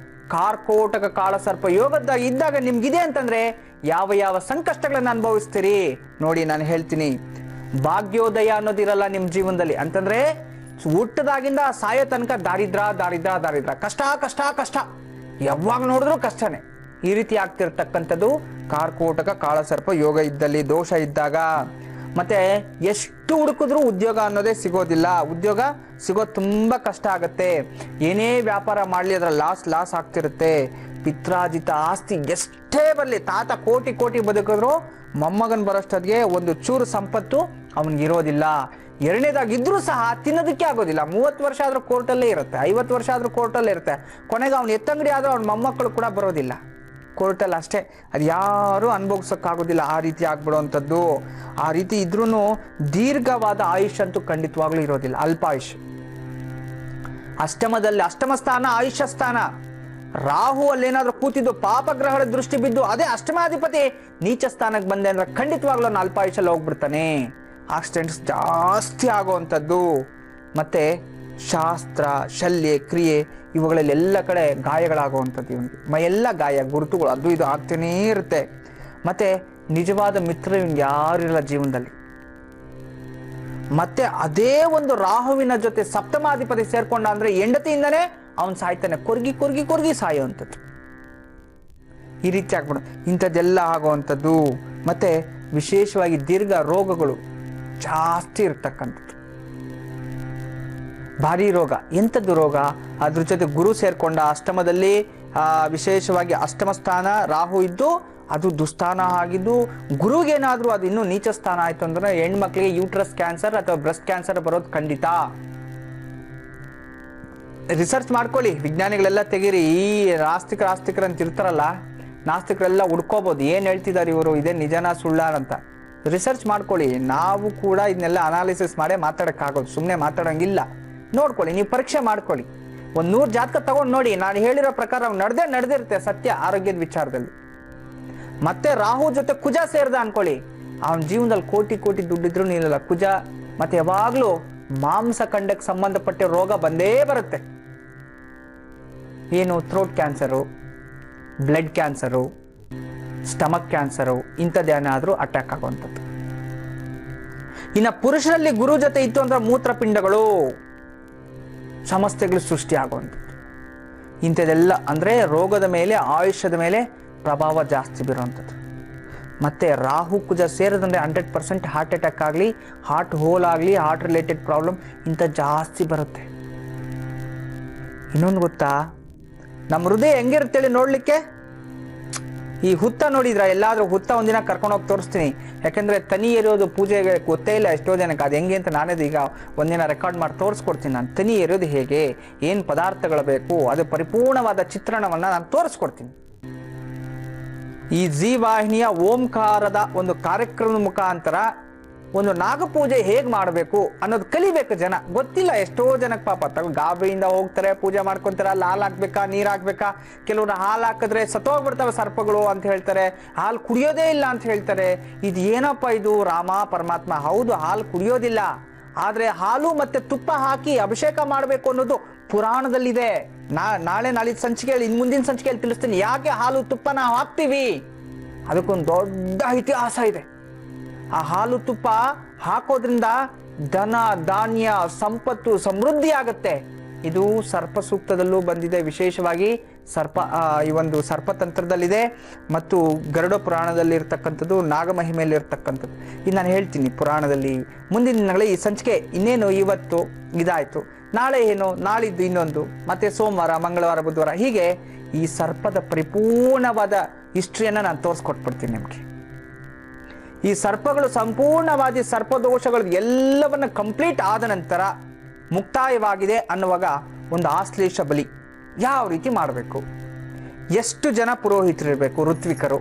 ಕಾರ್ಕೋಟಕ ಕಾಳಸರ್ಪ ಯೋಗದ ಇದ್ದಾಗ ನಿಮ್ಗಿದೆ ಅಂತಂದ್ರೆ ಯಾವ ಯಾವ ಸಂಕಷ್ಟಗಳನ್ನ ಅನುಭವಿಸ್ತೀರಿ ನೋಡಿ. ನಾನು ಹೇಳ್ತೀನಿ, ಭಾಗ್ಯೋದಯ ಅನ್ನೋದಿರಲ್ಲ ನಿಮ್ ಜೀವನದಲ್ಲಿ. ಅಂತಂದ್ರೆ ಹುಟ್ಟದಾಗಿಂದ ಸಾಯೋ ತನಕ ದಾರಿದ್ರ ದಾರಿದ್ರ ದಾರಿದ್ರ, ಕಷ್ಟ ಕಷ್ಟ ಕಷ್ಟ, ಯಾವಾಗ ನೋಡಿದ್ರು ಕಷ್ಟನೇ. ಈ ರೀತಿ ಆಗ್ತಿರ್ತಕ್ಕಂಥದ್ದು ಕಾರ್ಕೋಟಕ ಕಾಳಸರ್ಪ ಯೋಗ ಇದ್ದಲ್ಲಿ, ದೋಷ ಇದ್ದಾಗ. ಮತ್ತೆ ಎಷ್ಟು ಹುಡುಕಿದ್ರು ಉದ್ಯೋಗ ಅನ್ನೋದೇ ಸಿಗೋದಿಲ್ಲ. ಉದ್ಯೋಗ ಸಿಗೋದು ತುಂಬಾ ಕಷ್ಟ ಆಗತ್ತೆ. ಏನೇ ವ್ಯಾಪಾರ ಮಾಡ್ಲಿ ಅದ್ರ ಲಾಸ್ ಆಗ್ತಿರುತ್ತೆ. ಪಿತ್ರಾಜಿತ ಆಸ್ತಿ ಎಷ್ಟೇ ಬರ್ಲಿ, ತಾತ ಕೋಟಿ ಕೋಟಿ ಬದುಕಿದ್ರು ಮೊಮ್ಮಗನ್ ಬರೋಷ್ಟೊತ್ತಿಗೆ ಒಂದು ಚೂರು ಸಂಪತ್ತು ಅವನಿಗಿರೋದಿಲ್ಲ. ಎರಡನೇದಾಗಿದ್ರೂ ಸಹ ತಿನ್ನೋದಕ್ಕೆ ಆಗೋದಿಲ್ಲ. 30 ವರ್ಷ ಆದ್ರೂ ಕೋರ್ಟಲ್ಲೇ ಇರುತ್ತೆ, 50 ವರ್ಷ ಆದ್ರೂ ಕೋರ್ಟಲ್ಲೇ ಇರುತ್ತೆ. ಕೊನೆಗೆ ಅವ್ನು ಎತ್ತಂಗಡಿ ಆದ್ರೂ ಅವ್ನ ಮೊಮ್ಮಕ್ಕಳು ಕೂಡ ಬರೋದಿಲ್ಲ. ಕೋರ್ಟಲ್ಲಿ ಅಷ್ಟೇ, ಅದು ಯಾರು ಅನುಭವಿಸೋಕ್ಕಾಗೋದಿಲ್ಲ. ಆ ರೀತಿ ಆಗ್ಬಿಡುವಂಥದ್ದು. ಆ ರೀತಿ ಇದ್ರೂ ದೀರ್ಘವಾದ ಆಯುಷ್ ಅಂತೂ ಖಂಡಿತವಾಗ್ಲೂ ಇರೋದಿಲ್ಲ, ಅಲ್ಪ ಆಯುಷ್. ಅಷ್ಟಮದಲ್ಲಿ, ಅಷ್ಟಮ ಸ್ಥಾನ ಆಯುಷ್ಯ ಸ್ಥಾನ. ರಾಹು ಅಲ್ಲೇನಾದ್ರೂ ಕೂತಿದ್ದು ಪಾಪಗ್ರಹಗಳ ದೃಷ್ಟಿ ಬಿದ್ದು ಅದೇ ಅಷ್ಟಮಾಧಿಪತಿ ನೀಚ ಸ್ಥಾನಕ್ಕೆ ಬಂದೆ ಅಂದ್ರೆ ಖಂಡಿತವಾಗ್ಲೂ ಅವ್ನು ಅಲ್ಪ ಆಯುಷಲ್ಲಿ ಹೋಗ್ಬಿಡ್ತಾನೆ. ಆಕ್ಸಿಡೆಂಟ್ಸ್ ಜಾಸ್ತಿ ಆಗುವಂಥದ್ದು. ಮತ್ತೆ ಶಾಸ್ತ್ರ, ಶಲ್ಯ, ಕ್ರಿಯೆ ಇವುಗಳಲ್ಲಿ ಎಲ್ಲ ಕಡೆ ಗಾಯಗಳಾಗುವಂಥದ್ದು. ಇವನಿಗೆ ಮೈಯೆಲ್ಲ ಗಾಯ, ಗುರುತುಗಳು ಅದು ಇದು ಆಗ್ತಾನೇ ಇರುತ್ತೆ. ಮತ್ತೆ ನಿಜವಾದ ಮಿತ್ರ ಇವನ್ಗೆ ಯಾರಿಲ್ಲ ಜೀವನದಲ್ಲಿ. ಮತ್ತೆ ಅದೇ ಒಂದು ರಾಹುವಿನ ಜೊತೆ ಸಪ್ತಮಾಧಿಪತಿ ಸೇರ್ಕೊಂಡ ಅಂದ್ರೆ ಹೆಂಡತಿಯಿಂದನೇ ಅವನ್ ಸಾಯ್ತಾನೆ. ಕೊರ್ಗಿ ಕೊರ್ಗಿ ಕೊರ್ಗಿ ಸಾಯುವಂಥದ್ದು. ಈ ರೀತಿ ಆಗ್ಬಿಡ ಇಂಥದ್ದೆಲ್ಲ ಆಗುವಂಥದ್ದು. ಮತ್ತೆ ವಿಶೇಷವಾಗಿ ದೀರ್ಘ ರೋಗಗಳು ಜಾಸ್ತಿ ಇರ್ತಕ್ಕಂಥದ್ದು. ಭಾರಿ ರೋಗ. ಎಂಥದ್ದು ರೋಗ? ಅದ್ರ ಜೊತೆ ಗುರು ಸೇರ್ಕೊಂಡ ಅಷ್ಟಮದಲ್ಲಿ, ವಿಶೇಷವಾಗಿ ಅಷ್ಟಮ ಸ್ಥಾನ ರಾಹು ಇದ್ದು ಅದು ದುಸ್ಥಾನ ಆಗಿದ್ದು, ಗುರುಗೇನಾದ್ರೂ ಅದು ಇನ್ನೂ ನೀಚ ಸ್ಥಾನ ಆಯ್ತು ಅಂದ್ರೆ ಹೆಣ್ಮಕ್ಳಿಗೆ ಯೂಟ್ರಸ್ ಕ್ಯಾನ್ಸರ್ ಅಥವಾ ಬ್ರೆಸ್ಟ್ ಕ್ಯಾನ್ಸರ್ ಬರೋದು ಖಂಡಿತ. ರಿಸರ್ಚ್ ಮಾಡ್ಕೊಳ್ಳಿ, ವಿಜ್ಞಾನಿಗಳೆಲ್ಲ ತೆಗೀರಿ. ಈ ನಾಸ್ತಿಕರು ಅಂತ ಇರ್ತಾರಲ್ಲ, ನಾಸ್ತಿಕರೆಲ್ಲ ಹುಡ್ಕೋಬಹುದು ಏನ್ ಹೇಳ್ತಿದ್ದಾರೆ ಇವರು, ಇದೇ ನಿಜನಾ ಸುಳ್ಳ ಅಂತ. ರಿಸರ್ಚ್ ಮಾಡ್ಕೊಳ್ಳಿ. ನಾವು ಕೂಡ ಇದನ್ನೆಲ್ಲ ಅನಾಲಿಸಿಸ್ ಮಾಡೇ ಮಾತಾಡೋಕ್ಕಾಗೋದು, ಸುಮ್ಮನೆ ಮಾತಾಡೋಂಗಿಲ್ಲ. ನೋಡ್ಕೊಳ್ಳಿ, ನೀವು ಪರೀಕ್ಷೆ ಮಾಡ್ಕೊಳ್ಳಿ. ಒಂದು 100 ಜಾತಕ ತಗೊಂಡು ನೋಡಿ, ನಾನು ಹೇಳಿರೋ ಪ್ರಕಾರ ನಡೆದಿರುತ್ತೆ ಸತ್ಯ ಆರೋಗ್ಯದ ವಿಚಾರದಲ್ಲಿ. ಮತ್ತೆ ರಾಹು ಜೊತೆ ಕುಜ ಸೇರ್ದ ಅನ್ಕೊಳ್ಳಿ, ಅವನ ಜೀವನದಲ್ಲಿ ಕೋಟಿ ಕೋಟಿ ದುಡ್ಡಿದ್ರು ನಿಲ್ಲಲ್ಲ. ಕುಜ ಮತ್ತೆ ಯಾವಾಗ್ಲೂ ಮಾಂಸಖಂಡಕ್ಕೆ ಸಂಬಂಧಪಟ್ಟ ರೋಗ ಬಂದೇ ಬರುತ್ತೆ. ಏನು throat cancer, blood cancer, stomach cancer, ಇಂಥದ್ದೇನಾದ್ರೂ ಅಟ್ಯಾಕ್ ಆಗುವಂಥದ್ದು. ಇನ್ನು ಪುರುಷರಲ್ಲಿ ಗುರು ಜೊತೆ ಇತ್ತು ಅಂದ್ರೆ ಮೂತ್ರಪಿಂಡಗಳು ಸಮಸ್ಯೆಗಳು ಸೃಷ್ಟಿ ಆಗುವಂಥದ್ದು. ಇಂಥದ್ದೆಲ್ಲ ಅಂದರೆ ರೋಗದ ಮೇಲೆ, ಆಯುಷ್ಯದ ಮೇಲೆ ಪ್ರಭಾವ ಜಾಸ್ತಿ ಬೀರುವಂಥದ್ದು. ಮತ್ತು ರಾಹು ಕುಜ ಸೇರಿದಂದರೆ 100% ಹಾರ್ಟ್ ಅಟ್ಯಾಕ್ ಆಗಲಿ, ಹಾರ್ಟ್ ಹೋಲ್ ಆಗಲಿ, ಹಾರ್ಟ್ ರಿಲೇಟೆಡ್ ಪ್ರಾಬ್ಲಮ್ ಇಂಥ ಜಾಸ್ತಿ ಬರುತ್ತೆ. ಇನ್ನೊಂದು ಗೊತ್ತಾ, ನಮ್ಮ ಹೃದಯ ಹೆಂಗಿರುತ್ತೇಳಿ ನೋಡಲಿಕ್ಕೆ? ಈ ಹುತ್ತ ನೋಡಿದ್ರ? ಎಲ್ಲಾದರೂ ಹುತ್ತ ಒಂದಿನ ಕರ್ಕೊಂಡೋಗಿ ತೋರಿಸ್ತೀನಿ. ಯಾಕೆಂದರೆ ತನಿ ಎರಿಯೋದು ಪೂಜೆಗೆ ಗೊತ್ತೇ ಇಲ್ಲ ಎಷ್ಟೋ ಜನಕ್ಕೆ. ಅದು ಹೆಂಗೆ ಅಂತ ನಾನೇ ಈಗ ಒಂದಿನ ರೆಕಾರ್ಡ್ ಮಾಡಿ ತೋರಿಸ್ಕೊಡ್ತೀನಿ. ನಾನು ತನಿ ಎರಿಯೋದು ಹೇಗೆ, ಏನು ಪದಾರ್ಥಗಳು ಬೇಕು, ಅದು ಪರಿಪೂರ್ಣವಾದ ಚಿತ್ರಣವನ್ನು ನಾನು ತೋರಿಸ್ಕೊಡ್ತೀನಿ. ಈ ಜೀ ವಾಹಿನಿಯ ಓಂಕಾರದ ಒಂದು ಕಾರ್ಯಕ್ರಮದ ಮುಖಾಂತರ ಒಂದು ನಾಗಪೂಜೆ ಹೇಗೆ ಮಾಡಬೇಕು ಅನ್ನೋದು ಕಲಿಬೇಕು. ಜನ ಗೊತ್ತಿಲ್ಲ, ಎಷ್ಟೋ ಜನಕ್ಕೆ ಪಾಪ ಗಾಬರಿಯಿಂದ ಹೋಗ್ತಾರೆ, ಪೂಜೆ ಮಾಡ್ಕೊತಾರೆ. ಅಲ್ಲಿ ಹಾಲು ಹಾಕ್ಬೇಕಾ, ನೀರು ಹಾಕ್ಬೇಕಾ, ಕೆಲವರು ಹಾಲು ಹಾಕಿದ್ರೆ ಸತ್ತೋಗ್ಬಿಡ್ತವೆ ಸರ್ಪಗಳು ಅಂತ ಹೇಳ್ತಾರೆ, ಹಾಲು ಕುಡಿಯೋದೇ ಇಲ್ಲ ಅಂತ ಹೇಳ್ತಾರೆ. ಇದು ಏನಪ್ಪ ಇದು? ರಾಮ ಪರಮಾತ್ಮ, ಹೌದು ಹಾಲು ಕುಡಿಯೋದಿಲ್ಲ, ಆದರೆ ಹಾಲು ಮತ್ತೆ ತುಪ್ಪ ಹಾಕಿ ಅಭಿಷೇಕ ಮಾಡಬೇಕು ಅನ್ನೋದು ಪುರಾಣದಲ್ಲಿದೆ. ನಾಳೆ ಸಂಚಿಕೆಯಲ್ಲಿ, ಇನ್ನು ಮುಂದಿನ ಸಂಚಿಕೆಯಲ್ಲಿ ತಿಳಿಸ್ತೀನಿ ಯಾಕೆ ಹಾಲು ತುಪ್ಪ ನಾವು ಹಾಕ್ತೀವಿ. ಅದಕ್ಕೊಂದು ದೊಡ್ಡ ಇತಿಹಾಸ ಇದೆ. ಆ ಹಾಲು ತುಪ್ಪ ಹಾಕೋದ್ರಿಂದ ಧನ ಧಾನ್ಯ ಸಂಪತ್ತು ಸಮೃದ್ಧಿ ಆಗುತ್ತೆ. ಇದು ಸರ್ಪ ಸೂಕ್ತದಲ್ಲೂ ಬಂದಿದೆ, ವಿಶೇಷವಾಗಿ ಈ ಒಂದು ಸರ್ಪತಂತ್ರದಲ್ಲಿದೆ ಮತ್ತು ಗರುಡ ಪುರಾಣದಲ್ಲಿ ಇರ್ತಕ್ಕಂಥದ್ದು, ನಾಗಮಹಿಮೆಯಲ್ಲಿ ಇರ್ತಕ್ಕಂಥದ್ದು. ಇದು ನಾನು ಹೇಳ್ತೀನಿ ಪುರಾಣದಲ್ಲಿ. ಮುಂದಿನ ದಿನಗಳಲ್ಲಿ ಈ ಸಂಚಿಕೆ ಇನ್ನೇನು, ಇವತ್ತು ಇದಾಯ್ತು, ನಾಳೆ ಏನು, ನಾಳಿದ್ದು ಇನ್ನೊಂದು, ಮತ್ತೆ ಸೋಮವಾರ, ಮಂಗಳವಾರ, ಬುಧವಾರ, ಹೀಗೆ ಈ ಸರ್ಪದ ಪರಿಪೂರ್ಣವಾದ ಹಿಸ್ಟ್ರಿಯನ್ನು ನಾನು ತೋರಿಸ್ಕೊಟ್ಬಿಡ್ತೀನಿ ನಿಮಗೆ. ಈ ಸರ್ಪಗಳು ಸಂಪೂರ್ಣವಾಗಿ ಸರ್ಪದೋಷಗಳು ಎಲ್ಲವನ್ನ ಕಂಪ್ಲೀಟ್ ಆದ ನಂತರ ಮುಕ್ತಾಯವಾಗಿದೆ ಅನ್ನುವಾಗ ಒಂದು ಆಶ್ಲೇಷ ಬಲಿ ಯಾವ ರೀತಿ ಮಾಡಬೇಕು, ಎಷ್ಟು ಜನ ಪುರೋಹಿತರಿರಬೇಕು, ಋತ್ವಿಕರು,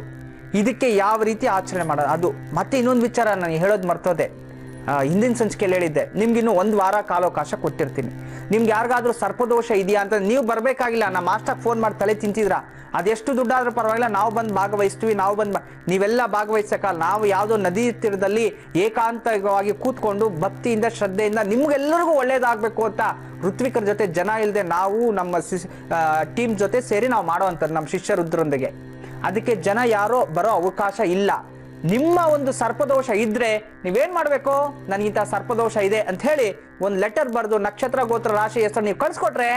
ಇದಕ್ಕೆ ಯಾವ ರೀತಿ ಆಚರಣೆ ಮಾಡೋದು. ಅದು ಮತ್ತೆ ಇನ್ನೊಂದು ವಿಚಾರ ನಾನು ಹೇಳೋದು ಮರ್ತೋದೆ, ಹಿಂದಿನ ಸಂಚಿಕೆಯಲ್ಲಿ ಹೇಳಿದ್ದೆ. ನಿಮ್ಗಿನ್ನೂ 1 ವಾರ ಕಾಲಾವಕಾಶ ಕೊಟ್ಟಿರ್ತೀನಿ. ನಿಮ್ಗೆ ಯಾರಿಗಾದ್ರೂ ಸರ್ಪದೋಷ ಇದೆಯಾ ಅಂತ ನೀವು ಬರಬೇಕಾಗಿಲ್ಲ, ನಮ್ಮ ಮಾಸ್ಟರ್ ಫೋನ್ ಮಾಡಿ ತಲೆ ತಿಂತಿದ್ರ, ಅದೆಷ್ಟು ದುಡ್ಡಾದ್ರೂ ಪರವಾಗಿಲ್ಲ, ನಾವು ಬಂದು ಭಾಗವಹಿಸ್ತೀವಿ. ನೀವೆಲ್ಲ ಭಾಗವಹಿಸಕ್ಕಲ್ಲ, ನಾವು ಯಾವುದೋ ನದಿ ತೀರದಲ್ಲಿ ಏಕಾಂತವಾಗಿ ಕೂತ್ಕೊಂಡು ಭಕ್ತಿಯಿಂದ ಶ್ರದ್ಧೆಯಿಂದ ನಿಮ್ಗೆಲ್ಲರಿಗೂ ಒಳ್ಳೇದಾಗಬೇಕು ಅಂತ ಋತ್ವಿಕರ ಜೊತೆ ಜನ ಇಲ್ಲದೆ ನಾವು ನಮ್ಮ ಟೀಮ್ ಜೊತೆ ಸೇರಿ ನಾವು ಮಾಡೋವಂಥದ್ದು, ನಮ್ಮ ಶಿಷ್ಯರುದ್ರೊಂದಿಗೆ. ಅದಕ್ಕೆ ಜನ ಯಾರೋ ಬರೋ ಅವಕಾಶ ಇಲ್ಲ. ನಿಮ್ಮ ಒಂದು ಸರ್ಪದೋಷ ಇದ್ರೆ ನೀವೇನ್ ಮಾಡ್ಬೇಕು, ನನಗಿಂತ ಸರ್ಪದೋಷ ಇದೆ ಅಂತ ಹೇಳಿ ಒಂದು ಲೆಟರ್ ಬರೆದು ನಕ್ಷತ್ರ ಗೋತ್ರ ರಾಶಿ ಹೆಸರು ನೀವು ಕಳ್ಸಿಕೊಟ್ರೆ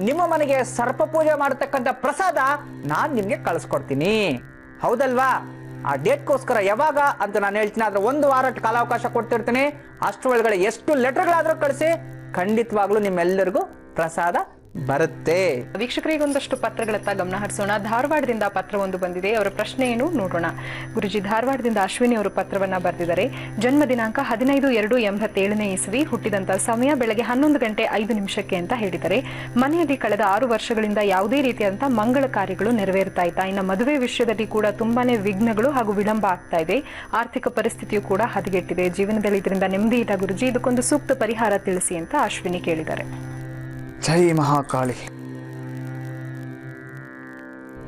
ನಿಮ್ಮ ಮನೆಗೆ ಸರ್ಪ ಪೂಜೆ ಮಾಡತಕ್ಕಂಥ ಪ್ರಸಾದ ನಾನ್ ನಿಮ್ಗೆ ಕಳಿಸ್ಕೊಡ್ತೀನಿ. ಹೌದಲ್ವಾ? ಆ ಡೇಟ್ಗೋಸ್ಕರ ಯಾವಾಗ ಅಂತ ನಾನು ಹೇಳ್ತೀನಿ. ಆದ್ರೆ 1 ವಾರ ಕಾಲಾವಕಾಶ ಕೊಡ್ತಿರ್ತೀನಿ. ಅಷ್ಟು ಒಳಗಡೆ ಎಷ್ಟು ಲೆಟರ್ಗಳಾದ್ರೂ ಕಳಿಸಿ, ಖಂಡಿತವಾಗ್ಲೂ ನಿಮ್ಮೆಲ್ಲರಿಗೂ ಪ್ರಸಾದ ಬರುತ್ತೆ. ವೀಕ್ಷಕರಿಗೆ ಒಂದಷ್ಟು ಪತ್ರಗಳತ್ತ ಗಮನ ಹರಿಸೋಣ. ಧಾರವಾಡದಿಂದ ಪತ್ರವೊಂದು ಬಂದಿದೆ. ಅವರ ಪ್ರಶ್ನೆ ಏನು ನೋಡೋಣ. ಗುರುಜಿ, ಧಾರವಾಡದಿಂದ ಅಶ್ವಿನಿ ಅವರು ಪತ್ರವನ್ನ ಬರೆದಿದ್ದಾರೆ. ಜನ್ಮ ದಿನಾಂಕ 15/2/87ನೇ ಇಸ್ವಿ, ಹುಟ್ಟಿದಂತ ಸಮಯ ಬೆಳಗ್ಗೆ 11 ಗಂಟೆ 5 ನಿಮಿಷಕ್ಕೆ ಅಂತ ಹೇಳಿದ್ದಾರೆ. ಮನೆಯಲ್ಲಿ ಕಳೆದ 6 ವರ್ಷಗಳಿಂದ ಯಾವುದೇ ರೀತಿಯಾದಂತಹ ಮಂಗಳ ಕಾರ್ಯಗಳು ನೆರವೇರ್ತಾ ಇಲ್ಲ. ಇನ್ನು ಮದುವೆ ವಿಷಯದಲ್ಲಿ ಕೂಡ ತುಂಬಾನೇ ವಿಘ್ನಗಳು ಹಾಗೂ ವಿಳಂಬ ಆಗ್ತಾ ಇದೆ. ಆರ್ಥಿಕ ಪರಿಸ್ಥಿತಿಯು ಕೂಡ ಹದಗೆಟ್ಟಿದೆ. ಜೀವನದಲ್ಲಿ ಇದರಿಂದ ನೆಮ್ಮದಿ ಇಲ್ಲ ಗುರುಜಿ, ಇದಕ್ಕೊಂದು ಸೂಕ್ತ ಪರಿಹಾರ ತಿಳಿಸಿ ಅಂತ ಅಶ್ವಿನಿ ಕೇಳಿದ್ದಾರೆ. ಜೈ ಮಹಾಕಾಳಿ.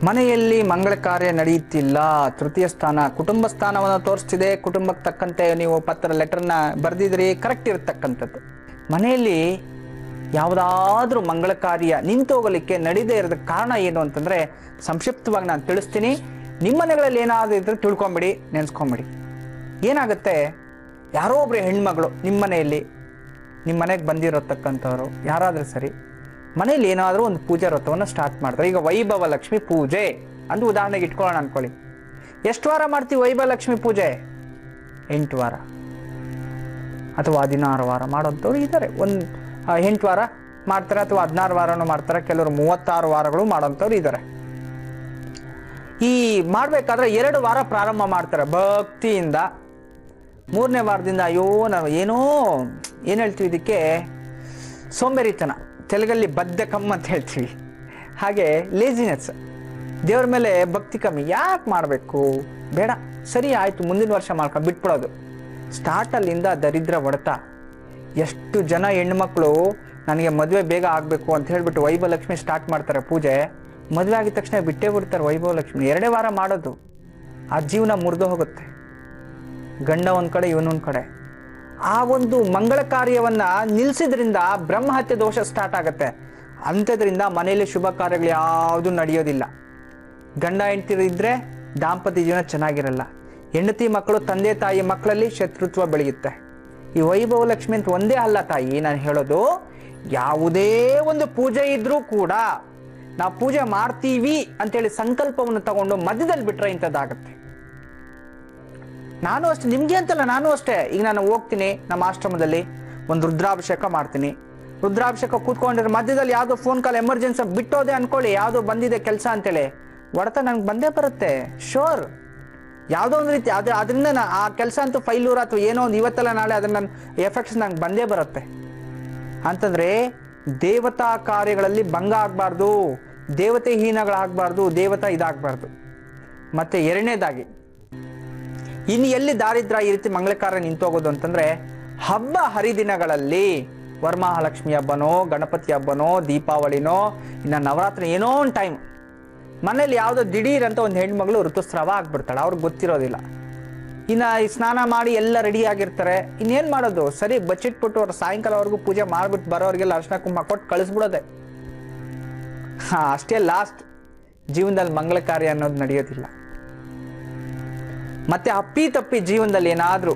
ಮನೆಯಲ್ಲಿ ಮಂಗಳ ಕಾರ್ಯ ನಡೆಯುತ್ತಿಲ್ಲ. ತೃತೀಯ ಸ್ಥಾನ ಕುಟುಂಬ ಸ್ಥಾನವನ್ನು ತೋರಿಸ್ತಿದೆ. ಕುಟುಂಬಕ್ಕೆ ತಕ್ಕಂತೆ ನೀವು ಲೆಟರ್ನ ಬರೆದಿದ್ರಿ, ಕರೆಕ್ಟ್ ಇರತಕ್ಕಂಥದ್ದು. ಮನೆಯಲ್ಲಿ ಯಾವುದಾದ್ರೂ ಮಂಗಳ ಕಾರ್ಯ ನಿಂತೋಗಲಿಕ್ಕೆ ನಡೀದೇ ಇರೋದಕ್ಕೆ ಕಾರಣ ಏನು ಅಂತಂದ್ರೆ ಸಂಕ್ಷಿಪ್ತವಾಗಿ ನಾನು ತಿಳಿಸ್ತೀನಿ. ನಿಮ್ಮ ಮನೆಗಳಲ್ಲಿ ಏನಾದರೂ ಇದ್ರೆ ತಿಳ್ಕೊಂಬಿಡಿ, ನೆನೆಸ್ಕೊಂಬಿಡಿ. ಏನಾಗುತ್ತೆ, ಯಾರೋ ಒಬ್ರು ಹೆಣ್ಮಗಳು ನಿಮ್ಮ ಮನೆಗೆ ಬಂದಿರತಕ್ಕಂಥವ್ರು ಯಾರಾದ್ರೂ ಸರಿ, ಮನೇಲಿ ಏನಾದರೂ ಒಂದು ಪೂಜಾ ವ್ರತವನ್ನು ಸ್ಟಾರ್ಟ್ ಮಾಡ್ತಾರೆ. ಈಗ ವೈಭವ ಲಕ್ಷ್ಮಿ ಪೂಜೆ ಅಂತ ಉದಾಹರಣೆಗೆ ಇಟ್ಕೊಳ್ಳೋಣ ಅನ್ಕೊಳ್ಳಿ. ಎಷ್ಟು ವಾರ ಮಾಡ್ತೀವಿ ವೈಭವ ಲಕ್ಷ್ಮಿ ಪೂಜೆ? 8 ವಾರ ಅಥವಾ 16 ವಾರ ಮಾಡೋಂಥವ್ರು ಇದ್ದಾರೆ. 8 ವಾರ ಮಾಡ್ತಾರೆ ಅಥವಾ 16 ವಾರನೂ ಮಾಡ್ತಾರೆ. ಕೆಲವರು 36 ವಾರಗಳು ಮಾಡೋಂಥವ್ರು ಇದ್ದಾರೆ. ಈ ಮಾಡಬೇಕಾದ್ರೆ 2 ವಾರ ಪ್ರಾರಂಭ ಮಾಡ್ತಾರೆ ಭಕ್ತಿಯಿಂದ. 3ನೇ ವಾರದಿಂದ ಅಯ್ಯೋ ನಾವು ಏನು ಹೇಳ್ತೀವಿ ಇದಕ್ಕೆ, ಸೋಂಬೇರಿತನ, ತೆಲುಗಲ್ಲಿ ಬದ್ಧಕಂ ಅಂತ ಹೇಳ್ತೀವಿ. ಹಾಗೆ ಲೇಜಿನೆಸ್, ದೇವ್ರ ಮೇಲೆ ಭಕ್ತಿ ಕಮ್ಮಿ. ಯಾಕೆ ಮಾಡಬೇಕು, ಬೇಡ ಸರಿ ಆಯಿತು, ಮುಂದಿನ ವರ್ಷ ಮಾಡ್ಕೊಂಡು ಬಿಟ್ಬಿಡೋದು. ಸ್ಟಾರ್ಟಲ್ಲಿಂದ ದರಿದ್ರ ಹೊಡೆತ. ಎಷ್ಟು ಜನ ಹೆಣ್ಮಕ್ಳು ನನಗೆ ಮದುವೆ ಬೇಗ ಆಗಬೇಕು ಅಂತ ಹೇಳ್ಬಿಟ್ಟು ವೈಭವಲಕ್ಷ್ಮಿ ಸ್ಟಾರ್ಟ್ ಮಾಡ್ತಾರೆ ಪೂಜೆ. ಮದುವೆ ಆಗಿದ ತಕ್ಷಣ ಬಿಟ್ಟೇ ಬಿಡ್ತಾರೆ ವೈಭವಲಕ್ಷ್ಮಿ. 2 ವಾರ ಮಾಡೋದು, ಆ ಜೀವನ ಮುರಿದು ಹೋಗುತ್ತೆ. ಗಂಡ ಒಂದು ಕಡೆ, ಇವನೊಂದು ಕಡೆ. ಆ ಒಂದು ಮಂಗಳ ಕಾರ್ಯವನ್ನ ನಿಲ್ಲಿಸಿದ್ರಿಂದ ಬ್ರಹ್ಮಹತ್ಯೆ ದೋಷ ಸ್ಟಾರ್ಟ್ ಆಗುತ್ತೆ. ಅಂಥದ್ರಿಂದ ಮನೆಯಲ್ಲಿ ಶುಭ ಕಾರ್ಯಗಳು ಯಾವುದೂ ನಡೆಯೋದಿಲ್ಲ. ಗಂಡ ಹೆಂಡತಿ ಇದ್ರೆ ದಾಂಪತ್ಯ ಜೀವನ ಚೆನ್ನಾಗಿರಲ್ಲ. ಹೆಂಡತಿ ಮಕ್ಕಳು, ತಂದೆ ತಾಯಿ ಮಕ್ಕಳಲ್ಲಿ ಶತ್ರುತ್ವ ಬೆಳೆಯುತ್ತೆ. ಈ ವೈಭವಲಕ್ಷ್ಮಿ ಅಂತ ಒಂದೇ ಅಲ್ಲ ತಾಯಿ ನಾನು ಹೇಳೋದು, ಯಾವುದೇ ಒಂದು ಪೂಜೆ ಇದ್ರೂ ಕೂಡ ನಾವು ಪೂಜೆ ಮಾಡ್ತೀವಿ ಅಂತೇಳಿ ಸಂಕಲ್ಪವನ್ನು ತಗೊಂಡು ಮಧ್ಯದಲ್ಲಿ ಬಿಟ್ರೆ ಇಂಥದ್ದಾಗತ್ತೆ. ನಾನು ಅಷ್ಟೇ, ನಿಮ್ಗೆ ಅಂತಲ್ಲ, ನಾನು ಅಷ್ಟೇ. ಈಗ ನಾನು ಹೋಗ್ತೀನಿ ನಮ್ಮ ಆಶ್ರಮದಲ್ಲಿ ಒಂದು ರುದ್ರಾಭಿಷೇಕ ಮಾಡ್ತೀನಿ. ರುದ್ರಾಭಿಷೇಕ ಕೂತ್ಕೊಂಡಿರೋ ಮಧ್ಯದಲ್ಲಿ ಯಾವುದೋ ಫೋನ್ ಕಾಲ್ ಎಮರ್ಜೆನ್ಸಿ ಬಿಟ್ಟೋದೆ ಅನ್ಕೊಳ್ಳಿ, ಯಾವುದೋ ಬಂದಿದೆ ಕೆಲಸ ಅಂತೇಳಿ, ಹೊಡೆತ ನಂಗೆ ಬಂದೇ ಬರುತ್ತೆ ಶೋರ್. ಯಾವುದೋ ಒಂದು ರೀತಿ ಅದರಿಂದ ಆ ಕೆಲಸ ಅಂತೂ ಫೈಲೂರ್ ಅಥವಾ ಏನೋ ಒಂದು ಇವತ್ತೆಲ್ಲ ನಾಳೆ ಅದನ್ನ ನನ್ನ ಎಫೆಕ್ಟ್ಸ್ ನಂಗೆ ಬಂದೇ ಬರುತ್ತೆ. ಅಂತಂದ್ರೆ ದೇವತಾ ಕಾರ್ಯಗಳಲ್ಲಿ ಭಂಗ ಆಗಬಾರ್ದು, ದೇವತೆ ಹೀನಗಳಾಗಬಾರ್ದು, ದೇವತಾ ಇದಾಗಬಾರ್ದು. ಮತ್ತೆ ಎರಡನೇದಾಗಿ ಇನ್ನು ಎಲ್ಲಿ ದಾರಿದ್ರ ಈ ರೀತಿ ಮಂಗಳ ಕಾರ್ಯ ನಿಂತೋಗೋದು ಅಂತಂದ್ರೆ, ಹಬ್ಬ ಹರಿದಿನಗಳಲ್ಲಿ ವರಮಹಾಲಕ್ಷ್ಮಿ ಹಬ್ಬನೋ, ಗಣಪತಿ ಹಬ್ಬನೋ, ದೀಪಾವಳಿನೋ, ಇನ್ನು ನವರಾತ್ರಿ ಏನೋ ಒಂದು ಟೈಮ್ ಮನೇಲಿ ಯಾವುದೋ ದಿಢೀರ್ ಅಂತ ಒಂದು ಹೆಣ್ಮಗಳು ಋತುಸ್ರಾವ ಆಗ್ಬಿಡ್ತಾಳೆ, ಅವ್ರಿಗೆ ಗೊತ್ತಿರೋದಿಲ್ಲ. ಇನ್ನು ಈ ಸ್ನಾನ ಮಾಡಿ ಎಲ್ಲ ರೆಡಿ ಆಗಿರ್ತಾರೆ. ಇನ್ನೇನು ಮಾಡೋದು, ಸರಿ ಬಚ್ಚಿಟ್ಬಿಟ್ಟು ಅವ್ರು ಸಾಯಂಕಾಲವರೆಗೂ ಪೂಜೆ ಮಾಡ್ಬಿಟ್ಟು ಬರೋರಿಗೆಲ್ಲ ಅರ್ಶಿನ ಕುಂಕುಮ ಕೊಟ್ಟು ಕಳಿಸ್ಬಿಡೋದೆ. ಅಷ್ಟೇ ಲಾಸ್ಟ್. ಜೀವನದಲ್ಲಿ ಮಂಗಳ ಕಾರ್ಯ ಅನ್ನೋದು ನಡೆಯೋದಿಲ್ಲ. ಮತ್ತೆ ಅಪ್ಪಿ ತಪ್ಪಿ ಜೀವನದಲ್ಲಿ ಏನಾದರೂ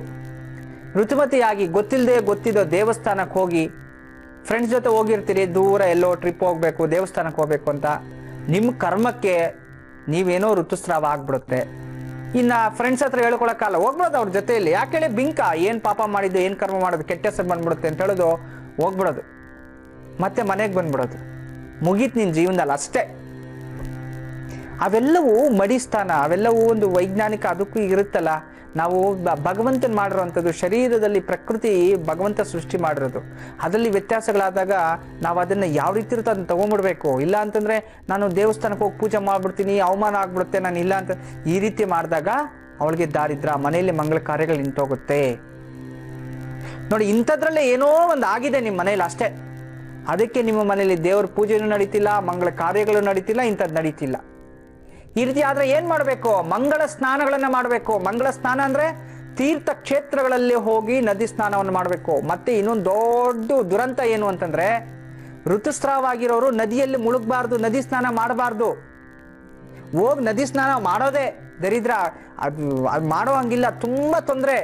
ಋತುಮತಿಯಾಗಿ ಗೊತ್ತಿದ್ದೋ ದೇವಸ್ಥಾನಕ್ಕೆ ಹೋಗಿ, ಫ್ರೆಂಡ್ಸ್ ಜೊತೆ ಹೋಗಿರ್ತೀರಿ, ದೂರ ಎಲ್ಲೋ ಟ್ರಿಪ್ ಹೋಗ್ಬೇಕು, ದೇವಸ್ಥಾನಕ್ಕೆ ಹೋಗ್ಬೇಕು ಅಂತ, ನಿಮ್ಮ ಕರ್ಮಕ್ಕೆ ನೀವೇನೋ ಋತುಸ್ರಾವ ಆಗ್ಬಿಡುತ್ತೆ. ಇನ್ನು ಫ್ರೆಂಡ್ಸ್ ಹತ್ರ ಹೇಳ್ಕೊಳಕ್ಕಲ್ಲ, ಹೋಗ್ಬಿಡೋದು ಅವ್ರ ಜೊತೆಯಲ್ಲಿ. ಯಾಕೆ ಹೇಳಿ, ಬಿಂಕ ಏನು ಪಾಪ ಮಾಡಿದ್ದು, ಏನು ಕರ್ಮ ಮಾಡೋದು, ಕೆಟ್ಟ ಹೆಸರು ಬಂದ್ಬಿಡುತ್ತೆ ಅಂತ ಹೇಳೋದು, ಹೋಗ್ಬಿಡೋದು, ಮತ್ತೆ ಮನೆಗೆ ಬಂದ್ಬಿಡೋದು, ಮುಗೀತು ನಿನ್ನ ಜೀವನದಲ್ಲಿ ಅಷ್ಟೇ. ಅವೆಲ್ಲವೂ ಮಡಿಸ್ಥಾನ, ಅವೆಲ್ಲವೂ ಒಂದು ವೈಜ್ಞಾನಿಕ ಅದಕ್ಕೂ ಇರುತ್ತಲ್ಲ. ನಾವು ಭಗವಂತನ ಮಾಡಿರೋವಂಥದ್ದು, ಶರೀರದಲ್ಲಿ ಪ್ರಕೃತಿ ಭಗವಂತ ಸೃಷ್ಟಿ ಮಾಡಿರೋದು, ಅದರಲ್ಲಿ ವ್ಯತ್ಯಾಸಗಳಾದಾಗ ನಾವು ಅದನ್ನು ಯಾವ ರೀತಿ ಇರುತ್ತೋ ಅದನ್ನು ತೊಗೊಂಡ್ಬಿಡ್ಬೇಕು. ಇಲ್ಲ ಅಂತಂದರೆ ನಾನು ದೇವಸ್ಥಾನಕ್ಕೆ ಹೋಗಿ ಪೂಜೆ ಮಾಡಿಬಿಡ್ತೀನಿ, ಅವಮಾನ ಆಗ್ಬಿಡುತ್ತೆ, ನಾನು ಇಲ್ಲ ಅಂತ ಈ ರೀತಿ ಮಾಡಿದಾಗ ಅವಳಿಗೆ ದಾರಿದ್ರ, ಮನೆಯಲ್ಲಿ ಮಂಗಳ ಕಾರ್ಯಗಳು ನಿಂತೋಗುತ್ತೆ. ನೋಡಿ, ಇಂಥದ್ರಲ್ಲೇ ಏನೋ ಒಂದು ಆಗಿದೆ ನಿಮ್ಮ ಮನೇಲಿ ಅಷ್ಟೇ. ಅದಕ್ಕೆ ನಿಮ್ಮ ಮನೆಯಲ್ಲಿ ದೇವ್ರ ಪೂಜೆನೂ ನಡೀತಿಲ್ಲ, ಮಂಗಳ ಕಾರ್ಯಗಳು ನಡೀತಿಲ್ಲ, ಇಂಥದ್ದು ನಡೀತಿಲ್ಲ. ಈ ರೀತಿ ಆದ್ರೆ ಏನ್ ಮಾಡಬೇಕು, ಮಂಗಳ ಸ್ನಾನಗಳನ್ನ ಮಾಡಬೇಕು. ಮಂಗಳ ಸ್ನಾನ ಅಂದ್ರೆ ತೀರ್ಥ ಕ್ಷೇತ್ರಗಳಲ್ಲಿ ಹೋಗಿ ನದಿ ಸ್ನಾನವನ್ನು ಮಾಡಬೇಕು. ಮತ್ತೆ ಇನ್ನೊಂದು ದೊಡ್ಡ ದುರಂತ ಏನು ಅಂತಂದ್ರೆ, ಋತುಸ್ರಾವ ಆಗಿರೋರು ನದಿಯಲ್ಲಿ ಮುಳುಗಬಾರ್ದು, ನದಿ ಸ್ನಾನ ಮಾಡಬಾರ್ದು. ಹೋಗಿ ನದಿ ಸ್ನಾನ ಮಾಡೋದೇ ದರಿದ್ರ. ಅದು ಮಾಡೋ ಹಂಗಿಲ್ಲ, ತುಂಬಾ ತೊಂದರೆ.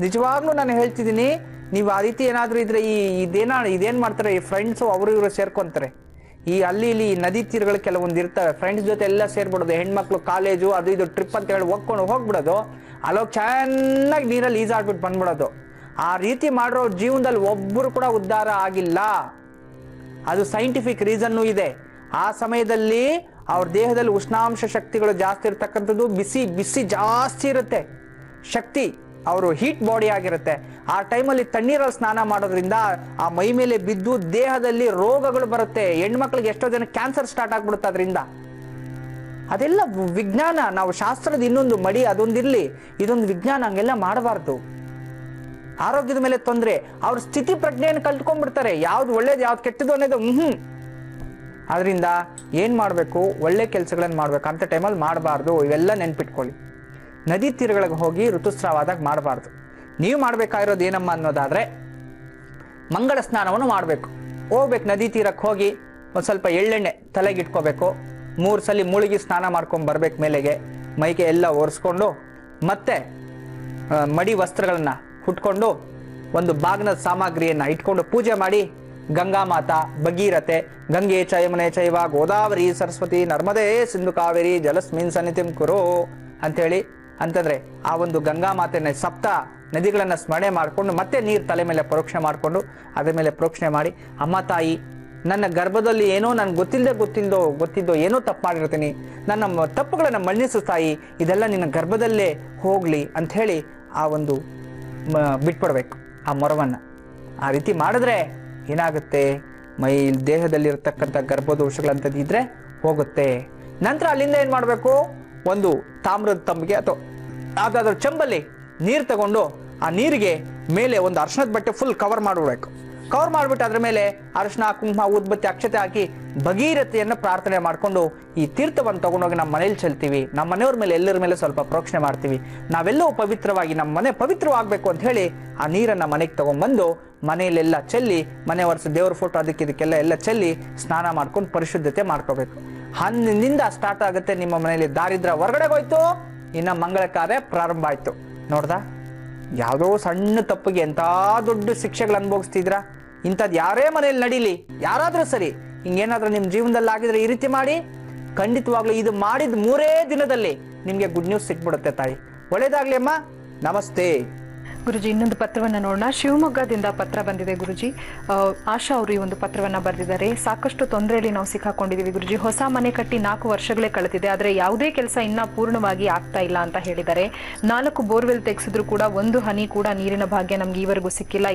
ನಿಜವಾಗ್ಲೂ ನಾನು ಹೇಳ್ತಿದ್ದೀನಿ, ನೀವು ಆ ರೀತಿ ಏನಾದ್ರೂ ಇದ್ರೆ ಇದೇನ್ ಮಾಡ್ತಾರೆ, ಈ ಫ್ರೆಂಡ್ಸು ಅವರು ಇವರು ಸೇರ್ಕೊಂತಾರೆ. ಈ ಅಲ್ಲಿ ಇಲ್ಲಿ ನದಿ ತೀರಗಳು ಕೆಲವೊಂದು ಇರ್ತವೆ, ಫ್ರೆಂಡ್ಸ್ ಜೊತೆ ಎಲ್ಲ ಸೇರ್ಬಿಡೋದು, ಹೆಣ್ಮಕ್ಳು ಕಾಲೇಜು ಅದು ಇದು ಟ್ರಿಪ್ ಅಂತ ಹೇಳಿ ಹೋಗ್ಬಿಡೋದು, ಅಲ್ಲೋಗಿ ಚೆನ್ನಾಗಿ ನೀರಲ್ಲಿ ಈಜಾಡ್ಬಿಟ್ಟು ಬಂದ್ಬಿಡೋದು. ಆ ರೀತಿ ಮಾಡಿರೋ ಜೀವನದಲ್ಲಿ ಒಬ್ಬರು ಕೂಡ ಉದ್ಧಾರ ಆಗಿಲ್ಲ. ಅದು ಸೈಂಟಿಫಿಕ್ ರೀಸನ್ನು ಇದೆ. ಆ ಸಮಯದಲ್ಲಿ ಅವ್ರ ದೇಹದಲ್ಲಿ ಉಷ್ಣಾಂಶ ಶಕ್ತಿಗಳು ಜಾಸ್ತಿ ಇರತಕ್ಕಂಥದ್ದು, ಬಿಸಿ ಜಾಸ್ತಿ ಇರುತ್ತೆ ಶಕ್ತಿ, ಅವರು ಹೀಟ್ ಬಾಡಿ ಆಗಿರುತ್ತೆ. ಆ ಟೈಮಲ್ಲಿ ತಣ್ಣೀರಲ್ಲಿ ಸ್ನಾನ ಮಾಡೋದ್ರಿಂದ ಆ ಮೈ ಮೇಲೆ ಬಿದ್ದು ದೇಹದಲ್ಲಿ ರೋಗಗಳು ಬರುತ್ತೆ. ಹೆಣ್ಮಕ್ಳಿಗೆ ಎಷ್ಟೋ ಜನ ಕ್ಯಾನ್ಸರ್ ಸ್ಟಾರ್ಟ್ ಆಗ್ಬಿಡುತ್ತೆ ಅದರಿಂದ. ಅದೆಲ್ಲ ವಿಜ್ಞಾನ. ನಾವು ಶಾಸ್ತ್ರದ ಇನ್ನೊಂದು ಮಡಿ ಅದೊಂದಿರ್ಲಿ, ಇದೊಂದು ವಿಜ್ಞಾನ. ಹಂಗೆಲ್ಲ ಮಾಡಬಾರ್ದು. ಆರೋಗ್ಯದ ಮೇಲೆ ತೊಂದರೆ, ಅವ್ರ ಸ್ಥಿತಿ ಪ್ರಜ್ಞೆಯನ್ನು ಕಲ್ತ್ಕೊಂಡ್ಬಿಡ್ತಾರೆ, ಯಾವ್ದು ಒಳ್ಳೇದು ಯಾವ್ದು ಕೆಟ್ಟದ್ದು ಅನ್ನೋದು. ಅದರಿಂದ ಏನ್ ಮಾಡ್ಬೇಕು, ಒಳ್ಳೆ ಕೆಲಸಗಳನ್ನ ಮಾಡ್ಬೇಕು. ಅಂತ ಟೈಮಲ್ಲಿ ಮಾಡಬಾರ್ದು. ಇವೆಲ್ಲ ನೆನ್ಪಿಟ್ಕೊಳ್ಳಿ. ನದಿ ತೀರಗಳಿಗೆ ಹೋಗಿ ಋತುಸ್ರಾವ ಆದಾಗ ಮಾಡಬಾರ್ದು. ನೀವು ಮಾಡ್ಬೇಕಾಗಿರೋದು ಏನಮ್ಮ ಅನ್ನೋದಾದ್ರೆ, ಮಂಗಳ ಸ್ನಾನವನ್ನು ಮಾಡಬೇಕು. ಹೋಗ್ಬೇಕು ನದಿ ತೀರಕ್ಕೆ ಹೋಗಿ ಒಂದು ಸ್ವಲ್ಪ ಎಳ್ಳೆಣ್ಣೆ ತಲೆಗೆ ಇಟ್ಕೋಬೇಕು. 3 ಸಲ ಮುಳುಗಿ ಸ್ನಾನ ಮಾಡ್ಕೊಂಡು ಬರ್ಬೇಕು. ಮೇಲೆಗೆ ಮೈಗೆ ಎಲ್ಲ ಒರೆಸ್ಕೊಂಡು, ಮತ್ತೆ ಮಡಿ ವಸ್ತ್ರಗಳನ್ನ ಹುಟ್ಕೊಂಡು, ಒಂದು ಬಾಗ್ನದ ಸಾಮಗ್ರಿಯನ್ನ ಇಟ್ಕೊಂಡು ಪೂಜೆ ಮಾಡಿ, ಗಂಗಾ ಮಾತಾ, ಭಗೀರಥೆ, ಗಂಗೆ ಚ ಯಮುನೆ ಚೈವ ಗೋದಾವರಿ ಸರಸ್ವತಿ ನರ್ಮದೇ ಸಿಂಧು ಕಾವೇರಿ ಜಲಸ್ಮಿನ್ ಸನ್ನಿಧಿಂ ಕುರು ಅಂತೇಳಿ, ಅಂತಂದ್ರೆ ಆ ಒಂದು ಗಂಗಾ ಮಾತೆನ ಸಪ್ತ ನದಿಗಳನ್ನ ಸ್ಮರಣೆ ಮಾಡಿಕೊಂಡು, ಮತ್ತೆ ನೀರು ತಲೆ ಮೇಲೆ ಪ್ರೋಕ್ಷಣೆ ಮಾಡಿಕೊಂಡು, ಅದ್ರ ಮೇಲೆ ಪ್ರೋಕ್ಷಣೆ ಮಾಡಿ, ಅಮ್ಮ ತಾಯಿ, ನನ್ನ ಗರ್ಭದಲ್ಲಿ ಏನೋ ನನ್ಗೆ ಗೊತ್ತಿದ್ದೋ ಏನೋ ತಪ್ಪು ಮಾಡಿರ್ತೀನಿ, ನನ್ನ ತಪ್ಪುಗಳನ್ನ ಮನ್ನಿಸು ತಾಯಿ, ಇದೆಲ್ಲ ನಿನ್ನ ಗರ್ಭದಲ್ಲೇ ಹೋಗ್ಲಿ ಅಂತ ಹೇಳಿ ಆ ಒಂದು ಬಿಟ್ಬಿಡ್ಬೇಕು ಆ ಮೊರವನ್ನ. ಆ ರೀತಿ ಮಾಡಿದ್ರೆ ಏನಾಗುತ್ತೆ, ಮೈ ದೇಹದಲ್ಲಿರ್ತಕ್ಕಂಥ ಗರ್ಭದೋಷಗಳಂಥದ್ದು ಇದ್ರೆ ಹೋಗುತ್ತೆ. ನಂತರ ಅಲ್ಲಿಂದ ಏನ್ ಮಾಡಬೇಕು, ಒಂದು ತಾಮ್ರದ ತಂಬಿಗೆ ಅಥವಾ ಯಾವುದಾದ್ರೂ ಚೆಂಬಲ್ಲಿ ನೀರು ತಗೊಂಡು ಆ ನೀರಿಗೆ ಮೇಲೆ ಒಂದು ಅರ್ಶನದ ಬಟ್ಟೆ ಫುಲ್ ಕವರ್ ಮಾಡಿಬಿಡ್ಬೇಕು. ಕವರ್ ಮಾಡಿಬಿಟ್ಟು ಅದ್ರ ಮೇಲೆ ಅರಿಶಿನ, ಕುಂಕುಮ, ಉದ್ಬತ್ತಿ, ಅಕ್ಷತೆ ಹಾಕಿ ಭಗೀರಥೆಯನ್ನು ಪ್ರಾರ್ಥನೆ ಮಾಡಿಕೊಂಡು ಈ ತೀರ್ಥವನ್ನು ತಗೊಂಡೋಗಿ ನಮ್ಮ ಮನೇಲಿ ಚೆಲ್ತೀವಿ. ನಮ್ಮ ಮನೆಯವ್ರ ಮೇಲೆ ಎಲ್ಲರ ಮೇಲೆ ಸ್ವಲ್ಪ ಪ್ರೋಕ್ಷಣೆ ಮಾಡ್ತೀವಿ. ನಾವೆಲ್ಲವೂ ಪವಿತ್ರವಾಗಿ ನಮ್ಮ ಮನೆ ಪವಿತ್ರವಾಗಬೇಕು ಅಂತ ಹೇಳಿ ಆ ನೀರನ್ನು ಮನೆಗೆ ತಗೊಂಡ್ಬಂದು ಮನೆಯಲ್ಲೆಲ್ಲ ಚೆಲ್ಲಿ, ಮನೆ ವರ್ಷ ದೇವ್ರ ಫೋಟೋ ಇದಕ್ಕೆಲ್ಲ ಎಲ್ಲ ಚೆಲ್ಲಿ ಸ್ನಾನ ಮಾಡ್ಕೊಂಡು ಪರಿಶುದ್ಧತೆ ಮಾಡ್ಕೋಬೇಕು. ಹನ್ನಿಂದ ಸ್ಟಾರ್ಟ್ ಆಗುತ್ತೆ ನಿಮ್ಮ ಮನೆಯಲ್ಲಿ ದಾರಿದ್ರ್ಯ ಹೊರಗಡೆ ಹೋಯ್ತು, ಇನ್ನು ಮಂಗಳ ಕಾರ್ಯ ಪ್ರಾರಂಭ ಆಯ್ತು. ನೋಡ್ದಾ, ಯಾವುದೋ ಸಣ್ಣ ತಪ್ಪಿಗೆ ಎಂಥ ದೊಡ್ಡ ಶಿಕ್ಷೆಗಳು ಅನುಭವಿಸ್ತಿದ್ರ. ಇಂಥದ್ದು ಯಾರೇ ಮನೆಯಲ್ಲಿ ನಡೀಲಿ, ಯಾರಾದ್ರೂ ಸರಿ, ಹಿಂಗೇನಾದ್ರೂ ನಿಮ್ಮ ಜೀವನದಲ್ಲಿ ಆಗಿದ್ರೆ ಈ ರೀತಿ ಮಾಡಿ, ಖಂಡಿತವಾಗ್ಲೂ ಇದು ಮಾಡಿದ 3 ದಿನದಲ್ಲಿ ನಿಮಗೆ ಗುಡ್ ನ್ಯೂಸ್ ಸಿಕ್ಬಿಡುತ್ತೆ ತಾಯಿ. ಒಳ್ಳೇದಾಗ್ಲಿ ಅಮ್ಮ, ನಮಸ್ತೆ. ಗುರುಜಿ, ಇನ್ನೊಂದು ಪತ್ರವನ್ನ ನೋಡೋಣ. ಶಿವಮೊಗ್ಗದಿಂದ ಪತ್ರ ಬಂದಿದೆ ಗುರುಜಿ. ಆಶಾ ಅವರು ಈ ಒಂದು ಪತ್ರವನ್ನ ಬರೆದಿದ್ದಾರೆ. ಸಾಕಷ್ಟು ತೊಂದರೆಯಲ್ಲಿ ನಾವು ಸಿಕ್ಕಾಕೊಂಡಿದೀವಿ ಗುರುಜಿ. ಹೊಸ ಮನೆ ಕಟ್ಟಿ 4 ವರ್ಷಗಳೇ ಕಳೆದಿದೆ, ಆದ್ರೆ ಯಾವುದೇ ಕೆಲಸ ಇನ್ನ ಪೂರ್ಣವಾಗಿ ಆಗ್ತಾ ಇಲ್ಲ ಅಂತ ಹೇಳಿದ್ದಾರೆ. 4 ಬೋರ್ವೆಲ್ ತೆಗೆಸಿದ್ರು ಕೂಡ ಒಂದು ಹನಿ ಕೂಡ ನೀರಿನ ಭಾಗ್ಯ ನಮ್ಗೆ ಈವರೆಗೂ ಸಿಕ್ಕಿಲ್ಲ.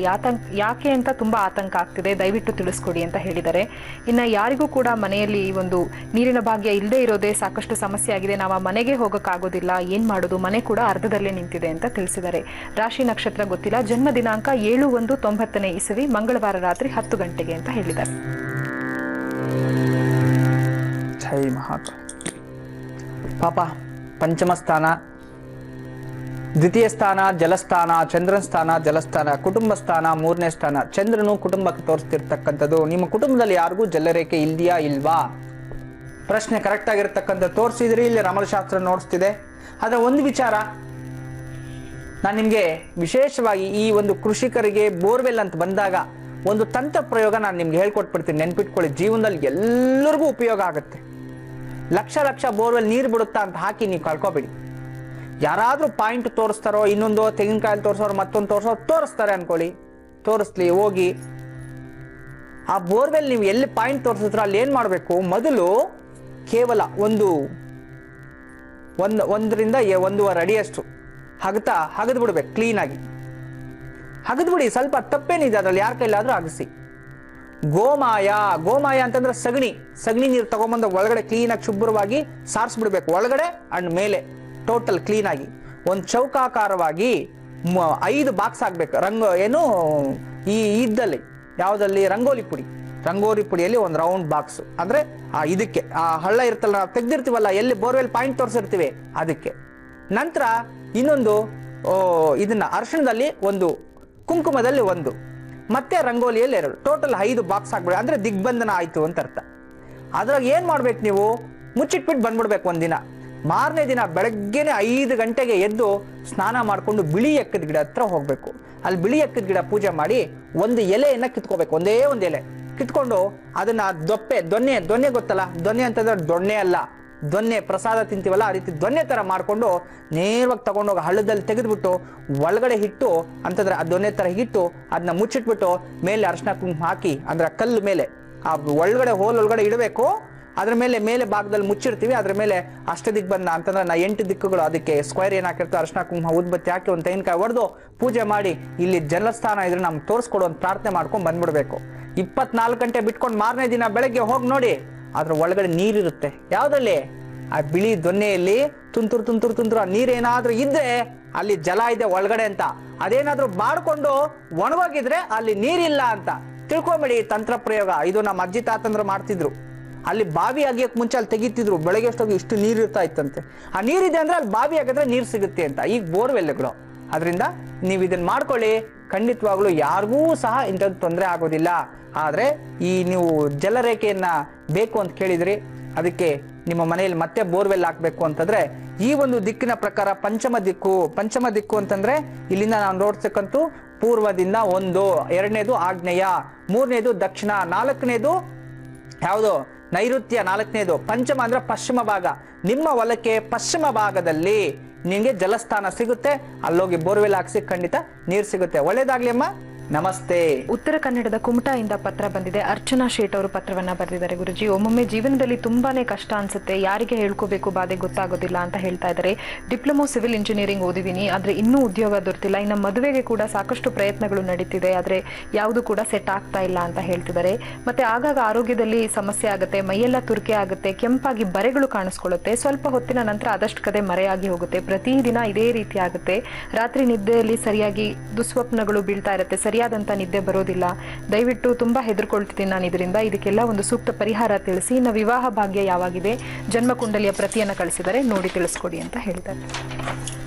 ಯಾಕೆ ಅಂತ ತುಂಬಾ ಆತಂಕ ಆಗ್ತಿದೆ, ದಯವಿಟ್ಟು ತಿಳಿಸ್ಕೊಡಿ ಅಂತ ಹೇಳಿದ್ದಾರೆ. ಇನ್ನ ಯಾರಿಗೂ ಕೂಡ ಮನೆಯಲ್ಲಿ ಈ ಒಂದು ನೀರಿನ ಭಾಗ್ಯ ಇಲ್ಲದೆ ಇರೋದೇ ಸಾಕಷ್ಟು ಸಮಸ್ಯೆ ಆಗಿದೆ. ನಾವು ಆ ಮನೆಗೆ ಹೋಗಕ್ಕಾಗೋದಿಲ್ಲ, ಏನ್ ಮಾಡೋದು, ಮನೆ ಕೂಡ ಅರ್ಧದಲ್ಲೇ ನಿಂತಿದೆ ಅಂತ ತಿಳಿಸಿದ್ದಾರೆ. ರಾಶಿ ನಕ್ಷತ್ರ ಗೊತ್ತಿಲ್ಲ, ಜನ್ಮ ದಿನಾಂಕ 7/1/90ನೇ ಇಸವಿ, ಮಂಗಳವಾರ ರಾತ್ರಿ 10 ಗಂಟೆಗೆ ಅಂತ ಹೇಳಿದ್ದಾರೆ. ಜೈ ಮಹಾಕಾಳ. ಪಾಪ ಪಂಚಮ ಸ್ಥಾನ, ದ್ವಿತೀಯ ಸ್ಥಾನ ಜಲಸ್ಥಾನ, ಚಂದ್ರನ ಸ್ಥಾನ ಜಲಸ್ಥಾನ, ಕುಟುಂಬ ಸ್ಥಾನ 3ನೇ ಸ್ಥಾನ. ಚಂದ್ರನು ಕುಟುಂಬಕ್ಕೆ ತೋರಿಸ್ತಿರ್ತಕ್ಕಂಥದ್ದು. ನಿಮ್ಮ ಕುಟುಂಬದಲ್ಲಿ ಯಾರಿಗೂ ಜಲರೇಖೆ ಇಲ್ದಿಯಾ ಇಲ್ವಾ? ಪ್ರಶ್ನೆ ಕರೆಕ್ಟ್ ಆಗಿರ್ತಕ್ಕಂಥ ತೋರಿಸಿದ್ರಿ, ಇಲ್ಲಿ ರಮಲಶಾಸ್ತ್ರ ನೋಡಿಸ್ತಿದೆ. ಆದ್ರೆ ಒಂದು ವಿಚಾರ ನಾನು ನಿಮಗೆ ವಿಶೇಷವಾಗಿ ಈ ಒಂದು ಕೃಷಿಕರಿಗೆ ಬೋರ್ವೆಲ್ ಅಂತ ಬಂದಾಗ ಒಂದು ತಂತ್ರ ಪ್ರಯೋಗ ನಾನು ನಿಮ್ಗೆ ಹೇಳ್ಕೊಟ್ಬಿಡ್ತೀನಿ, ನೆನ್ಪಿಟ್ಕೊಳ್ಳಿ. ಜೀವನದಲ್ಲಿ ಎಲ್ಲರಿಗೂ ಉಪಯೋಗ ಆಗುತ್ತೆ. ಲಕ್ಷ ಬೋರ್ವೆಲ್ ನೀರು ಬಿಡುತ್ತಾ ಅಂತ ಹಾಕಿ ನೀವು ಕಳ್ಕೊಬೇಡಿ. ಯಾರಾದ್ರೂ ಪಾಯಿಂಟ್ ತೋರಿಸ್ತಾರೋ, ಇನ್ನೊಂದು ತೆಂಗಿನಕಾಯಲ್ಲಿ ತೋರಿಸೋರು, ಮತ್ತೊಂದು ತೋರಿಸ್ತಾರೆ ಅನ್ಕೊಳ್ಳಿ, ತೋರಿಸ್ಲಿ, ಹೋಗಿ ಆ ಬೋರ್ವೆಲ್ ನೀವು ಎಲ್ಲಿ ಪಾಯಿಂಟ್ ತೋರಿಸಿದ್ರು ಅಲ್ಲಿ ಏನ್ ಮಾಡಬೇಕು, ಮೊದಲು ಕೇವಲ 1 ರಿಂದ 1.5 ಅಡಿಯಷ್ಟು ಹಗದು ಬಿಡ್ಬೇಕು. ಕ್ಲೀನ್ ಆಗಿ ಹಗದು ಬಿಡಿ. ಸ್ವಲ್ಪ ತಪ್ಪೇನಿದೆ ಅದ್ರಲ್ಲಿ, ಯಾರ ಕೈಲಾದ್ರೂ ಅಗಸಿ. ಗೋಮಾಯ ಅಂತಂದ್ರೆ ಸಗಣಿ ನೀರು ತಗೊಂಬಂದ ಒಳಗಡೆ ಕ್ಲೀನ್ ಆಗಿ ಶುಭ್ರವಾಗಿ ಸಾರಿಸ್ಬಿಡ್ಬೇಕು, ಒಳಗಡೆ ಅಂಡ್ ಮೇಲೆ ಟೋಟಲ್ ಕ್ಲೀನ್ ಆಗಿ. ಒಂದು ಚೌಕಾಕಾರವಾಗಿ 5 ಬಾಕ್ಸ್ ಆಗ್ಬೇಕು. ಇದ್ದಲ್ಲಿ ಯಾವ್ದಲ್ಲಿ ರಂಗೋಲಿ ಪುಡಿಯಲ್ಲಿ ಒಂದು ರೌಂಡ್ ಬಾಕ್ಸ್, ಅಂದ್ರೆ ಇದಕ್ಕೆ ಆ ಹಳ್ಳ ಇರ್ತಲ್ಲ, ನಾವು ತೆಗ್ದಿರ್ತೀವಲ್ಲ, ಎಲ್ಲಿ ಬೋರ್ವೆಲ್ ಪಾಯಿಂಟ್ ತೋರಿಸಿರ್ತೀವಿ ಅದಕ್ಕೆ. ನಂತರ ಇನ್ನೊಂದು ಇದನ್ನ ಅರಿಶಿಣದಲ್ಲಿ 1, ಕುಂಕುಮದಲ್ಲಿ 1, ಮತ್ತೆ ರಂಗೋಲಿಯಲ್ಲಿ 2, ಟೋಟಲ್ 5 ಬಾಕ್ಸ್ ಆಗ್ಬಿಡಿ. ಅಂದ್ರೆ ದಿಗ್ಬಂಧನ ಆಯ್ತು ಅಂತ ಅರ್ಥ. ಅದ್ರಾಗ ಏನ್ ಮಾಡ್ಬೇಕು, ನೀವು ಮುಚ್ಚಿಟ್ಬಿಟ್ಟು ಬಂದ್ಬಿಡ್ಬೇಕು ಒಂದಿನ. ಮಾರನೇ ದಿನ ಬೆಳಗ್ಗೆನೆ 5 ಗಂಟೆಗೆ ಎದ್ದು ಸ್ನಾನ ಮಾಡ್ಕೊಂಡು ಬಿಳಿ ಎಕ್ಕದ ಗಿಡ ಹತ್ರ ಹೋಗ್ಬೇಕು. ಅಲ್ಲಿ ಬಿಳಿ ಎಕ್ಕದ ಗಿಡ ಪೂಜೆ ಮಾಡಿ ಒಂದು ಎಲೆಯನ್ನ ಕಿತ್ಕೋಬೇಕು, ಒಂದೇ ಒಂದು ಎಲೆ ಕಿತ್ಕೊಂಡು ಅದನ್ನ ದೊನ್ನೆ ಗೊತ್ತಲ್ಲ, ದೊನ್ನೆ ಅಂತಂದ್ರೆ ದೊಣ್ಣೆ ಅಲ್ಲ, ದೊನ್ನೆ ಪ್ರಸಾದ ತಿಂತೀವಲ್ಲ ಆ ರೀತಿ ದೊನ್ನೆ ತರ ಮಾಡ್ಕೊಂಡು ನೇರವಾಗಿ ತಗೊಂಡೋಗಿ ಹಳ್ಳದಲ್ಲಿ ತೆಗೆದ್ಬಿಟ್ಟು ಒಳಗಡೆ ಹಿಟ್ಟು ಅಂತಂದ್ರೆ ಆ ದೊನ್ನೆ ತರ ಹಿಟ್ಟು ಅದನ್ನ ಮುಚ್ಚಿಟ್ಬಿಟ್ಟು ಮೇಲೆ ಅರಿಶಿನ ಕುಂಕುಮ ಹಾಕಿ, ಅಂದ್ರೆ ಕಲ್ಲು ಮೇಲೆ ಆ ಒಳಗಡೆ ಹೋಲ್ ಒಳಗಡೆ ಇಡಬೇಕು. ಅದ್ರ ಮೇಲೆ ಭಾಗದಲ್ಲಿ ಮುಚ್ಚಿರ್ತೀವಿ. ಅದ್ರ ಮೇಲೆ ಅಷ್ಟದಿಗ್ಬಂಧನ ಅಂತಂದ್ರೆ 8 ದಿಕ್ಕುಗಳು, ಅದಕ್ಕೆ ಸ್ಕ್ವೇರ್ ಏನ್ ಹಾಕಿರ್ತೀವಿ, ಅರಿಶಿನ ಕುಂಕುಮ ಉದ್ಬತ್ತಿ ಹಾಕಿ ಒಂದು ತೆಂಗಿನಕಾಯಿ ಹೊಡೆದು ಪೂಜೆ ಮಾಡಿ ಇಲ್ಲಿ ಜಲಸ್ಥಾನ ಇದ್ರೆ ನಮ್ಗೆ ತೋರಿಸ್ಕೊಡು ಅಂತ ಪ್ರಾರ್ಥನೆ ಮಾಡ್ಕೊಂಡು ಬಂದ್ಬಿಡ್ಬೇಕು. 24 ಗಂಟೆ ಬಿಟ್ಕೊಂಡು ಮಾರನೇ ದಿನ ಬೆಳಗ್ಗೆ ಹೋಗಿ ನೋಡಿ, ಅದ್ರ ಒಳಗಡೆ ನೀರಿರುತ್ತೆ. ಯಾವ್ದ್ರಲ್ಲಿ? ಆ ಬಿಳಿ ದೊನ್ನೆಯಲ್ಲಿ ತುಂತುರು ಆ ನೀರೇನಾದ್ರೂ ಇದ್ರೆ ಅಲ್ಲಿ ಜಲ ಇದೆ ಒಳಗಡೆ ಅಂತ. ಅದೇನಾದ್ರೂ ಬಾಡ್ಕೊಂಡು ಒಣಗೋಗಿದ್ರೆ ಅಲ್ಲಿ ನೀರಿಲ್ಲ ಅಂತ ತಿಳ್ಕೊಂಬಿಡಿ. ತಂತ್ರ ಪ್ರಯೋಗ ಇದು ನಮ್ಮ ಅಜ್ಜಿ ತಾತಂದ್ರು ಮಾಡ್ತಿದ್ರು. ಅಲ್ಲಿ ಬಾವಿ ಅಗಿಯಕ್ ಮುಂಚೆ ಅಲ್ಲಿ ತೆಗಿತಿದ್ರು, ಬೆಳಗ್ಗೆ ಅಷ್ಟೊಂದು ಇಷ್ಟು ನೀರು ಇರ್ತಾ ಇತ್ತಂತೆ. ಆ ನೀರಿದೆ ಅಂದ್ರೆ ಅಲ್ಲಿ ಬಾವಿ ಆಗಿದ್ರೆ ನೀರು ಸಿಗುತ್ತೆ ಅಂತ. ಈಗ ಬೋರ್ವೆಲ್ಗಳು. ಅದರಿಂದ ನೀವು ಇದನ್ನ ಮಾಡ್ಕೊಳ್ಳಿ, ಖಂಡಿತವಾಗ್ಲೂ ಯಾರಿಗೂ ಸಹ ಇಂಥದ್ದು ತೊಂದರೆ ಆಗೋದಿಲ್ಲ. ಆದ್ರೆ ಈ ನೀವು ಜಲರೇಖೆಯನ್ನ ಬೇಕು ಅಂತ ಕೇಳಿದ್ರಿ, ಅದಕ್ಕೆ ನಿಮ್ಮ ಮನೆಯಲ್ಲಿ ಮತ್ತೆ ಬೋರ್ವೆಲ್ ಹಾಕ್ಬೇಕು ಅಂತಂದ್ರೆ ಈ ಒಂದು ದಿಕ್ಕಿನ ಪ್ರಕಾರ ಪಂಚಮ ದಿಕ್ಕು ಅಂತಂದ್ರೆ ಇಲ್ಲಿಂದ ನಾವು ನೋಡ್ತಕ್ಕಂತೂ ಪೂರ್ವದಿಂದ 1, 2ನೇದು ಆಗ್ನೇಯ, 3ನೇದು ದಕ್ಷಿಣ, 4ನೇದು ಯಾವುದು ನೈಋತ್ಯ, 4ನೇದು ಪಂಚಮ ಅಂದ್ರೆ ಪಶ್ಚಿಮ ಭಾಗ. ನಿಮ್ಮ ಹೊಲಕ್ಕೆ ಪಶ್ಚಿಮ ಭಾಗದಲ್ಲಿ ನಿಮಗೆ ಜಲಸ್ಥಾನ ಸಿಗುತ್ತೆ. ಅಲ್ಲೋಗಿ ಬೋರ್ವೆಲ್ ಹಾಕ್ಸಿ ಖಂಡಿತ ನೀರು ಸಿಗುತ್ತೆ. ಒಳ್ಳೇದಾಗ್ಲಿ ಅಮ್ಮ, ನಮಸ್ತೆ. ಉತ್ತರ ಕನ್ನಡದ ಕುಮಟಾಯಿಂದ ಪತ್ರ ಬಂದಿದೆ. ಅರ್ಚನಾ ಶೇಟ್ ಅವರು ಪತ್ರವನ್ನ ಬರೆದಿದ್ದಾರೆ. ಗುರುಜಿ, ಒಮ್ಮೊಮ್ಮೆ ಜೀವನದಲ್ಲಿ ತುಂಬಾನೇ ಕಷ್ಟ ಅನ್ಸುತ್ತೆ, ಯಾರಿಗೆ ಹೇಳ್ಕೋಬೇಕು ಬಾಧೆ ಗೊತ್ತಾಗೋದಿಲ್ಲ ಅಂತ ಹೇಳ್ತಾ ಇದ್ದಾರೆ. ಡಿಪ್ಲೊಮೊ ಸಿವಿಲ್ ಇಂಜಿನಿಯರಿಂಗ್ ಓದಿದ್ದೀನಿ, ಆದ್ರೆ ಇನ್ನೂ ಉದ್ಯೋಗ ದೊರೆತಿಲ್ಲ. ಇನ್ನು ಮದುವೆಗೆ ಕೂಡ ಸಾಕಷ್ಟು ಪ್ರಯತ್ನಗಳು ನಡೀತಿದೆ, ಆದ್ರೆ ಯಾವುದು ಕೂಡ ಸೆಟ್ ಆಗ್ತಾ ಇಲ್ಲ ಅಂತ ಹೇಳ್ತಿದ್ದಾರೆ. ಮತ್ತೆ ಆಗಾಗ ಆರೋಗ್ಯದಲ್ಲಿ ಸಮಸ್ಯೆ ಆಗುತ್ತೆ, ಮೈಯೆಲ್ಲ ತುರ್ಕೆ ಆಗುತ್ತೆ, ಕೆಂಪಾಗಿ ಬರೆಗಳು ಕಾಣಿಸ್ಕೊಳ್ಳುತ್ತೆ, ಸ್ವಲ್ಪ ಹೊತ್ತಿನ ನಂತರ ಅದಷ್ಟು ಕದೆ ಮರೆಯಾಗಿ ಹೋಗುತ್ತೆ, ಪ್ರತಿದಿನ ಇದೇ ರೀತಿ ಆಗುತ್ತೆ. ರಾತ್ರಿ ನಿದ್ದೆಯಲ್ಲಿ ಸರಿಯಾಗಿ ದುಸ್ವಪ್ನಗಳು ಬೀಳ್ತಾ ಇರುತ್ತೆ, ಸರಿಯಾದಂತ ನಿದ್ದೆ ಬರೋದಿಲ್ಲ. ದಯವಿಟ್ಟು ತುಂಬಾ ಹೆದರ್ಕೊಳ್ತಿದ್ದೀನಿ ನಾನು ಇದರಿಂದ. ಇದಕ್ಕೆಲ್ಲ ಒಂದು ಸೂಕ್ತ ಪರಿಹಾರ ತಿಳಿಸಿ. ಇನ್ನು ವಿವಾಹ ಭಾಗ್ಯ ಯಾವಾಗಿದೆ, ಜನ್ಮ ಕುಂಡಲಿಯ ಪ್ರತಿಯನ್ನ ಕಳಿಸಿದರೆ ನೋಡಿ ತಿಳಿಸ್ಕೊಡಿ ಅಂತ ಹೇಳಿದ್ದಾರೆ.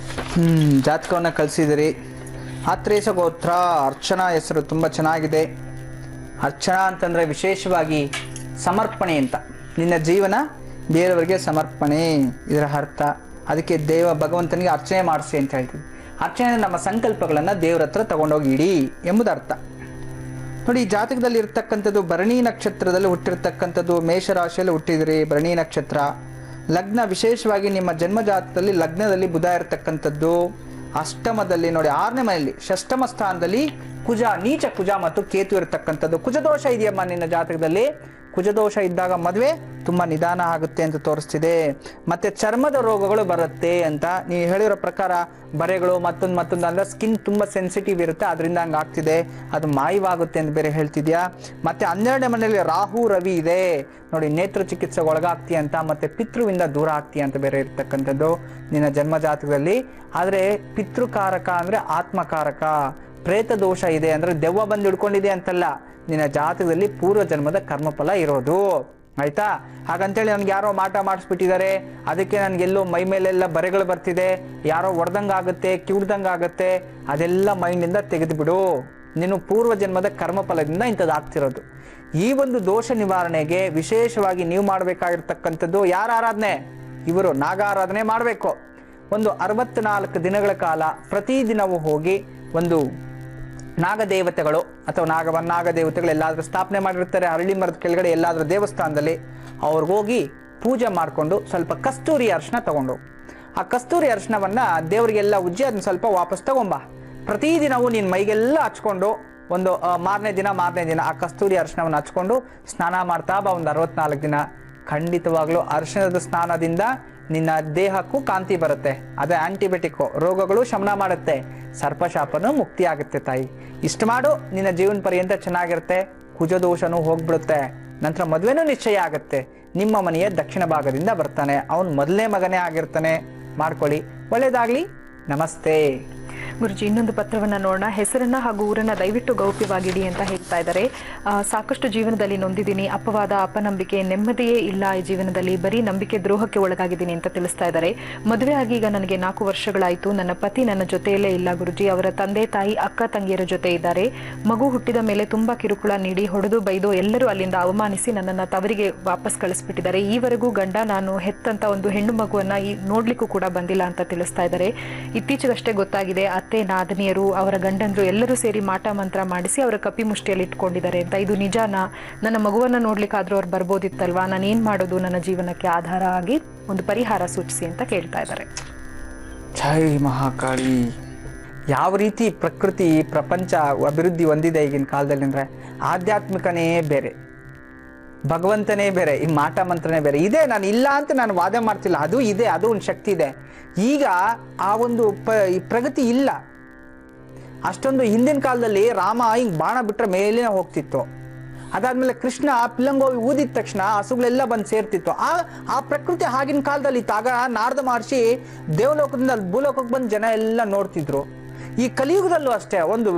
ಜಾತಕವನ್ನ ಕಳಿಸಿದಿರಿ. ಆತ್ರೇಯ ಗೋತ್ರ, ಅರ್ಚನಾ ಹೆಸರು ತುಂಬ ಚೆನ್ನಾಗಿದೆ. ಅರ್ಚನಾ ಅಂತಂದ್ರೆ ವಿಶೇಷವಾಗಿ ಸಮರ್ಪಣೆ ಅಂತ. ನಿನ್ನ ಜೀವನ ಬೇರೆಯವರಿಗೆ ಸಮರ್ಪಣೆ ಇದರ ಅರ್ಥ. ಅದಕ್ಕೆ ಭಗವಂತನಿಗೆ ಅರ್ಚನೆ ಮಾಡಿಸಿ ಅಂತ ಹೇಳ್ತೀವಿ. ಅರ್ಚನೆ ನಮ್ಮ ಸಂಕಲ್ಪಗಳನ್ನು ದೇವರ ಹತ್ರ ತಗೊಂಡೋಗಿ ಇಡಿ ಎಂಬುದು ಅರ್ಥ. ನೋಡಿ, ಈ ಜಾತಕದಲ್ಲಿ ಇರ್ತಕ್ಕಂಥದ್ದು ಭರಣಿ ನಕ್ಷತ್ರದಲ್ಲಿ ಹುಟ್ಟಿರ್ತಕ್ಕಂಥದ್ದು, ಮೇಷರಾಶಿಯಲ್ಲಿ ಹುಟ್ಟಿದ್ರಿ. ಭರಣಿ ನಕ್ಷತ್ರ ಲಗ್ನ, ವಿಶೇಷವಾಗಿ ನಿಮ್ಮ ಜನ್ಮ ಜಾತಕದಲ್ಲಿ ಲಗ್ನದಲ್ಲಿ ಬುಧ ಇರತಕ್ಕಂಥದ್ದು. ಅಷ್ಟಮದಲ್ಲಿ ನೋಡಿ, 6ನೇ ಮನೆಯಲ್ಲಿ ಷಷ್ಠಮ ಸ್ಥಾನದಲ್ಲಿ ಕುಜ, ನೀಚ ಕುಜ ಮತ್ತು ಕೇತು ಇರತಕ್ಕಂಥದ್ದು. ಕುಜದೋಷ ಇದೆಯಮ್ಮ ನಿನ್ನ ಜಾತಕದಲ್ಲಿ. ಕುಜದೋಷ ಇದ್ದಾಗ ಮದುವೆ ತುಂಬ ನಿಧಾನ ಆಗುತ್ತೆ ಅಂತ ತೋರಿಸ್ತಿದೆ. ಮತ್ತೆ ಚರ್ಮದ ರೋಗಗಳು ಬರುತ್ತೆ ಅಂತ ನೀವು ಹೇಳಿರೋ ಪ್ರಕಾರ. ಬರೆಗಳು ಮತ್ತೊಂದು ಅಂದ್ರೆ ಸ್ಕಿನ್ ತುಂಬ ಸೆನ್ಸಿಟಿವ್ ಇರುತ್ತೆ, ಅದರಿಂದ ಹಂಗೆ ಆಗ್ತಿದೆ, ಅದು ಮಾಯವಾಗುತ್ತೆ ಅಂತ ಬೇರೆ ಹೇಳ್ತಿದ್ಯಾ. ಮತ್ತೆ 12ನೇ ಮನೆಯಲ್ಲಿ ರಾಹು ರವಿ ಇದೆ ನೋಡಿ, ನೇತ್ರ ಚಿಕಿತ್ಸೆಗೆ ಒಳಗಾಗ್ತೀಯ ಅಂತ, ಮತ್ತೆ ಪಿತೃವಿಂದ ದೂರ ಆಗ್ತೀಯ ಅಂತ ಬೇರೆ ಇರ್ತಕ್ಕಂಥದ್ದು ನಿನ್ನ ಜನ್ಮ ಜಾತಕದಲ್ಲಿ. ಆದರೆ ಪಿತೃಕಾರಕ ಅಂದ್ರೆ ಆತ್ಮಕಾರಕ. ಪ್ರೇತ ದೋಷ ಇದೆ ಅಂದ್ರೆ ದೆವ್ವ ಬಂದು ಹಿಡ್ಕೊಂಡಿದೆ ಅಂತಲ್ಲ, ನಿನ್ನ ಜಾತಕದಲ್ಲಿ ಪೂರ್ವ ಜನ್ಮದ ಕರ್ಮಫಲ ಇರೋದು. ಆಯ್ತಾ? ಹಾಗಂತೇಳಿ ನನ್ಗೆ ಯಾರೋ ಮಾಟ ಮಾಡಿಸ್ಬಿಟ್ಟಿದ್ದಾರೆ, ಅದಕ್ಕೆ ನನ್ಗೆಲ್ಲೋ ಮೈ ಮೇಲೆಲ್ಲ ಬರೆಗಳು ಬರ್ತಿದೆ, ಯಾರೋ ಹೊಡೆದಂಗಾಗುತ್ತೆ, ಕಿಡ್ದಂಗಾಗುತ್ತೆ, ಅದೆಲ್ಲ ಮೈಂಡಿಂದ ತೆಗೆದುಬಿಡು. ನೀನು ಪೂರ್ವ ಜನ್ಮದ ಕರ್ಮಫಲದಿಂದ ಇಂಥದ್ದು ಆಗ್ತಿರೋದು. ಈ ಒಂದು ದೋಷ ನಿವಾರಣೆಗೆ ವಿಶೇಷವಾಗಿ ನೀವು ಮಾಡಬೇಕಾಗಿರ್ತಕ್ಕಂಥದ್ದು ಯಾರ ಆರಾಧನೆ? ಇವರು ನಾಗಾರಾಧನೆ ಮಾಡಬೇಕು. ಒಂದು 64 ದಿನಗಳ ಕಾಲ ಪ್ರತಿದಿನವೂ ಹೋಗಿ ಒಂದು ನಾಗದೇವತೆಗಳು ಅಥವಾ ನಾಗದೇವತೆಗಳು ಎಲ್ಲಾದ್ರೂ ಸ್ಥಾಪನೆ ಮಾಡಿರ್ತಾರೆ, ಅರಳಿ ಮರದ ಕೆಳಗಡೆ ಎಲ್ಲಾದ್ರೂ ದೇವಸ್ಥಾನದಲ್ಲಿ, ಅವ್ರಿಗೋಗಿ ಪೂಜೆ ಮಾಡಿಕೊಂಡು ಸ್ವಲ್ಪ ಕಸ್ತೂರಿ ಅರಿಶಿನ ತಗೊಂಡು, ಆ ಕಸ್ತೂರಿ ಅರಿಶಿನವನ್ನ ದೇವರಿಗೆಲ್ಲ ಉಜ್ಜಿ ಅದನ್ನ ಸ್ವಲ್ಪ ವಾಪಸ್ ತಗೊಂಬ. ಪ್ರತಿದಿನವೂ ನಿನ್ನ ಮೈಗೆಲ್ಲ ಹಚ್ಕೊಂಡು ಒಂದು ಮಾರನೇ ದಿನ ಆ ಕಸ್ತೂರಿ ಅರಿಶಿನವನ್ನು ಹಚ್ಕೊಂಡು ಸ್ನಾನ ಮಾಡ್ತಾ ಬಾ ಒಂದು 64 ದಿನ. ಖಂಡಿತವಾಗ್ಲೂ ಅರಿಶಿನದ ಸ್ನಾನದಿಂದ ನಿನ್ನ ದೇಹಕ್ಕೂ ಕಾಂತಿ ಬರುತ್ತೆ, ಅದೇ ಆಂಟಿಬಯೋಟಿಕ್, ರೋಗಗಳು ಶಮನ ಮಾಡುತ್ತೆ, ಸರ್ಪಶಾಪನೂ ಮುಕ್ತಿ ಆಗುತ್ತೆ ತಾಯಿ. ಇಷ್ಟು ಮಾಡು, ನಿನ್ನ ಜೀವನ ಪರ್ಯಂತ ಚೆನ್ನಾಗಿರುತ್ತೆ, ಕುಜದೋಷನೂ ಹೋಗ್ಬಿಡುತ್ತೆ. ನಂತರ ಮದುವೆನೂ ನಿಶ್ಚಯ ಆಗುತ್ತೆ. ನಿಮ್ಮ ಮನೆಯ ದಕ್ಷಿಣ ಭಾಗದಿಂದ ಬರ್ತಾನೆ, ಅವನು ಮೊದಲನೇ ಮಗನೇ ಆಗಿರ್ತಾನೆ. ಮಾಡ್ಕೊಳ್ಳಿ, ಒಳ್ಳೇದಾಗ್ಲಿ. ನಮಸ್ತೆ. ಗುರುಜಿ, ಇನ್ನೊಂದು ಪತ್ರವನ್ನ ನೋಡೋಣ. ಹೆಸರನ್ನ ಹಾಗೂ ಊರನ್ನ ದಯವಿಟ್ಟು ಗೌಪ್ಯವಾಗಿಡಿ ಅಂತ ಹೇಳ್ತಾ ಇದ್ದಾರೆ. ಸಾಕಷ್ಟು ಜೀವನದಲ್ಲಿ ನೊಂದಿದ್ದೀನಿ, ಅಪವಾದ, ಅಪನಂಬಿಕೆ, ನೆಮ್ಮದಿಯೇ ಇಲ್ಲ ಈ ಜೀವನದಲ್ಲಿ, ಬರೀ ನಂಬಿಕೆ ದ್ರೋಹಕ್ಕೆ ಒಳಗಾಗಿದ್ದೀನಿ ಅಂತ ತಿಳಿಸ್ತಾ ಇದ್ದಾರೆ. ಮದುವೆ ಆಗಿ ಈಗ ನನಗೆ 4 ವರ್ಷಗಳಾಯಿತು. ನನ್ನ ಪತಿ ನನ್ನ ಜೊತೆಯಲ್ಲೇ ಇಲ್ಲ ಗುರುಜಿ. ಅವರ ತಂದೆ ತಾಯಿ ಅಕ್ಕ ತಂಗಿಯರ ಜೊತೆ ಇದ್ದಾರೆ. ಮಗು ಹುಟ್ಟಿದ ಮೇಲೆ ತುಂಬಾ ಕಿರುಕುಳ ನೀಡಿ, ಹೊಡೆದು ಬೈದು ಎಲ್ಲರೂ ಅಲ್ಲಿಂದ ಅವಮಾನಿಸಿ ನನ್ನನ್ನು ತವರಿಗೆ ವಾಪಸ್ ಕಳಿಸ್ಬಿಟ್ಟಿದ್ದಾರೆ. ಈವರೆಗೂ ಗಂಡ ನಾನು ಹೆತ್ತಂತ ಒಂದು ಹೆಣ್ಣು ಮಗುವನ್ನ ನೋಡ್ಲಿಕ್ಕೂ ಕೂಡ ಬಂದಿಲ್ಲ ಅಂತ ತಿಳಿಸ್ತಾ ಇದ್ದಾರೆ. ಇತ್ತೀಚೆಗಷ್ಟೇ ಗೊತ್ತಾಗಿದೆ, ಅತ್ತೆ ನಾದನಿಯರು ಅವರ ಗಂಡಂದ್ರು ಎಲ್ಲರೂ ಸೇರಿ ಮಾಟ ಮಂತ್ರ ಮಾಡಿಸಿ ಅವರ ಕಪಿ ಮುಷ್ಟಿಯಲ್ಲಿ ಇಟ್ಕೊಂಡಿದ್ದಾರೆ ಅಂತ. ಇದು ನಿಜಾನಾ? ನನ್ನ ಮಗುವನ್ನ ನೋಡ್ಲಿಕ್ಕಾದ್ರೂ ಅವ್ರು ಬರ್ಬೋದಿತ್ತಲ್ವಾ? ನಾನು ಏನ್ ಮಾಡೋದು ನನ್ನ ಜೀವನಕ್ಕೆ ಆಧಾರ ಆಗಿ ಒಂದು ಪರಿಹಾರ ಸೂಚಿಸಿ ಅಂತ ಕೇಳ್ತಾ ಇದ್ದಾರೆ. ಜೈ ಮಹಾಕಾಳಿ. ಯಾವ ರೀತಿ ಪ್ರಕೃತಿ ಪ್ರಪಂಚ ಅಭಿವೃದ್ಧಿ ಹೊಂದಿದೆ ಈಗಿನ ಕಾಲದಲ್ಲಿ ಅಂದ್ರೆ, ಆಧ್ಯಾತ್ಮಿಕನೇ ಬೇರೆ, ಭಗವಂತನೇ ಬೇರೆ, ಈ ಮಾಟ ಮಂತ್ರನೇ ಬೇರೆ ಇದೆ. ನಾನು ಇಲ್ಲ ಅಂತ ನಾನು ವಾದ ಮಾಡ್ತಿಲ್ಲ, ಅದು ಇದೆ, ಅದು ಒಂದು ಶಕ್ತಿ ಇದೆ. ಈಗ ಆ ಒಂದು ಪ್ರಗತಿ ಇಲ್ಲ ಅಷ್ಟೊಂದು. ಹಿಂದಿನ ಕಾಲದಲ್ಲಿ ರಾಮ ಹಿಂಗ್ ಬಾಣ ಬಿಟ್ರೆ ಮೇಲೆ ಹೋಗ್ತಿತ್ತು, ಅದಾದ್ಮೇಲೆ ಕೃಷ್ಣ ಪಿಲ್ಲಂಗೋವಿ ಊದಿದ ತಕ್ಷಣ ಹಸುಗಳೆಲ್ಲ ಬಂದು ಸೇರ್ತಿತ್ತು. ಆ ಪ್ರಕೃತಿ ಆಗಿನ ಕಾಲದಲ್ಲಿ ಇತ್ತಾಗ ನಾರದ ಮಹರ್ಷಿ ದೇವಲೋಕದಿಂದ ಭೂಲೋಕಕ್ಕೆ ಬಂದು ಜನ ಎಲ್ಲ ನೋಡ್ತಿದ್ರು. ಈ ಕಲಿಯುಗದಲ್ಲೂ ಅಷ್ಟೇ, ಒಂದು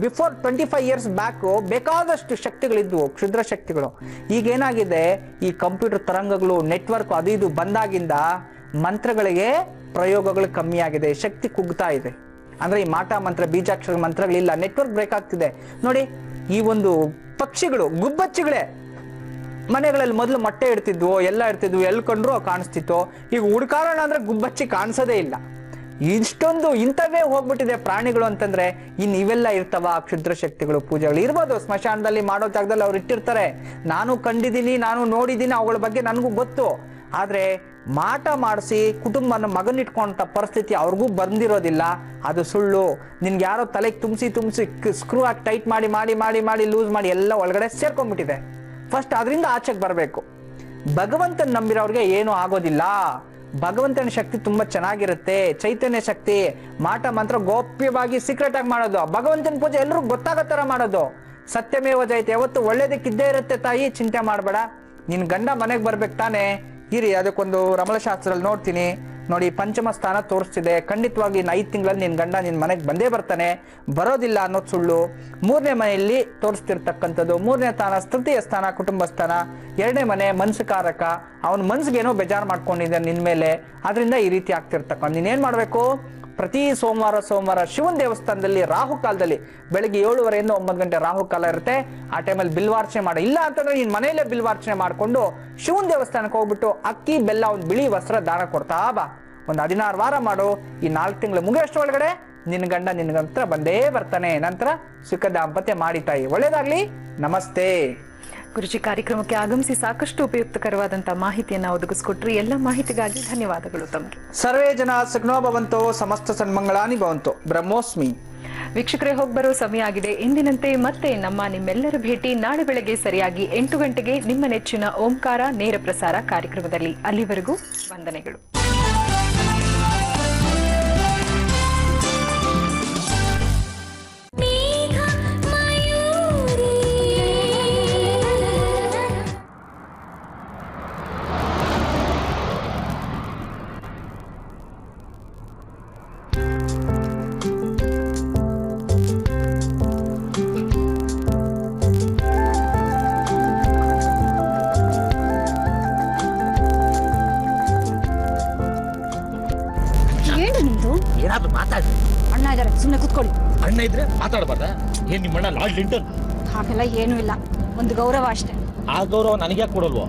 ಬಿಫೋರ್ 25 ಇಯರ್ಸ್ ಬ್ಯಾಕ್ ಬೇಕಾದಷ್ಟು ಶಕ್ತಿಗಳಿದ್ವು, ಕ್ಷುದ್ರ ಶಕ್ತಿಗಳು. ಈಗೇನಾಗಿದೆ, ಈ ಕಂಪ್ಯೂಟರ್ ತರಂಗಗಳು, ನೆಟ್ವರ್ಕ್ ಅದು ಇದು ಬಂದಾಗಿಂದ ಮಂತ್ರಗಳಿಗೆ ಪ್ರಯೋಗಗಳು ಕಮ್ಮಿ ಆಗಿದೆ, ಶಕ್ತಿ ಕುಗ್ತಾ ಇದೆ. ಅಂದ್ರೆ ಈ ಮಾಟ ಮಂತ್ರ, ಬೀಜಾಕ್ಷರ ಮಂತ್ರಗಳಿಲ್ಲ, ನೆಟ್ವರ್ಕ್ ಬ್ರೇಕ್ ಆಗ್ತಿದೆ. ನೋಡಿ, ಈ ಒಂದು ಪಕ್ಷಿಗಳು, ಗುಬ್ಬಚ್ಚಿಗಳೇ ಮನೆಗಳಲ್ಲಿ ಮೊದಲು ಮೊಟ್ಟೆ ಇಡ್ತಿದ್ವು, ಎಲ್ಲ ಇಡ್ತಿದ್ವು, ಎಲ್ಲಿ ಕಂಡ್ರು ಕಾಣಿಸ್ತಿತ್ತು. ಈಗ ಹುಡ್ಕಾರೋಣ ಅಂದ್ರೆ ಗುಬ್ಬಚ್ಚಿ ಕಾಣಿಸೋದೇ ಇಲ್ಲ. ಇಷ್ಟೊಂದು ಇಂಥವೇ ಹೋಗ್ಬಿಟ್ಟಿದೆ ಪ್ರಾಣಿಗಳು ಅಂತಂದ್ರೆ ಇನ್ನು ಇವೆಲ್ಲ ಇರ್ತಾವ ಕ್ಷುದ್ರ ಶಕ್ತಿಗಳು, ಪೂಜೆಗಳು ಇರ್ಬೋದು. ಸ್ಮಶಾನದಲ್ಲಿ ಮಾಡೋ ಜಾಗದಲ್ಲಿ ಅವ್ರು ಇಟ್ಟಿರ್ತಾರೆ, ನಾನು ಕಂಡಿದ್ದೀನಿ, ನಾನು ನೋಡಿದ್ದೀನಿ, ಅವುಗಳ ಬಗ್ಗೆ ನನಗೂ ಗೊತ್ತು. ಆದರೆ ಮಾಟ ಮಾಡಿಸಿ ಕುಟುಂಬನ ಮಗನಿಟ್ಕೊಂಡ ಪರಿಸ್ಥಿತಿ ಅವ್ರಿಗೂ ಬಂದಿರೋದಿಲ್ಲ. ಅದು ಸುಳ್ಳು. ನಿನ್ಗೆ ಯಾರೋ ತಲೆಗೆ ತುಂಬಿಸಿ ಸ್ಕ್ರೂ ಹಾಕಿ ಟೈಟ್ ಮಾಡಿ ಲೂಸ್ ಮಾಡಿ ಎಲ್ಲ ಒಳಗಡೆ ಸೇರ್ಕೊಂಡ್ಬಿಟ್ಟಿದೆ. ಫಸ್ಟ್ ಅದರಿಂದ ಆಚೆಗೆ ಬರಬೇಕು. ಭಗವಂತನ ನಂಬಿರೋರಿಗೆ ಏನೂ ಆಗೋದಿಲ್ಲ. ಭಗವಂತನ ಶಕ್ತಿ ತುಂಬಾ ಚೆನ್ನಾಗಿರುತ್ತೆ. ಚೈತನ್ಯ ಶಕ್ತಿ. ಮಾಟ ಮಂತ್ರ ಗೋಪ್ಯವಾಗಿ ಸೀಕ್ರೆಟ್ ಆಗಿ ಮಾಡೋದು. ಭಗವಂತನ ಪೂಜೆ ಎಲ್ಲರೂ ಗೊತ್ತಾಗೋ ಥರ ಮಾಡೋದು. ಸತ್ಯಮೇವ ಜಯತೆ. ಯಾವತ್ತು ಒಳ್ಳೇದಕ್ಕಿದ್ದೇ ಇರುತ್ತೆ ತಾಯಿ, ಚಿಂತೆ ಮಾಡಬೇಡ. ನಿನ್ ಗಂಡ ಮನೆಗೆ ಬರ್ಬೇಕು ತಾನೆ. ಇರಿ, ಅದಕ್ಕೊಂದು ರಮಣಶಾಸ್ತ್ರದಲ್ಲಿ ನೋಡ್ತೀನಿ ನೋಡಿ, ಪಂಚಮ ಸ್ಥಾನ ತೋರಿಸ್ತಿದೆ. ಖಂಡಿತವಾಗಿ ಇನ್ನು 5 ತಿಂಗಳಲ್ಲಿ ನಿನ್ ಗಂಡ ನಿನ್ ಮನೆಗೆ ಬಂದೇ ಬರ್ತಾನೆ. ಬರೋದಿಲ್ಲ ಅನ್ನೋದು ಸುಳ್ಳು. 3ನೇ ಮನೆಯಲ್ಲಿ ತೋರಿಸ್ತಿರ್ತಕ್ಕಂಥದ್ದು. 3ನೇ ಸ್ಥಾನ ತೃತೀಯ ಸ್ಥಾನ, ಕುಟುಂಬ ಸ್ಥಾನ. 2ನೇ ಮನೆ ಮನಸ್ಸುಕಾರಕ. ಅವನ ಮನ್ಸಿಗೇನೋ ಬೇಜಾರು ಮಾಡ್ಕೊಂಡಿದ್ದ ನಿನ್ ಮೇಲೆ, ಅದರಿಂದ ಈ ರೀತಿ ಆಗ್ತಿರ್ತಕ್ಕ. ನೀನೇನ್ ಮಾಡ್ಬೇಕು, ಪ್ರತಿ ಸೋಮವಾರ ಶಿವನ ದೇವಸ್ಥಾನದಲ್ಲಿ ರಾಹುಕಾಲದಲ್ಲಿ ಬೆಳಗ್ಗೆ 7:30 9 ಗಂಟೆ ರಾಹುಕಾಲ ಇರುತ್ತೆ. ಆ ಟೈಮಲ್ಲಿ ಬಿಲ್ವಾರ್ಚನೆ ಮಾಡಿ. ಇಲ್ಲ ಅಂತಂದ್ರೆ ನೀನ್ ಮನೆಯಲ್ಲೇ ಬಿಲ್ವಾರ್ಚನೆ ಮಾಡ್ಕೊಂಡು ಶಿವನ ದೇವಸ್ಥಾನಕ್ಕೆ ಹೋಗ್ಬಿಟ್ಟು ಅಕ್ಕಿ ಬೆಲ್ಲ ಒಂದು ಬಿಳಿ ವಸ್ತ್ರ ದಾನ ಕೊಡ್ತಾ ಬಾ. ಒಂದು 16 ವಾರ ಮಾಡು. ಈ 4 ತಿಂಗಳು ಮುಗಿಯೋಷ್ಟು ಒಳಗಡೆ ನಿನ್ನ ಗಂಡ ನಿನ್ಗಂತ್ರ ಬಂದೇ ಬರ್ತಾನೆ. ನಂತರ ಸುಖ ದಾಂಪತ್ಯ ಮಾಡಿ ತಾಯಿ. ಒಳ್ಳೇದಾಗ್ಲಿ. ನಮಸ್ತೆ. ಗುರುಜಿ, ಕಾರ್ಯಕ್ರಮಕ್ಕೆ ಆಗಮಿಸಿ ಸಾಕಷ್ಟು ಉಪಯುಕ್ತಕರವಾದಂತಹ ಮಾಹಿತಿಯನ್ನ ಒದಗಿಸ್ಕೊಟ್ರಿ. ಎಲ್ಲ ಮಾಹಿತಿಗಾಗಿ ಧನ್ಯವಾದಗಳು ತಮಗೆ. ಸರ್ವೇ ಜನ ಸುಖಿನೋ ಭವಂತು, ಸಮಸ್ತ ಸನ್ಮಂಗಳಾನಿ ಭವಂತು. ಬ್ರಹ್ಮೋಸ್ಮಿ. ವೀಕ್ಷಕರೇ, ಹೋಗ್ಬರೋ ಸಮಯ ಆಗಿದೆ. ಎಂದಿನಂತೆ ಮತ್ತೆ ನಿಮ್ಮೆಲ್ಲರ ಭೇಟಿ ನಾಳೆ ಬೆಳಗ್ಗೆ ಸರಿಯಾಗಿ 8 ಗಂಟೆಗೆ ನಿಮ್ಮ ನೆಚ್ಚಿನ ಓಂಕಾರ ನೇರ ಪ್ರಸಾರ ಕಾರ್ಯಕ್ರಮದಲ್ಲಿ. ಅಲ್ಲಿವರೆಗೂ ವಂದನೆಗಳು. ಏನಾದ್ರು ಮಾತಾಡಿ. ಅಣ್ಣ ಇದಾರೆ, ಸುಮ್ಮನೆ ಕೂತ್ಕೊಳ್ಳಿ. ಅಣ್ಣ ಇದ್ರೆ ಮಾತಾಡಬಾರ್ದ? ಏನ್ ನಿಮ್ಮ ಅಣ್ಣ ಲಾರ್ಡ್ ಲಿಂಟನ್? ಹಾಗೆಲ್ಲ ಏನೂ ಇಲ್ಲ, ಒಂದು ಗೌರವ ಅಷ್ಟೇ. ಆ ಗೌರವ ನನಗೆ ಯಾಕೆ ಕೊಡಲ್ವೋ?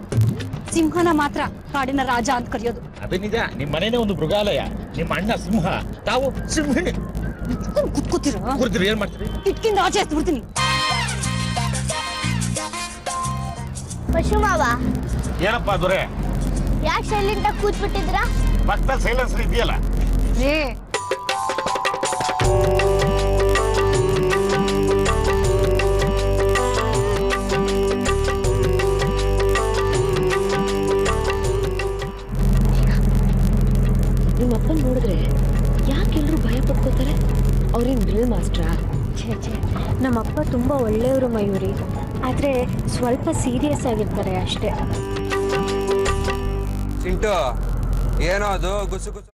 ಸಿಂಹನ ಮಾತ್ರ ಕಾಡಿನ ರಾಜ ಅಂತ ಕರೆಯೋದು. ಅದೇ ನಿಜ. ನಿಮ್ಮ ಮನೇನೆ ಒಂದು ಮೃಗಾಲಯ. ನಿಮ್ಮ ಅಣ್ಣ ಸಿಂಹ, ತಾವು ಸಿಂಹಿಣಿ. ಕುತ್ಕೋತಿರೋ ಕೂರ್ತೀರಿ, ಏನ್ ಮಾಡ್ತೀರಿ? ಕಿಟ್ಕಿಂದ ಆಚೆ ಎತ್ಬಿಡ್ತೀನಿ. ಪಶು ಮಾವ, ಏನಪ್ಪಾ ದೊರೆ, ಯಾಕೆ ಸೈಲೆಂಟ್ ಆಗಿ ಕೂತ್ಬಿಟ್ಟಿದ್ರಾ? ಪಕ್ಕದಲ್ಲಿ ಸೈಲೆನ್ಸ್ ಇದೆಯಲ್ಲ. ರೇ, ನಿಮ್ಮಪ್ಪನ ನೋಡಿದ್ರೆ ಯಾಕೆಲ್ಲರೂ ಭಯ ಪಡ್ಕೋತಾರೆ? ಅವ್ರೇನ್ ಡ್ರಿಲ್ ಮಾಸ್ಟ್ರಾ? ಛೇ, ನಮ್ಮಪ್ಪ ತುಂಬಾ ಒಳ್ಳೆಯವರು ಮಯೂರಿ, ಆದ್ರೆ ಸ್ವಲ್ಪ ಸೀರಿಯಸ್ ಆಗಿರ್ತಾರೆ ಅಷ್ಟೇ. ಚಿಂಟು, ಏನೋ ಅದು ಗುಸು ಗುಸು